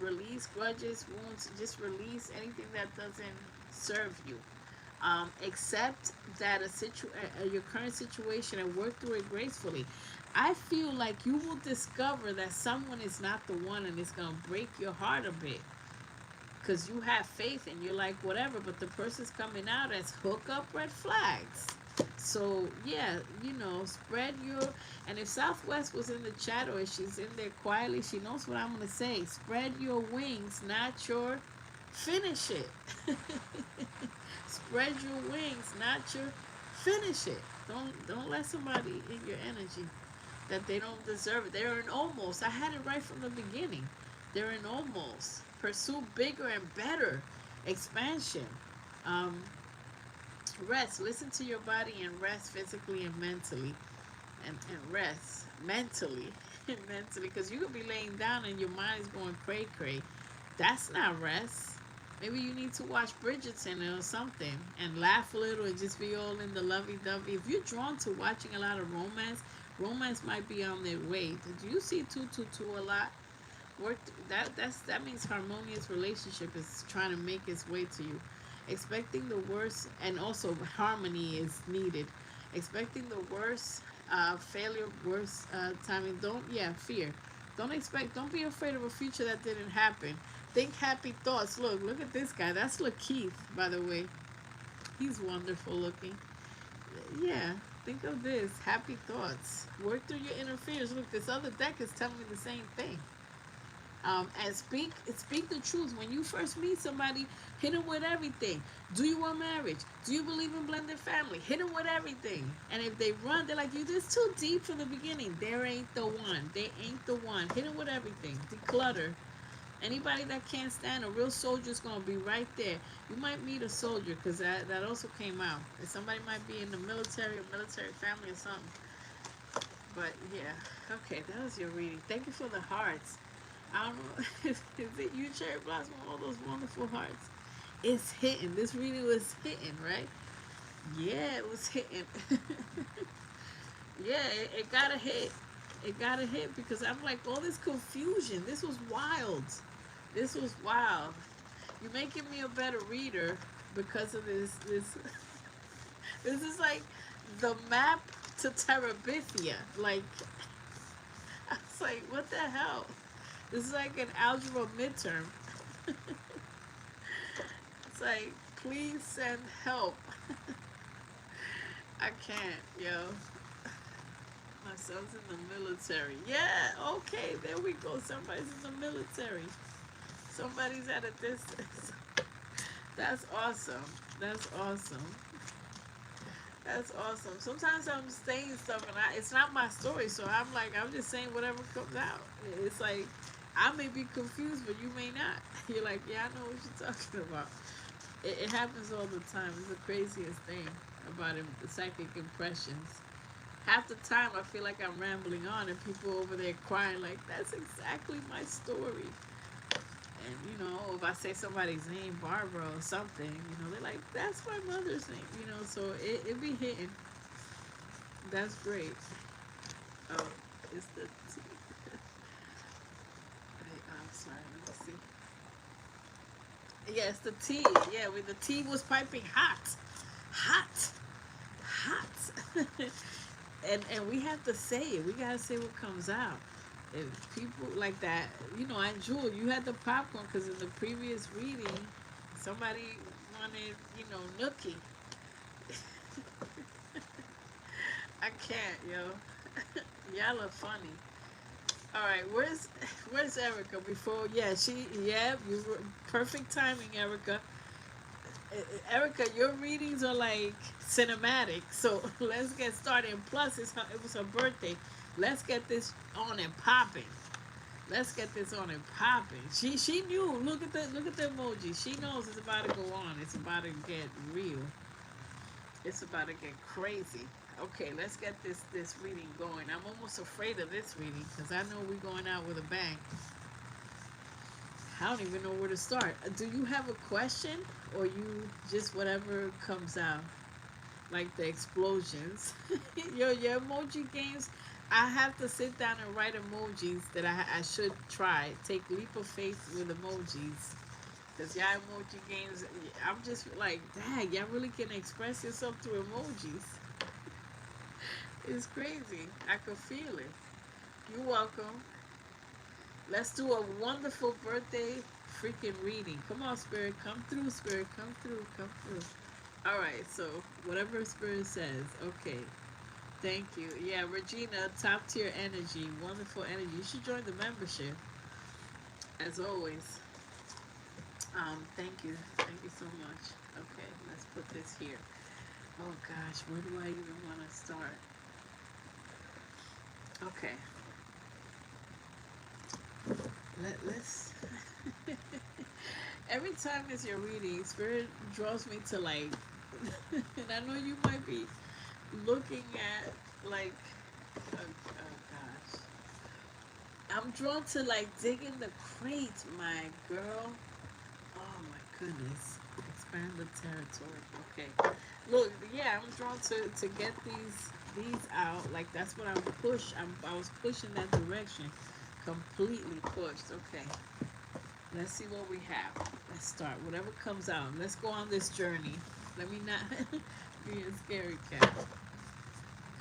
grudges, wounds. Just release anything that doesn't serve you. Accept that your current situation and work through it gracefully. I feel like you will discover that someone is not the one, and it's going to break your heart a bit. Because you have faith and you're like, whatever, but the person's coming out as hookup red flags. So yeah, spread your, and if Southwest was in the chat or if she's in there quietly, she knows what I'm gonna say. Spread your wings, not your, finish it. Spread your wings, not your, finish it. Don't let somebody in your energy that they don't deserve it. They're in almost. I had it right from the beginning. They're in almost. Pursue bigger and better expansion. Um, Rest. Listen to your body and rest physically and mentally. And rest mentally and mentally. Because you could be laying down and your mind is going cray cray. That's not rest. Maybe you need to watch Bridgerton or something and laugh a little and just be all in the lovey dovey. If you're drawn to watching a lot of romance, romance might be on their way. Do you see 222 a lot? Work that means harmonious relationship is trying to make its way to you. Expecting the worst, and also harmony is needed. Expecting the worst, failure, worst timing. Don't, yeah, fear. Don't be afraid of a future that didn't happen. Think happy thoughts. Look at this guy. That's Lakeith, by the way. He's wonderful looking. Yeah, think of this. Happy thoughts. Work through your inner fears. Look, this other deck is telling me the same thing. And speak the truth. When you first meet somebody, hit them with everything. Do you want marriage? Do you believe in blended family? Hit them with everything. And if they run, they're like, you just too deep from the beginning. There ain't the one. They ain't the one. Hit them with everything. Declutter. Anybody that can't stand, a real soldier is going to be right there. You might meet a soldier, because that also came out. And somebody might be in the military or military family or something. But yeah, okay, that was your reading. Thank you for the hearts. I don't know, is it you, Cherry Blossom, all those wonderful hearts? It's hitting. This reading was hitting, right? Yeah, it was hitting. Yeah, it got a hit. It got a hit because I'm like, all this confusion. This was wild. This was wild. You're making me a better reader because of this. This is like the map to Terabithia. Like, I was like, what the hell? This is like an algebra midterm. It's like, please send help. I can't, yo. My son's in the military. Yeah, okay, there we go. Somebody's in the military. Somebody's at a distance. That's awesome. That's awesome. That's awesome. Sometimes I'm saying stuff and it's not my story, so I'm just saying whatever comes out. It's like, I may be confused, but you may not. You're like, yeah, I know what you're talking about. It happens all the time. It's the craziest thing about it, the psychic impressions. Half the time I feel like I'm rambling on and people over there crying like, that's exactly my story. And if I say somebody's name, Barbara or something, they're like, that's my mother's name, so it be hitting. That's great. Oh, it's the T. I'm sorry, let me see. Yeah, it's the T. Yeah, when the tea was piping hot. Hot. Hot. and we have to say it. We gotta say what comes out. If people like that, and Jewel, you had the popcorn because in the previous reading, somebody wanted, nookie. I can't, yo. Y'all are funny. All right, where's Erica? You were perfect timing, Erica. Erica, your readings are like cinematic. So let's get started. And plus, it was her birthday. Let's get this on and popping. Let's get this on and popping. She knew. Look at the emoji. She knows it's about to go on. It's about to get real. It's about to get crazy. Okay, let's get this reading going. I'm almost afraid of this reading because I know we're going out with a bang. I don't even know where to start. Do you have a question or you just whatever comes out? Like the explosions. Your emoji games, I have to sit down and write emojis that I should try. Take leap of faith with emojis. Because y'all emoji games, I'm just like, dang, y'all really can express yourself through emojis. It's crazy. I could feel it. You're welcome. Let's do a wonderful birthday freaking reading. Come on, Spirit. Come through, Spirit. Come through. Come through. All right, so whatever Spirit says, okay. Thank you. Yeah, Regina, top tier energy, wonderful energy. You should join the membership, as always. Thank you so much. Okay, let's put this here. Oh gosh, where do I even want to start? Okay, let's. Every time it's your reading, Spirit draws me to like, and I know you might be looking at like, oh gosh, I'm drawn to like dig in the crate, my girl. Oh my goodness. Expand the territory. Okay. Look, yeah, I'm drawn to get these out. Like that's what I was pushing that direction. Completely pushed. Okay. Let's see what we have. Let's start. Whatever comes out. Let's go on this journey. Let me not be a scary cat.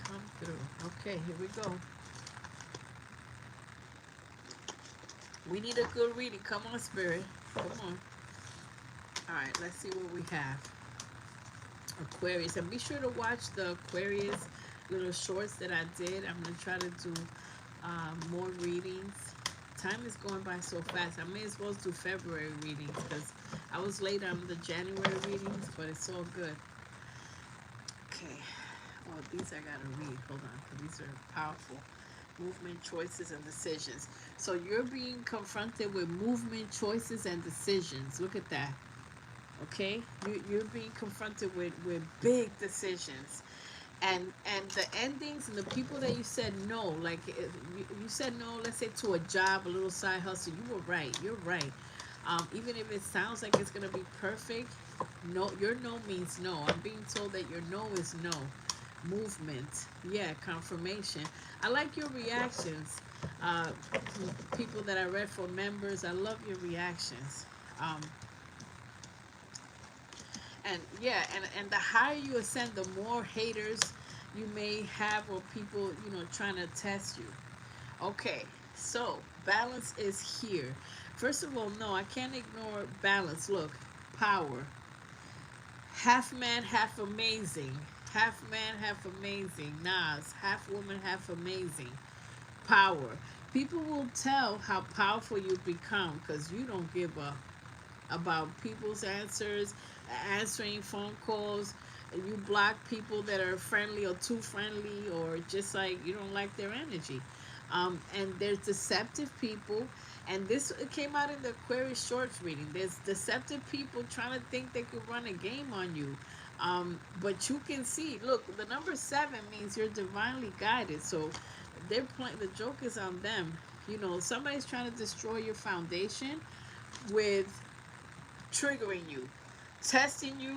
Come through. Okay, here we go. We need a good reading. Come on, Spirit. Come on. Alright, let's see what we have. Aquarius. And be sure to watch the Aquarius little shorts that I did. I'm going to try to do more readings. Time is going by so fast. I may as well do February readings because I was late on the January readings, but it's all good. Okay. Oh, these I got to read. Hold on, because these are powerful. Movement, choices, and decisions. So you're being confronted with movement, choices, and decisions. Look at that. Okay, you're being confronted with big decisions, and the endings and the people that you said no, like you said no, let's say to a job, a little side hustle. You were right. You're right. Even if it sounds like it's gonna be perfect, no, your no means no. I'm being told that your no is no. Movement, yeah, confirmation. I like your reactions. uh People that I read for members, I love your reactions. um and yeah, and the higher you ascend, the more haters you may have, or people, trying to test you. Okay, so balance is here. First of all, no, I can't ignore balance. Look, power. Half man, half amazing. Half man, half amazing. Nas, half woman, half amazing. Power. People will tell how powerful you become because you don't give a about people's answers, answering phone calls. You block people that are friendly or too friendly, or just like you don't like their energy. And there's deceptive people, and this came out in the Aquarius shorts reading. There's deceptive people trying to think they could run a game on you. But you can see, look, the number 7 means you're divinely guided. So they're playing, the joke is on them. Somebody's trying to destroy your foundation with triggering you, testing you,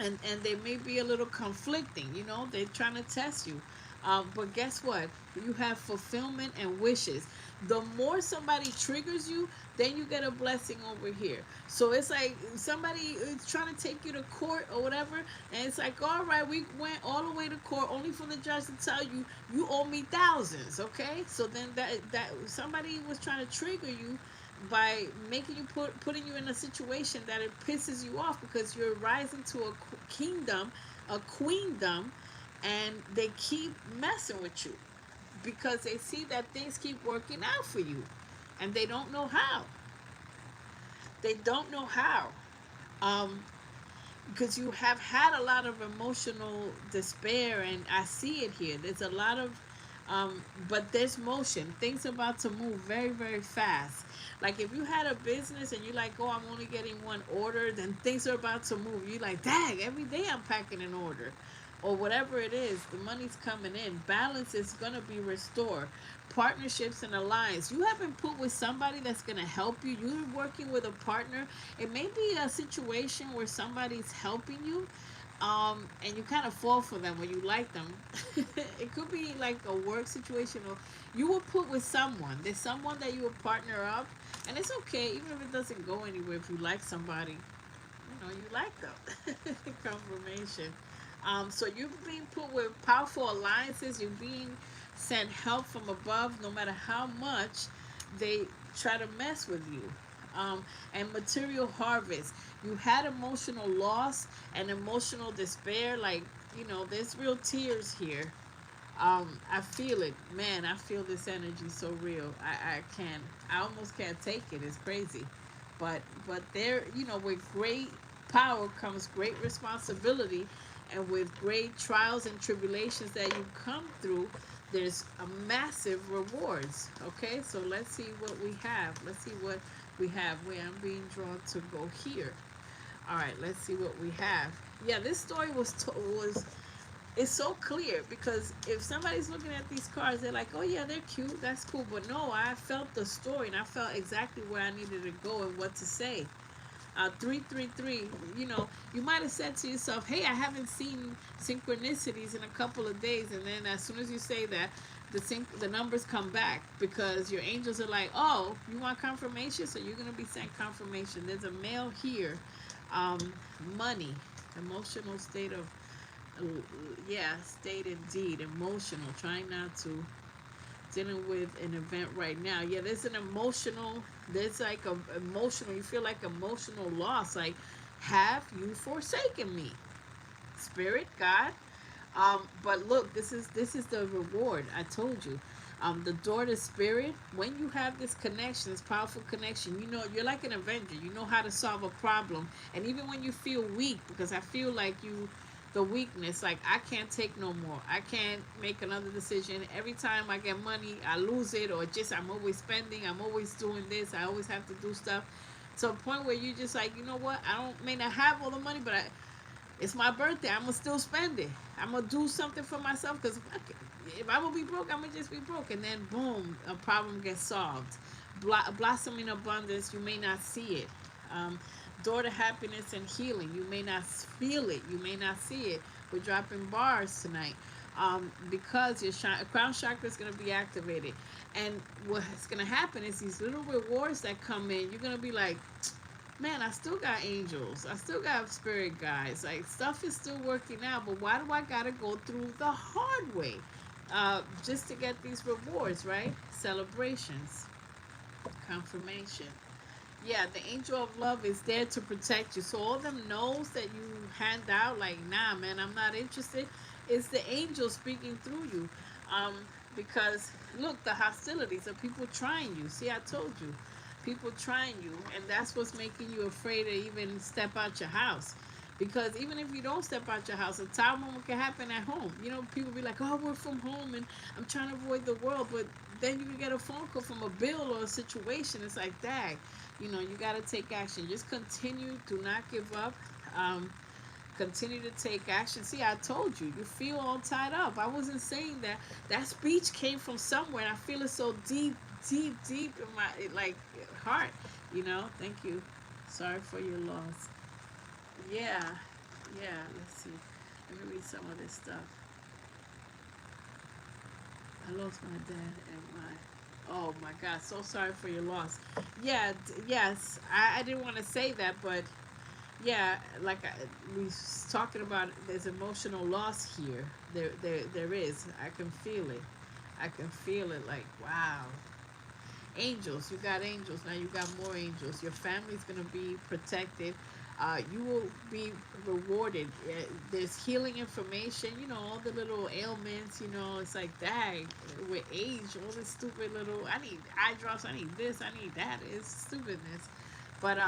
and they may be a little conflicting. They're trying to test you. But guess what? You have fulfillment and wishes. The more somebody triggers you, then you get a blessing over here. So it's like somebody is trying to take you to court or whatever, and it's like, all right, we went all the way to court only for the judge to tell you you owe me thousands. Okay, so then that somebody was trying to trigger you by making you putting you in a situation that it pisses you off because you're rising to a kingdom, a queendom, and they keep messing with you because they see that things keep working out for you, and they don't know how. They don't know how. Um, because you have had a lot of emotional despair, and I see it here. There's a lot of but there's motion. Things are about to move very, very fast. Like if you had a business and you're like, oh, I'm only getting one order, then things are about to move. You're like, dang, every day I'm packing an order. Or whatever it is, the money's coming in. Balance is gonna be restored. Partnerships and alliance. You haven't put with somebody that's gonna help you. You're working with a partner. It may be a situation where somebody's helping you, and you kind of fall for them or you like them. It could be like a work situation, or you will put with someone. There's someone that you will partner up, and it's okay even if it doesn't go anywhere. If you like somebody, you like them. Confirmation. So you're being put with powerful alliances. You're being sent help from above, no matter how much they try to mess with you. and material harvest. You had emotional loss and emotional despair. Like, there's real tears here. I feel it, man. I feel this energy so real. I can't. I almost can't take it. It's crazy, but there, with great power comes great responsibility, and with great trials and tribulations that you come through, there's a massive rewards. Okay, so let's see what we have. Let's see what we have. Where I'm being drawn to go here. All right, let's see what we have. Yeah, this story was it's so clear, because if somebody's looking at these cards, they're like, oh yeah, they're cute, that's cool, but no, I felt the story and I felt exactly where I needed to go and what to say. 333, you might have said to yourself, hey, I haven't seen synchronicities in a couple of days, and then as soon as you say that, the numbers come back, because your angels are like, oh, you want confirmation, so you're going to be sent confirmation. There's a male here. Money, emotional state of, yeah, state indeed, emotional, trying not to, dealing with an event right now. Yeah, there's like a emotional, you feel like emotional loss, like, have you forsaken me, spirit, God? But look, this is the reward. I told you. The door to spirit, when you have this connection, this powerful connection, you're like an avenger. You know how to solve a problem. And even when you feel weak, because I feel like the weakness, like, I can't take no more. I can't make another decision. Every time I get money, I lose it, or just I'm always spending, I'm always doing this, I always have to do stuff. To a point where you just like, you know what? May not have all the money, but it's my birthday. I'm gonna still spend it. I'm gonna do something for myself, because if I'm gonna be broke, I'm gonna just be broke. And then boom, a problem gets solved. Blossoming abundance, you may not see it. Door to happiness and healing, you may not feel it. You may not see it. We're dropping bars tonight, because your crown chakra is gonna be activated. And what's gonna happen is these little rewards that come in. You're gonna be like, man, I still got angels. I still got spirit guides. Like, stuff is still working out, but why do I gotta go through the hard way? Just to get these rewards, right? Celebrations, confirmation. Yeah, the angel of love is there to protect you. So all them no's that you hand out, like, nah, man, I'm not interested, is the angel speaking through you. Um, because look, the hostilities of people trying you. See, I told you, people trying you, and that's what's making you afraid to even step out your house. Because even if you don't step out your house, a time moment can happen at home. People be like, oh, I work from home and I'm trying to avoid the world, but then you can get a phone call from a bill or a situation. It's like, dang, you got to take action. Just continue. Do not give up. Um, Continue to take action. See, I told you, you feel all tied up. I wasn't saying that. That speech came from somewhere, and I feel it so deep, deep, deep in my, like, heart. Thank you. Sorry for your loss. Yeah, yeah. Let's see. Let me read some of this stuff. I lost my dad and my. Oh my God, so sorry for your loss. Yeah, yes. I didn't want to say that, but yeah, like, we talking about, there's emotional loss here. There is. I can feel it. I can feel it. Like, wow. Angels, you got angels now. You got more angels. Your family's gonna be protected. You will be rewarded. There's healing information. All the little ailments. It's like, dang, with age, all this stupid little. I need eye drops. I need this. I need that. It's stupidness. But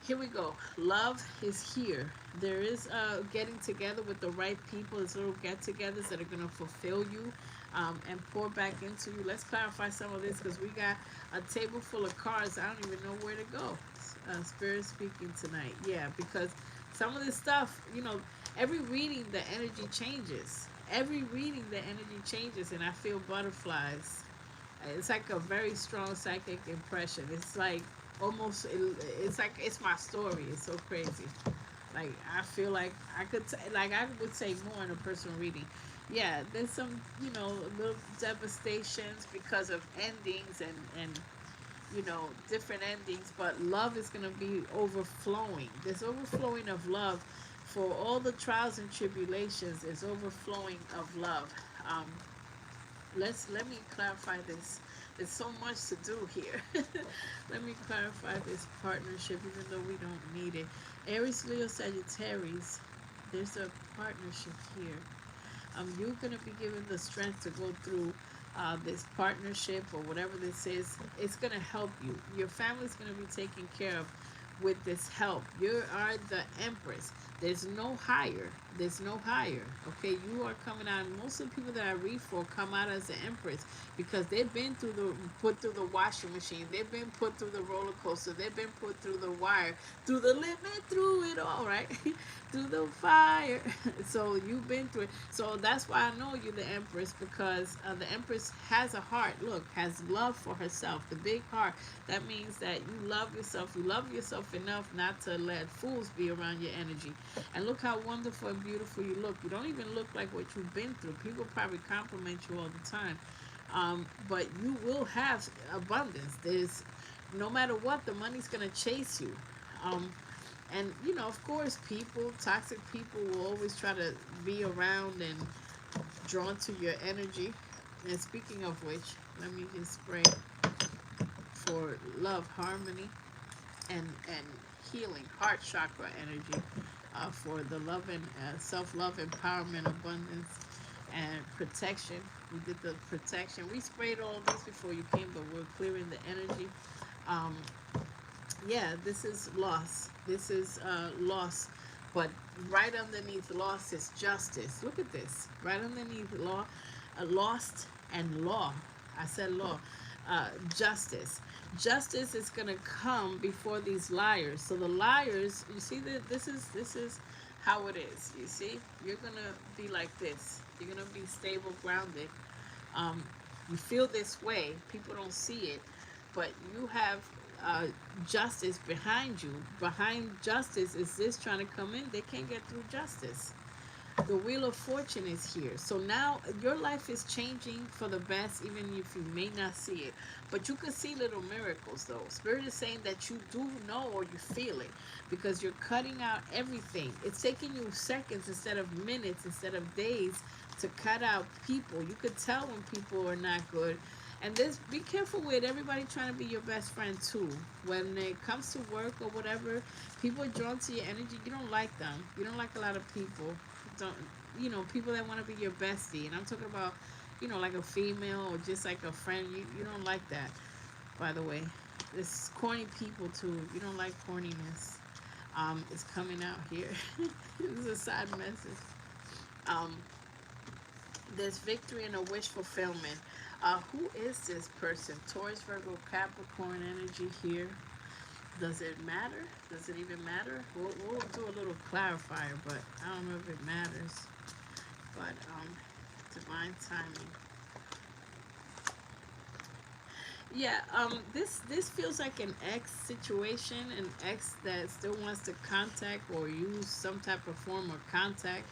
here we go. Love is here. There is getting together with the right people. There's little get-togethers that are going to fulfill you, and pour back into you. Let's clarify some of this, because we got a table full of cards. I don't even know where to go. Spirit speaking tonight. Yeah, because some of this stuff, every reading, the energy changes. Every reading, the energy changes, and I feel butterflies. It's like a very strong psychic impression. It's like almost, it's like it's my story. It's so crazy. Like, I feel like I would say more in a personal reading. Yeah, there's some, little devastations because of endings, and different endings, but love is going to be overflowing. There's overflowing of love for all the trials and tribulations. There's overflowing of love. Um, let me clarify this It's so much to do here. Let me clarify this partnership, even though we don't need it. Aries, Leo, Sagittarius. There's a partnership here. You're going to be given the strength to go through this partnership or whatever this is. It's going to help you. Your family's going to be taken care of with this help. You are the empress. There's no higher. There's no higher. Okay, you are coming out. Most of the people that I read for come out as the empress because they've been through the put through the washing machine. They've been put through the roller coaster. They've been put through the wire, through the limit, through it all. Right, through the fire. So you've been through it. So that's why I know you're the empress because the empress has a heart. Look, has love for herself. The big heart. That means that you love yourself. You love yourself enough not to let fools be around your energy. And look how wonderful and beautiful you look. You don't even look like what you've been through. People probably compliment you all the time. But you will have abundance. There's no matter what, the money's gonna chase you. And you know, of course, people, toxic people will always try to be around and drawn to your energy. And speaking of which, let me just spray for love, harmony, and healing, heart chakra energy, for the love and self-love, empowerment, abundance, and protection. We did the protection. We sprayed all these before you came, but we're clearing the energy. Um, yeah, this is loss. This is loss. But right underneath loss is justice. Look at this. Right underneath law, lost and law. I said law. Justice. Justice is gonna come before these liars. So the liars, you see that this is how it is. You see, you're gonna be like this. You're gonna be stable, grounded. Um, you feel this way. People don't see it, but you have uh, justice behind you. Behind justice is this trying to come in. They can't get through justice. The wheel of fortune is here. So now your life is changing for the best, even if you may not see it. But you can see little miracles, though. Spirit is saying that you do know or you feel it because you're cutting out everything. It's taking you seconds instead of minutes, instead of days to cut out people. You could tell when people are not good. And this, be careful with everybody trying to be your best friend too. When it comes to work or whatever, people are drawn to your energy. You don't like them. You don't like a lot of people. Don't, you know, people that want to be your bestie. And I'm talking about, you know, like a female or just like a friend. You don't like that, by the way. This corny people too. You don't like corniness. It's coming out here. This is a side message. Um, there's victory and a wish fulfillment. Who is this person? Taurus, Virgo, Capricorn energy here. Does it matter? Does it even matter? We'll do a little clarifier, but I don't know if it matters. But divine timing. Yeah, this feels like an ex situation, an ex that still wants to contact or use some type of form of contact.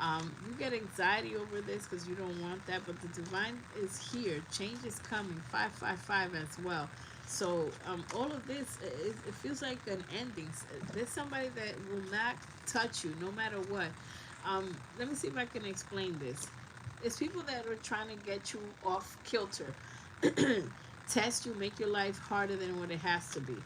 You get anxiety over this because you don't want that, but the divine is here. Change is coming. 555 as well. So all of this, it feels like an ending. There's somebody that will not touch you no matter what. Let me see if I can explain this. It's people that are trying to get you off kilter, test you, make your life harder than what it has to be.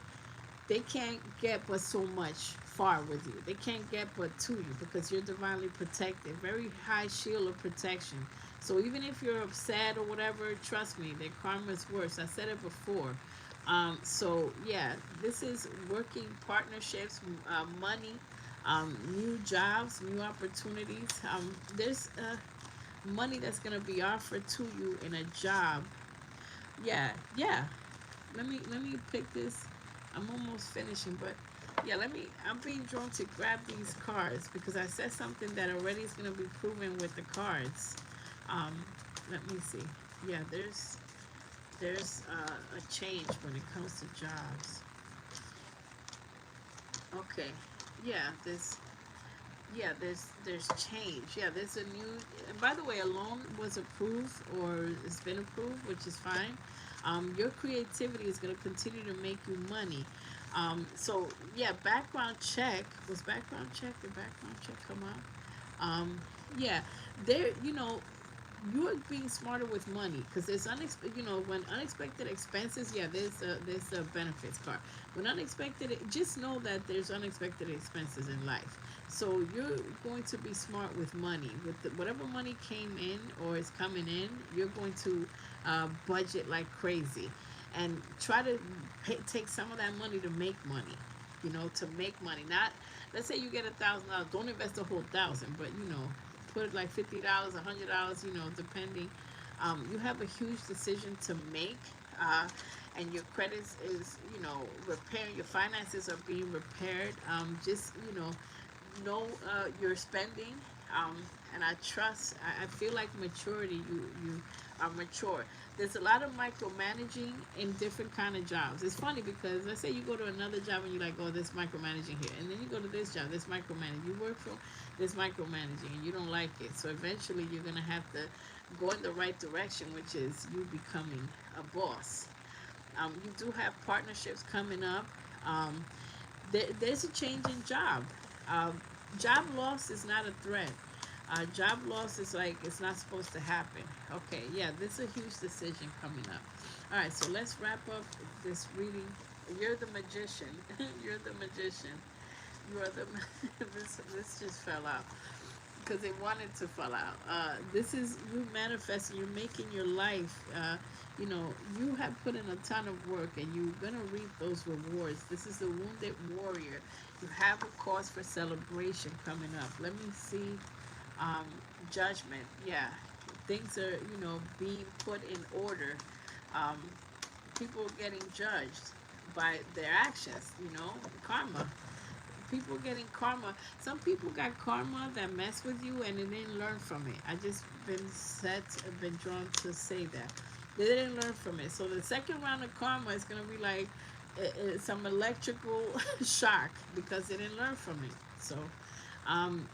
They can't get but so much far with you. They can't get but to you because you're divinely protected. Very high shield of protection. So even if you're upset or whatever, trust me, their karma is worse. I said it before. So yeah, this is working partnerships, money, new jobs, new opportunities. There's money that's gonna be offered to you in a job. Yeah, yeah. Let me pick this. I'm almost finishing, but yeah, I'm being drawn to grab these cards because I said something that already is going to be proven with the cards. Um, let me see. Yeah, there's a change when it comes to jobs. Okay. Yeah, there's change. Yeah, there's a new. And by the way, a loan was approved or it's been approved, which is fine. Your creativity is going to continue to make you money. So yeah, background check. Was background check? Did background check come out? Yeah, there. You know, you're being smarter with money, because there's unexpected, when unexpected expenses, yeah, there's a benefits card. When unexpected, just know that there's unexpected expenses in life. So you're going to be smart with money. With whatever money came in or is coming in, you're going to budget like crazy, and try to take some of that money to make money. To make money. Not, let's say you get $1,000. Don't invest the whole thousand, but put it like $50, $100. Depending. You have a huge decision to make, and your credits is repairing. Your finances are being repaired. Just your spending. And I trust. I feel like maturity. You are mature. There's a lot of micromanaging in different kind of jobs. It's funny because let's say you go to another job and you're like, oh, this micromanaging here, and then you go to this job, this micromanaging. You work for this micromanaging, and you don't like it. So eventually, you're gonna have to go in the right direction, which is you becoming a boss. You do have partnerships coming up. Um, there's a change in job. Um, Job loss is not a threat. Job loss is like it's not supposed to happen. Okay, yeah, this is a huge decision coming up. All right, so let's wrap up this reading. You're the magician. You're the magician. You are the. This just fell out because it wanted to fall out. This is you manifesting. You're making your life. You have put in a ton of work, and you're gonna reap those rewards. This is the wounded warrior. You have a cause for celebration coming up. Let me see. um, Judgment. Yeah, things are being put in order. Um, People getting judged by their actions. Karma. People getting karma. Some people got karma that messed with you and they didn't learn from it. I just been drawn to say that they didn't learn from it. So the second round of karma is gonna be like some electrical shock because they didn't learn from it. So um,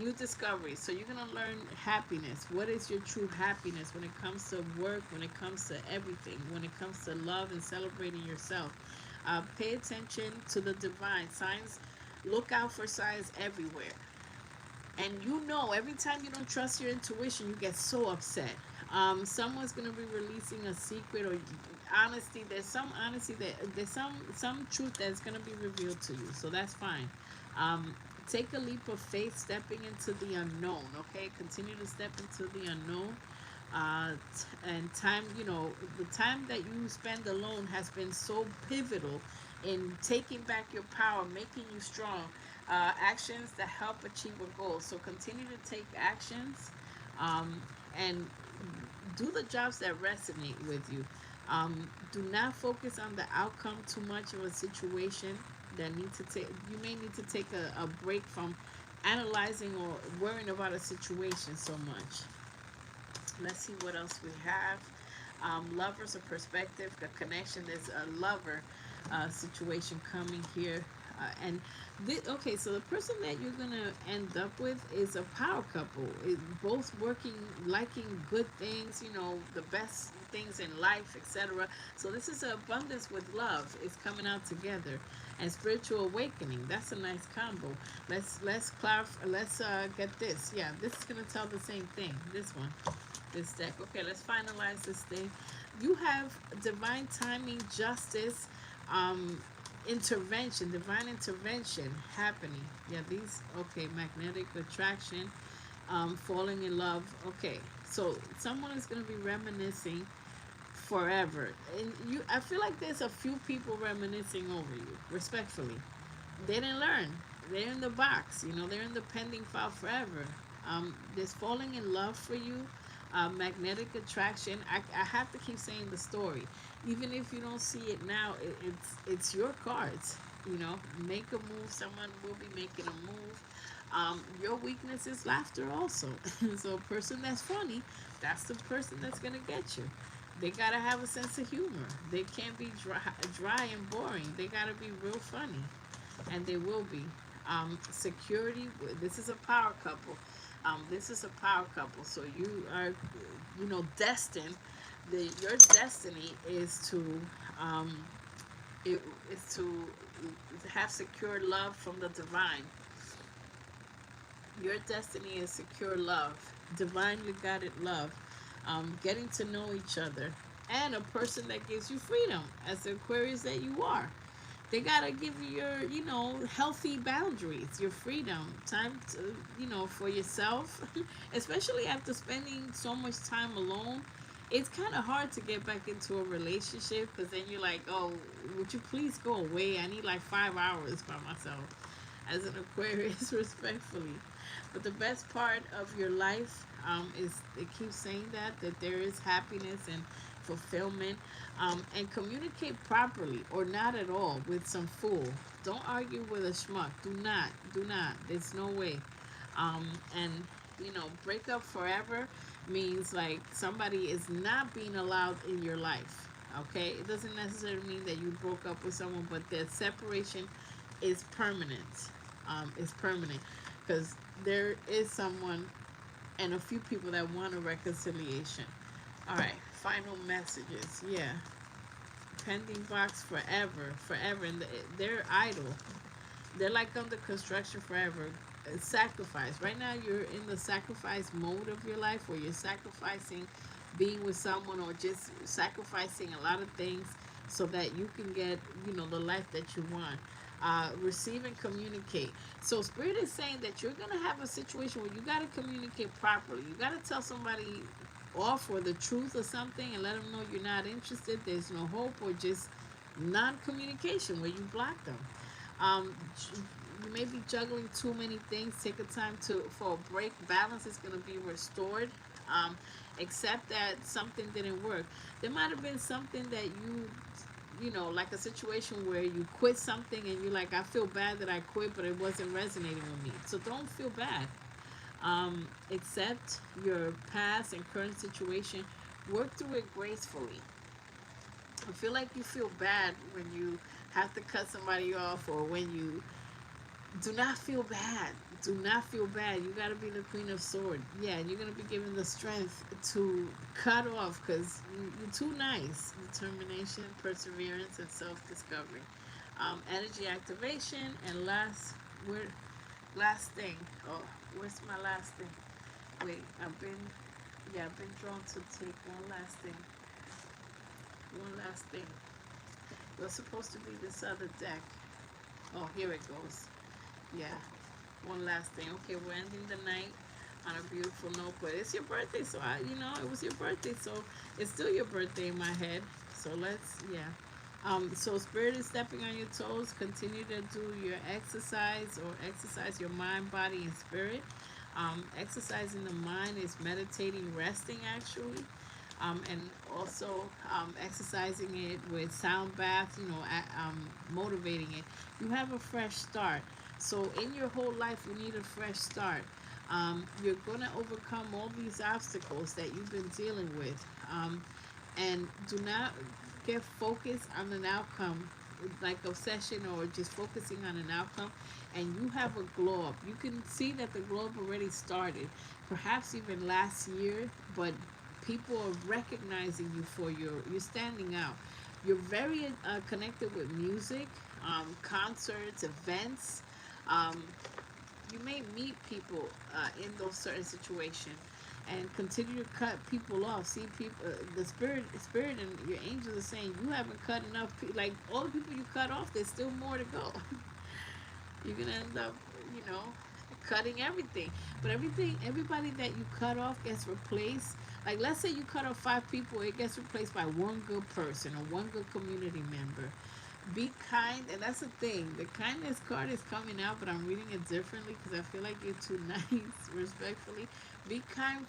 new discovery. So you're gonna learn happiness. What is your true happiness when it comes to work, when it comes to everything, when it comes to love and celebrating yourself. Pay attention to the divine signs. Look out for signs everywhere. And every time you don't trust your intuition, you get so upset. Someone's gonna be releasing a secret or honesty. There's some honesty that there's some truth that's gonna be revealed to you. So that's fine. Um, Take a leap of faith, stepping into the unknown. Okay, continue to step into the unknown. And time, the time that you spend alone has been so pivotal in taking back your power, making you strong. Actions that help achieve a goal. So continue to take actions, um, and do the jobs that resonate with you. Do not focus on the outcome too much of a situation that need to take. You may need to take a break from analyzing or worrying about a situation so much. Let's see what else we have. Lovers, a perspective, a connection. There's a lover situation coming here. Okay, so the person that you're gonna end up with is a power couple. Both working, liking good things, the best things in life, etc. So this is abundance with love. It's coming out together, and spiritual awakening. That's a nice combo. Let's clarify. Let's get this. Yeah, this is gonna tell the same thing. This one, this deck. Okay, let's finalize this thing. You have divine timing, justice. Divine intervention happening. Yeah, these, okay, magnetic attraction, falling in love. Okay, so someone is going to be reminiscing forever. And I feel like there's a few people reminiscing over you, respectfully. They didn't learn. They're in the box, they're in the pending file forever. There's falling in love for you, magnetic attraction. I have to keep saying the story, even if you don't see it now. It's your cards. Make a move. Someone will be making a move. Your weakness is laughter also. So a person that's funny, that's the person that's gonna get you. They gotta have a sense of humor. They can't be dry and boring. They gotta be real funny, and they will be. Security. This is a power couple. This is a power couple. So you are, destined. Your destiny is to, it is to have secure love from the divine. Your destiny is secure love, divinely guided love, getting to know each other, and a person that gives you freedom as the Aquarius that you are. They gotta give you your, healthy boundaries, your freedom, time to, for yourself, especially after spending so much time alone. It's kind of hard to get back into a relationship because then you're like, oh, would you please go away? I need like 5 hours by myself as an Aquarius, respectfully. But the best part of your life is it keeps saying that there is happiness and fulfillment, and communicate properly or not at all with some fool. Don't argue with a schmuck. Do not. There's no way. And break up forever means like somebody is not being allowed in your life. Okay, it doesn't necessarily mean that you broke up with someone, but the separation is permanent. Is permanent because there is someone and a few people that want a reconciliation. All right, final messages. Yeah, pending box forever, forever, and they're idle. They're like under construction forever. Sacrifice. Right now, you're in the sacrifice mode of your life, where you're sacrificing being with someone, or just sacrificing a lot of things so that you can get, the life that you want. Receive and communicate. So, Spirit is saying that you're gonna have a situation where you gotta communicate properly. You gotta tell somebody off or the truth or something, and let them know you're not interested. There's no hope, or just non-communication where you block them. Um, you may be juggling too many things. Take a time for a break. Balance is going to be restored. Um, Accept that something didn't work. There might have been something that like a situation where you quit something and you're like, I feel bad that I quit, but it wasn't resonating with me. So don't feel bad. Accept your past and current situation. Work through it gracefully. I feel like you feel bad when you have to cut somebody off, or when you do not feel bad. Do not feel bad. You got to be the Queen of Swords. Yeah, and you're going to be given the strength to cut off because you're too nice. Determination, perseverance, and self-discovery. Energy activation, and last thing. Oh, where's my last thing? Wait, I've been drawn to take one last thing. One last thing. It was supposed to be this other deck. Oh, here it goes. Yeah, one last thing. Okay, we're ending the night on a beautiful note, but it's your birthday, so it was your birthday, so it's still your birthday in my head. So yeah. So Spirit is stepping on your toes. Continue to do your exercise, or exercise your mind, body, and spirit. Exercising the mind is meditating, resting, actually. And also exercising it with sound baths, motivating it. You have a fresh start. So in your whole life, you need a fresh start. You're going to overcome all these obstacles that you've been dealing with. And do not get focused on an outcome, like obsession, or just focusing on an outcome. And you have a glow up. You can see that the glow up already started, perhaps even last year, but people are recognizing you for you're standing out. You're very connected with music, concerts, events. Um, you may meet people in those certain situations, and continue to cut people off. See people, the spirit, and your angels are saying you haven't cut enough. Like all the people you cut off, there's still more to go. You're gonna end up, you know, cutting everything. But everybody that you cut off gets replaced. Like let's say you cut off 5 people, it gets replaced by one good person or one good community member. Be kind, and that's the thing. The kindness card is coming out, but I'm reading it differently because I feel like you're too nice. Respectfully, be kind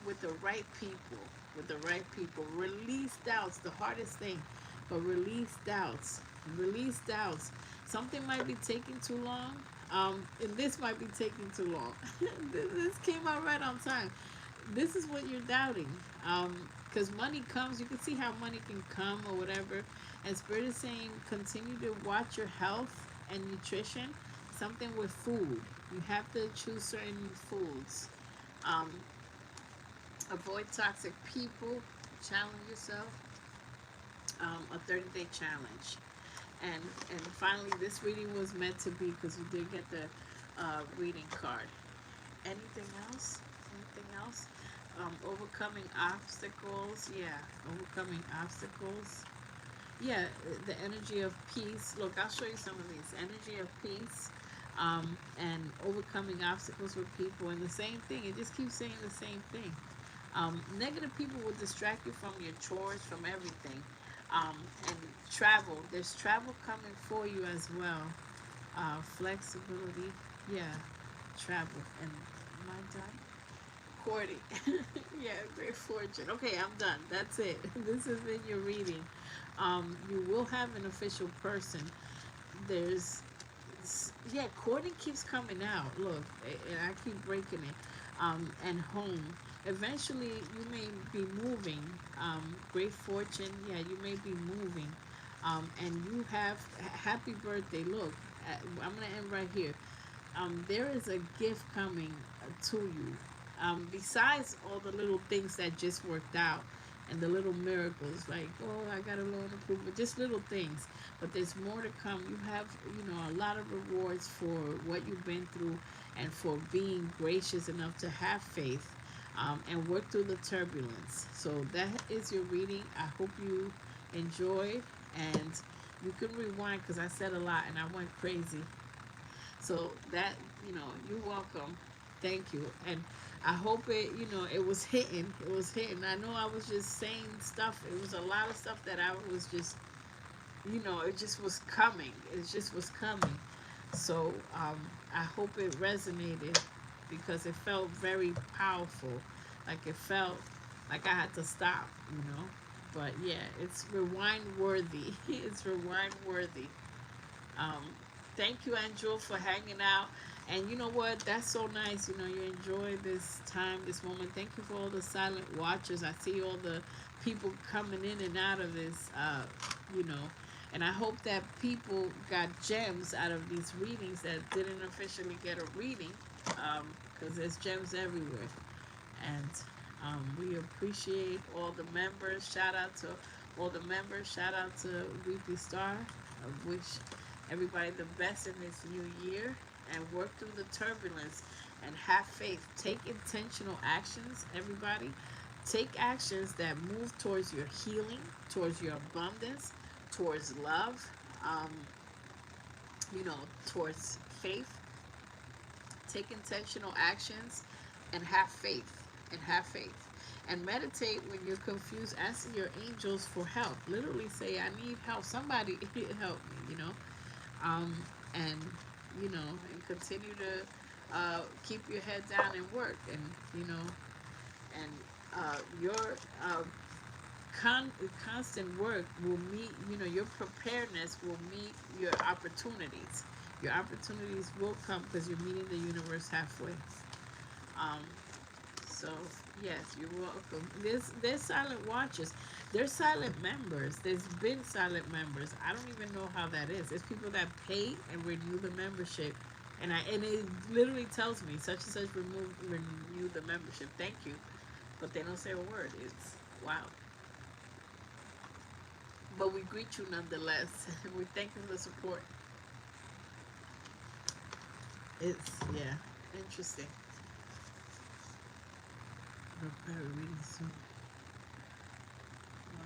with the right people. With the right people, release doubts. The hardest thing, but release doubts. Release doubts. Something might be taking too long, and this might be taking too long. This came out right on time. This is what you're doubting. Because money comes, you can see how money can come or whatever. And Spirit is saying continue to watch your health and nutrition. Something with food. You have to choose certain foods. Um, Avoid toxic people. Challenge yourself. A 30-day challenge. And finally, this reading was meant to be because you did get the reading card. Anything else? Anything else? Overcoming obstacles. Yeah, overcoming obstacles. Yeah, the energy of peace. Look, I'll show you some of these. Energy of peace, and overcoming obstacles with people, and the same thing. It just keeps saying the same thing. Negative people will distract you from your chores, from everything. And travel. There's travel coming for you as well. Flexibility. Yeah, travel. And am I done? Courting. Yeah, great fortune. Okay, I'm done. That's it. This has been your reading. You will have an official person. There's, yeah, courting keeps coming out. Look, and I keep breaking it. And home. Eventually, you may be moving. Great fortune. Yeah, you may be moving. And you have happy birthday. Look, I'm gonna end right here. There is a gift coming to you. Besides all the little things that just worked out and the little miracles, like, oh, I got a loan approval, just little things. But there's more to come. You have, a lot of rewards for what you've been through and for being gracious enough to have faith, and work through the turbulence. So that is your reading. I hope you enjoyed, and you can rewind because I said a lot and I went crazy. So that, you're welcome. Thank you. And I hope it was hitting. It was hitting. I know I was just saying stuff. It was a lot of stuff that I was just, it just was coming. It just was coming. So I hope it resonated because it felt very powerful. Like it felt like I had to stop. But yeah, it's rewind worthy. It's rewind worthy. Um, Thank you, Angel, for hanging out. And you know what? That's so nice. You enjoy this time, this moment. Thank you for all the silent watchers. I see all the people coming in and out of this, you know. And I hope that people got gems out of these readings that didn't officially get a reading, because there's gems everywhere. And we appreciate all the members. Shout out to all the members. Shout out to Weekly Star. I wish everybody the best in this new year, and work through the turbulence and have faith. Take intentional actions, everybody. Take actions that move towards your healing, towards your abundance, towards love, um, towards faith. Take intentional actions and have faith. And have faith. And meditate when you're confused. Ask your angels for help. Literally say, I need help. Somebody help me. Um, and and continue to keep your head down and work, and and your con- constant work will meet, your preparedness will meet your opportunities. Your opportunities will come because you're meeting the universe halfway. Um, so yes, you're welcome. There's silent watchers. There's silent members. There's been silent members. I don't even know how that is. There's people that pay and renew the membership, and it literally tells me such and such renew the membership. Thank you, but they don't say a word. It's wow. But we greet you nonetheless. We thank you for the support. It's yeah, interesting. Prepare reading soon.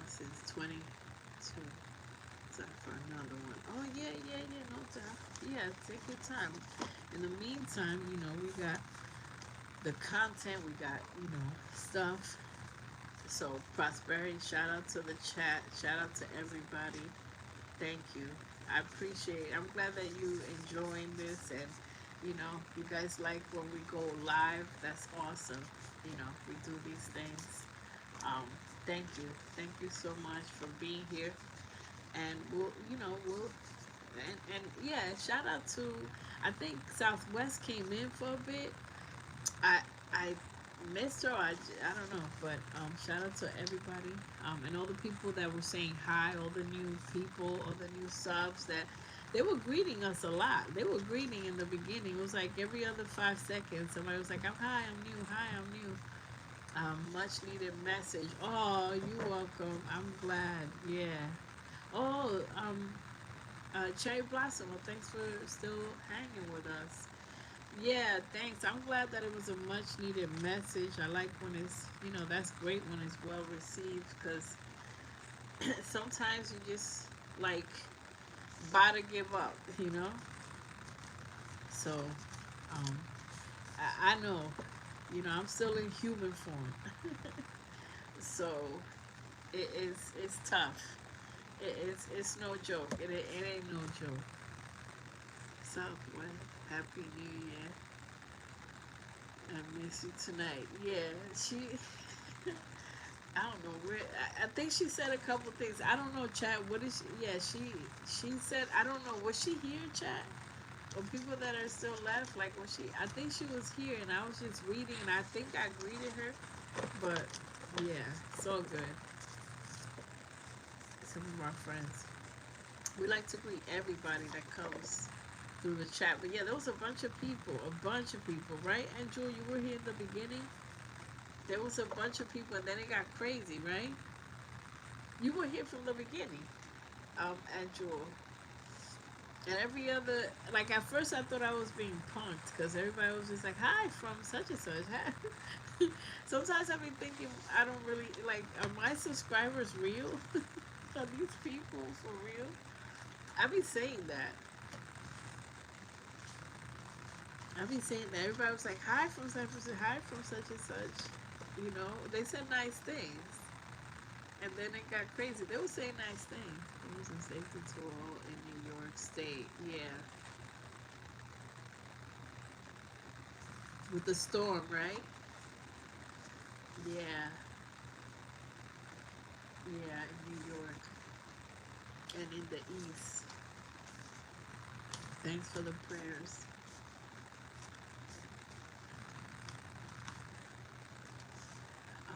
Since 22. Time for another one. Oh yeah, yeah, yeah. No time. Yeah, take your time. In the meantime, we got the content. We got stuff. So prosperity. Shout out to the chat. Shout out to everybody. Thank you. I appreciate it. I'm glad that you enjoying this, and you guys like when we go live. That's awesome. We do these things. Um, Thank you. Thank you so much for being here. And we'll, and yeah, shout out to, I think Southwest came in for a bit. I missed her. I don't know, but shout out to everybody, and all the people that were saying hi, all the new people, all the new subs that they were greeting us a lot. They were greeting in the beginning. It was like every other 5 seconds, somebody was like, "I'm hi, I'm new. Hi, I'm new." Much needed message. Oh, you're welcome. I'm glad. Yeah. Oh, Cherry Blossom. Well, thanks for still hanging with us. Yeah, thanks. I'm glad that it was a much needed message. I like when it's, that's great when it's well received because sometimes you just like about to give up, you know? So, um, I know, I'm still in human form. So, it's tough. It's no joke. It ain't no joke. Southwest, Happy New Year. I miss you tonight. Yeah, she. I don't know where. I think she said a couple things. I don't know, chat. What is she? Yeah, she said. I don't know. Was she here, chat? Or people that are still left? Like, was she? I think she was here, and I was just reading, and I think I greeted her. But yeah, it's all good. Some of our friends. We like to greet everybody that comes through the chat. But yeah, there was a bunch of people, right? And Jewel, you were here in the beginning. There was a bunch of people, and then it got crazy, right? You were here from the beginning, and Jewel. And every other, like at first I thought I was being punked because everybody was just like, hi, from such and such. Hi. Sometimes I've been thinking, I don't really, like, are my subscribers real? Are these people for real? I be saying that. I be saying that. Everybody was like, hi from such and such, hi from such and such. They said nice things. And then it got crazy. They were saying nice things. It was a safety tour in New York State. Yeah. With the storm, right? Yeah. Yeah, in New York. And in the East. Thanks for the prayers. Oh,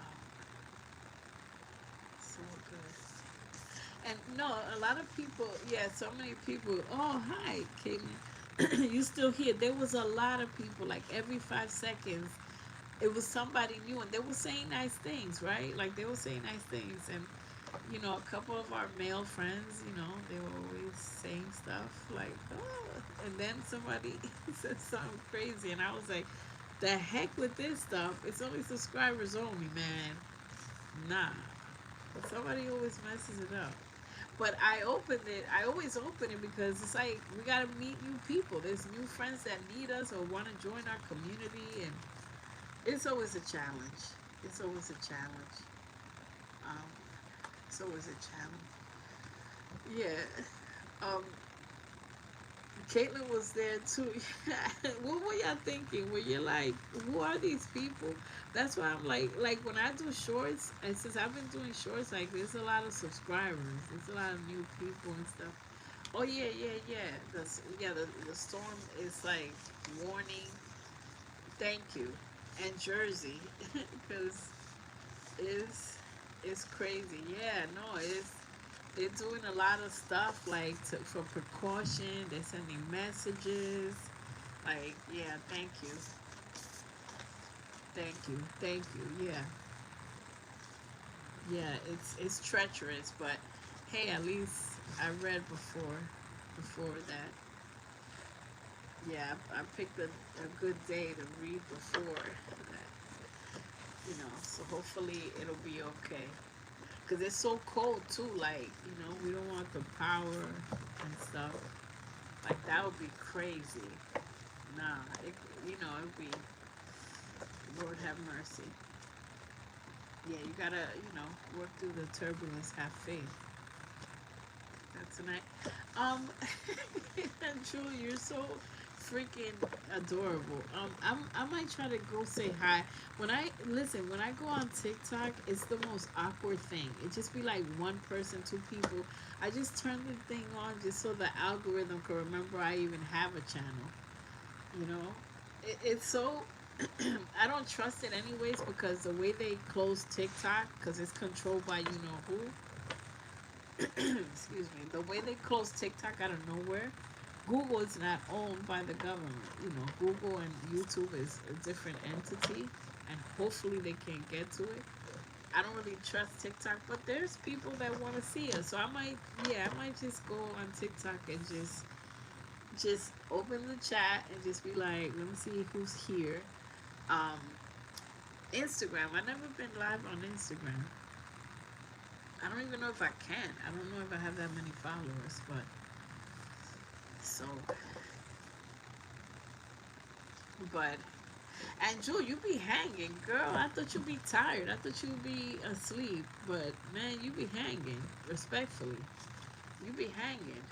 so good. And no, a lot of people, yeah, so many people. Oh, hi, Caitlin. You still here? There was a lot of people, like every 5 seconds, it was somebody new, and they were saying nice things, right? Like they were saying nice things, and a couple of our male friends, they were always saying stuff like, oh, and then somebody said something crazy, and I was like, the heck with this stuff? It's only subscribers only, man. Nah, somebody always messes it up. But I opened it. I always open it because it's like we gotta meet new people. There's new friends that need us or want to join our community, and it's always a challenge. It's always a challenge. Um, it's always a challenge. Yeah. Um, Caitlin was there too. What were y'all thinking? Were you like, who are these people? That's why I'm like when I do shorts, and since I've been doing shorts, like there's a lot of subscribers, there's a lot of new people and stuff. Oh yeah, yeah, yeah. The storm is like warning. Thank you, and Jersey, because it's crazy. Yeah, no, they're doing a lot of stuff like for precaution. They're sending messages. Like, yeah, thank you. Yeah, yeah. It's treacherous, but hey, at least I read before that. Yeah, I picked a good day to read before that. So hopefully it'll be okay. Cause it's so cold too. Like, we don't want the power and stuff. Like that would be crazy. Nah, it'd be, Lord have mercy. Yeah, you gotta, work through the turbulence, have faith. That's tonight. Um, Julie, you're so freaking adorable. I might try to go say hi. When I go on TikTok, it's the most awkward thing. It just be like one person, two people. I just turn the thing on just so the algorithm can remember I even have a channel. You know, it's so. I don't trust it anyways because the way they close TikTok, because it's controlled by who. Excuse me. The way they close TikTok out of nowhere. Google is not owned by the government. Google and YouTube is a different entity, and hopefully they can't get to it. I don't really trust TikTok, but there's people that want to see us, so I might just go on TikTok and just just open the chat and just be like, let me see who's here. Um, Instagram. I've never been live on Instagram. I don't even know if I can. I don't know if I have that many followers, but so, but, and Jewel, you be hanging, girl. I thought you'd be tired. I thought you'd be asleep, but man, you be hanging. Respectfully, you be hanging.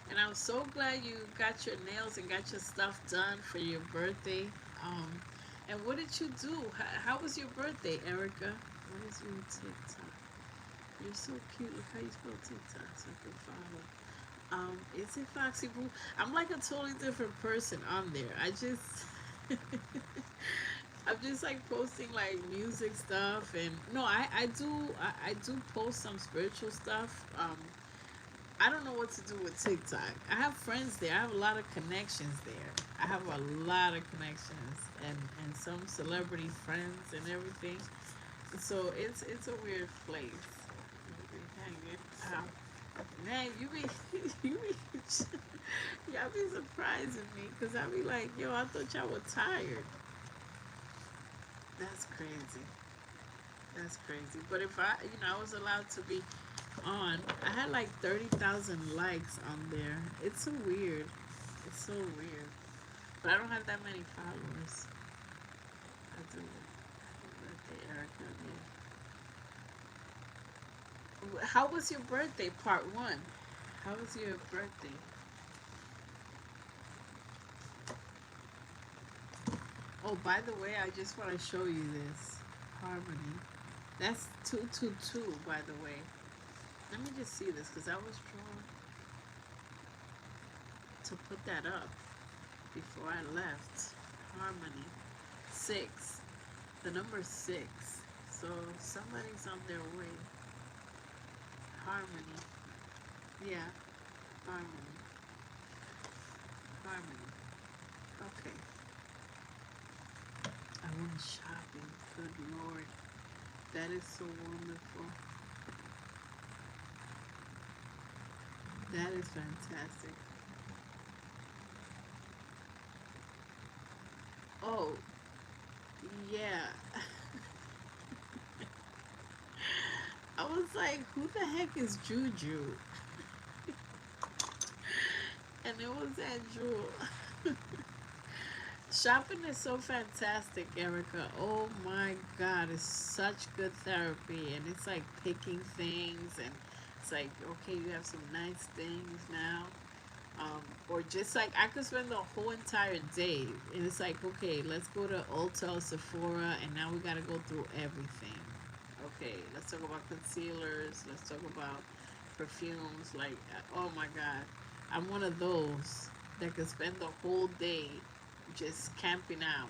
And I'm so glad you got your nails and got your stuff done for your birthday. Um, and what did you do? How was your birthday, Erica? What is your TikTok? You're so cute. Look how you spell TikTok so I can follow. Is it Foxy Blue? I'm like a totally different person on there. I just I'm just like posting like music stuff and no, I do post some spiritual stuff. I don't know what to do with TikTok. I have friends there. I have a lot of connections there. I have a lot of connections and some celebrity friends and everything. So it's a weird place. Man, you be you be y'all be surprising me because I be like, yo, I thought y'all were tired. That's crazy. That's crazy. But if I was allowed to be on, I had like 30,000 likes on there. It's so weird. It's so weird. But I don't have that many followers. I do. Birthday, Erica. Yeah. How was your birthday? Part one. How was your birthday? Oh, by the way, I just want to show you this harmony. That's 222, by the way. Let me just see this because I was trying to put that up before I left. Harmony. 6. The number 6. So somebody's on their way. Harmony. Yeah. Harmony. Harmony. Okay. I went shopping. Good Lord. That is so wonderful. That is fantastic. Oh, yeah. I was like, who the heck is Juju? And it was that Jewel. Shopping is so fantastic, Erica. Oh my God, it's such good therapy. And it's like picking things, and it's like, okay, you have some nice things now. Or just like I could spend the whole entire day, and it's like, okay, let's go to Ulta or Sephora, and now we gotta go through everything. Okay, let's talk about concealers. Let's talk about perfumes. Like, oh my God, I'm one of those that could spend the whole day just camping out.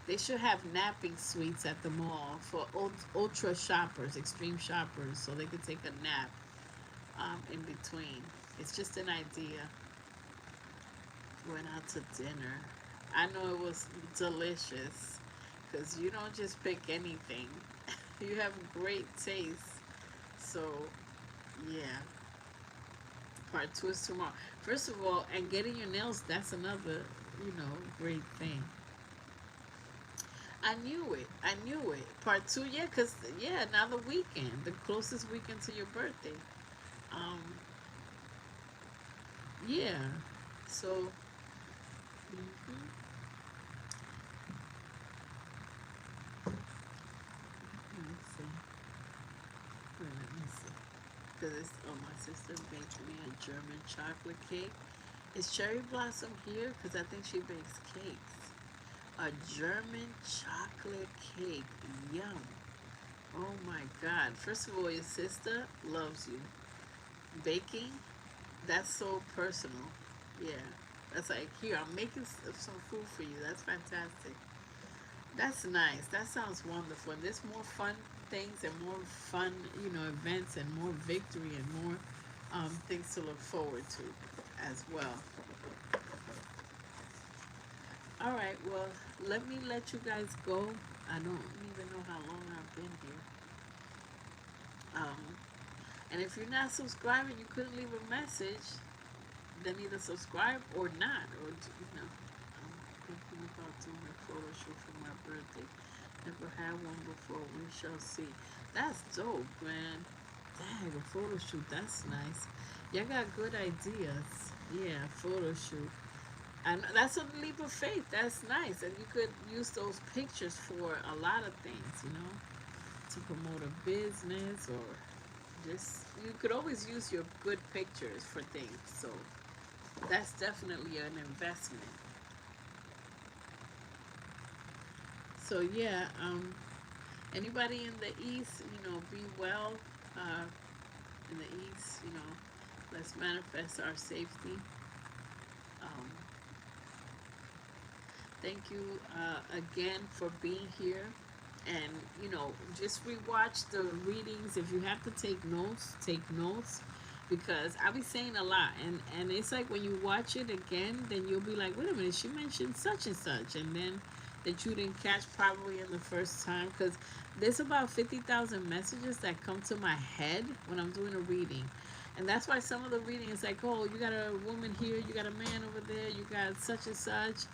They should have napping suites at the mall for ultra shoppers, extreme shoppers, so they could take a nap in between. It's just an idea. Went out to dinner. I know it was delicious because you don't just pick anything. You have great taste. So, yeah. Part two is tomorrow. First of all, and getting your nails, that's another, great thing. I knew it. I knew it. Part two, yeah, because, yeah, now the weekend, the closest weekend to your birthday. Um, yeah. So, mhm. Let me see. Wait, let me see. Because my sister baked me a German chocolate cake. Is Cherry Blossom here? Because I think she bakes cakes. A German chocolate cake. Yum. Oh my God. First of all, your sister loves you. Baking, that's so personal. Yeah. That's like, here, I'm making some food for you. That's fantastic. That's nice. That sounds wonderful. And there's more fun things and more fun, events and more victory and more things to look forward to as well. All right, well, let me let you guys go. I don't even know how long I've been here. Um, and if you're not subscribing, you couldn't leave a message. then either subscribe or not, or you know. I'm thinking about doing a photo shoot for my birthday. Never had one before. We shall see. That's dope, man. Dang, a photo shoot. That's nice. Y'all got good ideas. Yeah, photo shoot. And that's a leap of faith. That's nice. And you could use those pictures for a lot of things, you know, to promote a business or just, you could always use your good pictures for things. So that's definitely an investment. So yeah, anybody in the East, you know, be well. Uh, in the East, you know, let's manifest our safety. Um, thank you again for being here. And, you know, just rewatch the readings. If you have to take notes, take notes. Because I be saying a lot. And it's like when you watch it again, then you'll be like, wait a minute, she mentioned such and such. And then that you didn't catch probably in the first time. Because there's about 50,000 messages that come to my head when I'm doing a reading. And that's why some of the reading is like, oh, you got a woman here, you got a man over there, you got such and such,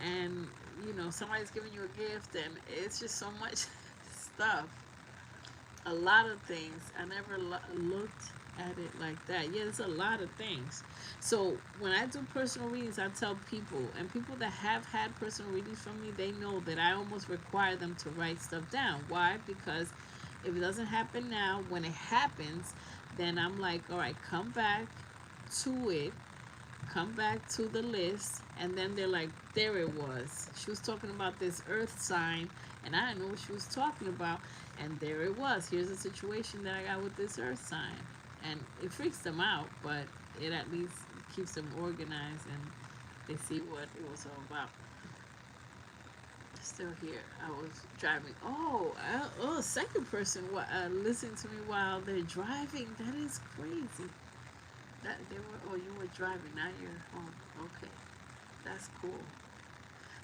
and you know somebody's giving you a gift, and it's just so much stuff. A lot of things. I never looked at it like that. Yeah, there's a lot of things. So when I do personal readings, I tell people, and people that have had personal readings from me, they know that I almost require them to write stuff down. Why? Because if it doesn't happen now, when it happens, then I'm like, all right, come back to it, come back to the list, and then they're like, there it was. She was talking about this earth sign, and I didn't know what she was talking about, and there it was. Here's a situation that I got with this earth sign. And it freaks them out, but it at least keeps them organized, and they see what it was all about. Still here. I was driving. Oh, second person listening to me while they're driving. That is crazy. That they were. Oh, you were driving. Now you're home. Okay, that's cool.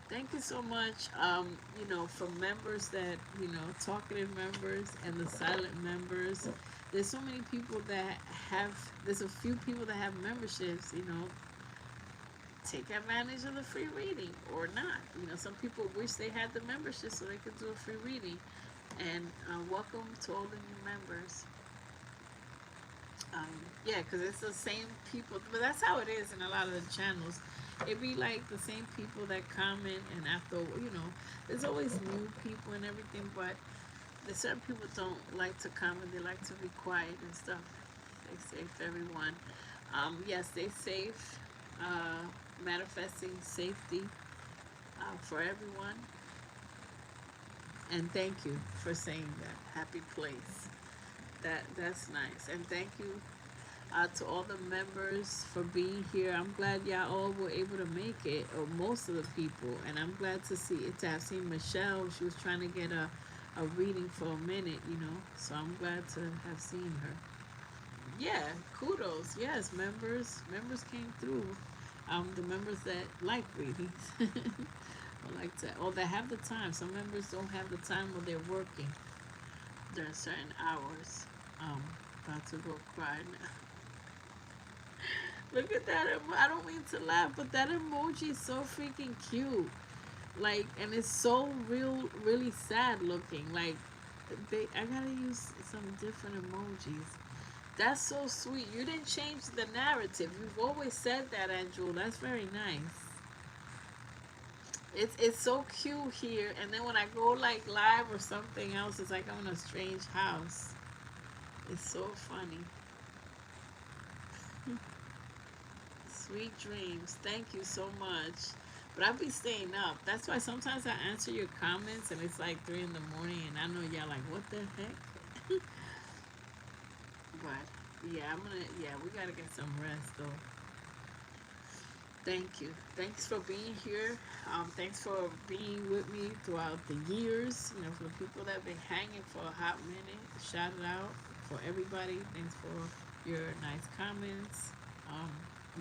Thank you so much. You know, for members that, you know, talkative members and the silent members. There's so many people that have. There's a few people that have memberships. You know, take advantage of the free reading or not. You know, some people wish they had the membership so they could do a free reading. And welcome to all the new members. Yeah, because it's the same people, but that's how it is in a lot of the channels. It be like the same people that comment, and after, you know, there's always new people and everything, but the certain people don't like to comment. They like to be quiet and stuff. Stay safe, everyone. Yeah, stay safe. Manifesting safety for everyone. And thank you for saying that. Happy place. That's nice. And thank you to all the members for being here. I'm glad y'all all were able to make it, or most of the people. And I'm glad to see it. I've seen Michelle. She was trying to get a reading for a minute, you know. So I'm glad to have seen her. Yeah, kudos. Yes, members came through. The members that like readings, or like to, or that have the time. Some members don't have the time while they're working during certain hours. About to go cry now. Look at that. I don't mean to laugh, but that emoji is so freaking cute. Like, and it's so really sad looking. Like, I gotta use some different emojis. That's so sweet. You didn't change the narrative. You've always said that, Andrew. That's very nice. It's so cute here, and then when I go like live or something else, it's like I'm in a strange house. It's so funny. Sweet dreams. Thank you so much. But I be staying up. That's why sometimes I answer your comments and it's like 3 in the morning, and I know y'all like, what the heck? But yeah, we gotta get some rest though. Thank you. Thanks for being here. Thanks for being with me throughout the years. You know, for the people that have been hanging for a hot minute, shout it out for everybody. Thanks for your nice comments.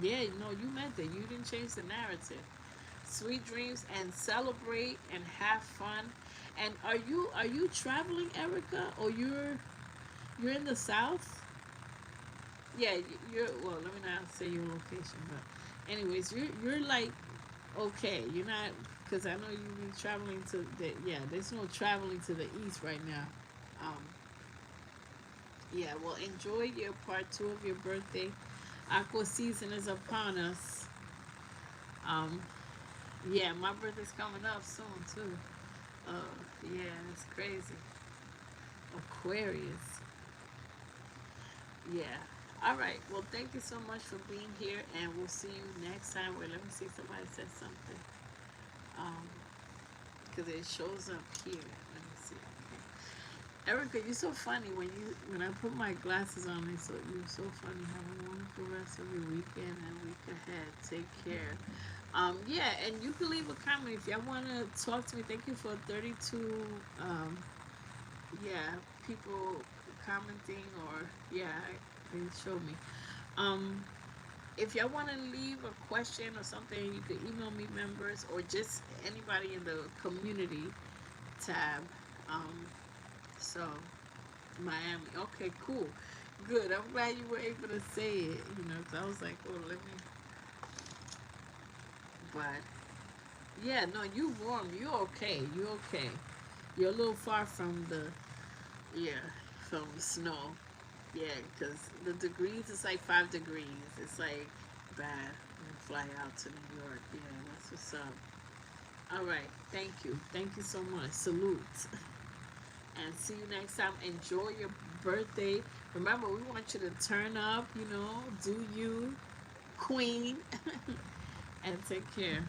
Yeah, no, you meant it. You didn't change the narrative. Sweet dreams, and celebrate and have fun. And are you traveling, Erica, or you're in the South? Yeah, you're, well, let me not say your location, but anyways, you're like, okay, you're not, because I know you be traveling to the, yeah, there's no traveling to the east right now. Um, yeah, well, enjoy your part two of your birthday. Aqua season is upon us. Um, yeah, my birthday's coming up soon too. Yeah, it's crazy. Aquarius. Yeah. All right. Well, thank you so much for being here, and we'll see you next time. Wait, let me see. Somebody said something. Um, because it shows up here. Let me see. Okay. Erica, you're so funny when I put my glasses on. So you're so funny. Have a wonderful rest of your weekend and week ahead. Take care. Yeah, and you can leave a comment if y'all want to talk to me. Thank you for 32. Yeah, people commenting or yeah, they showed me. Um, if y'all want to leave a question or something, you can email me members or just anybody in the community tab. Um, so Miami. Okay, cool. Good. I'm glad you were able to say it. You know, 'cause I was like, oh, let me. But yeah, no, you warm. You okay. You okay. You're a little far from the yeah from the snow. Yeah, because the degrees is like 5 degrees. It's like bad. And fly out to New York. Yeah, that's what's up. All right. Thank you. Thank you so much. Salute. And see you next time. Enjoy your birthday. Remember, we want you to turn up, you know, do you, queen, and take care.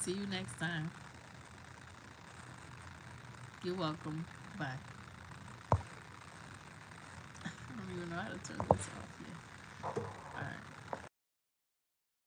See you next time. You're welcome. Bye. I don't even know how to turn this off yet.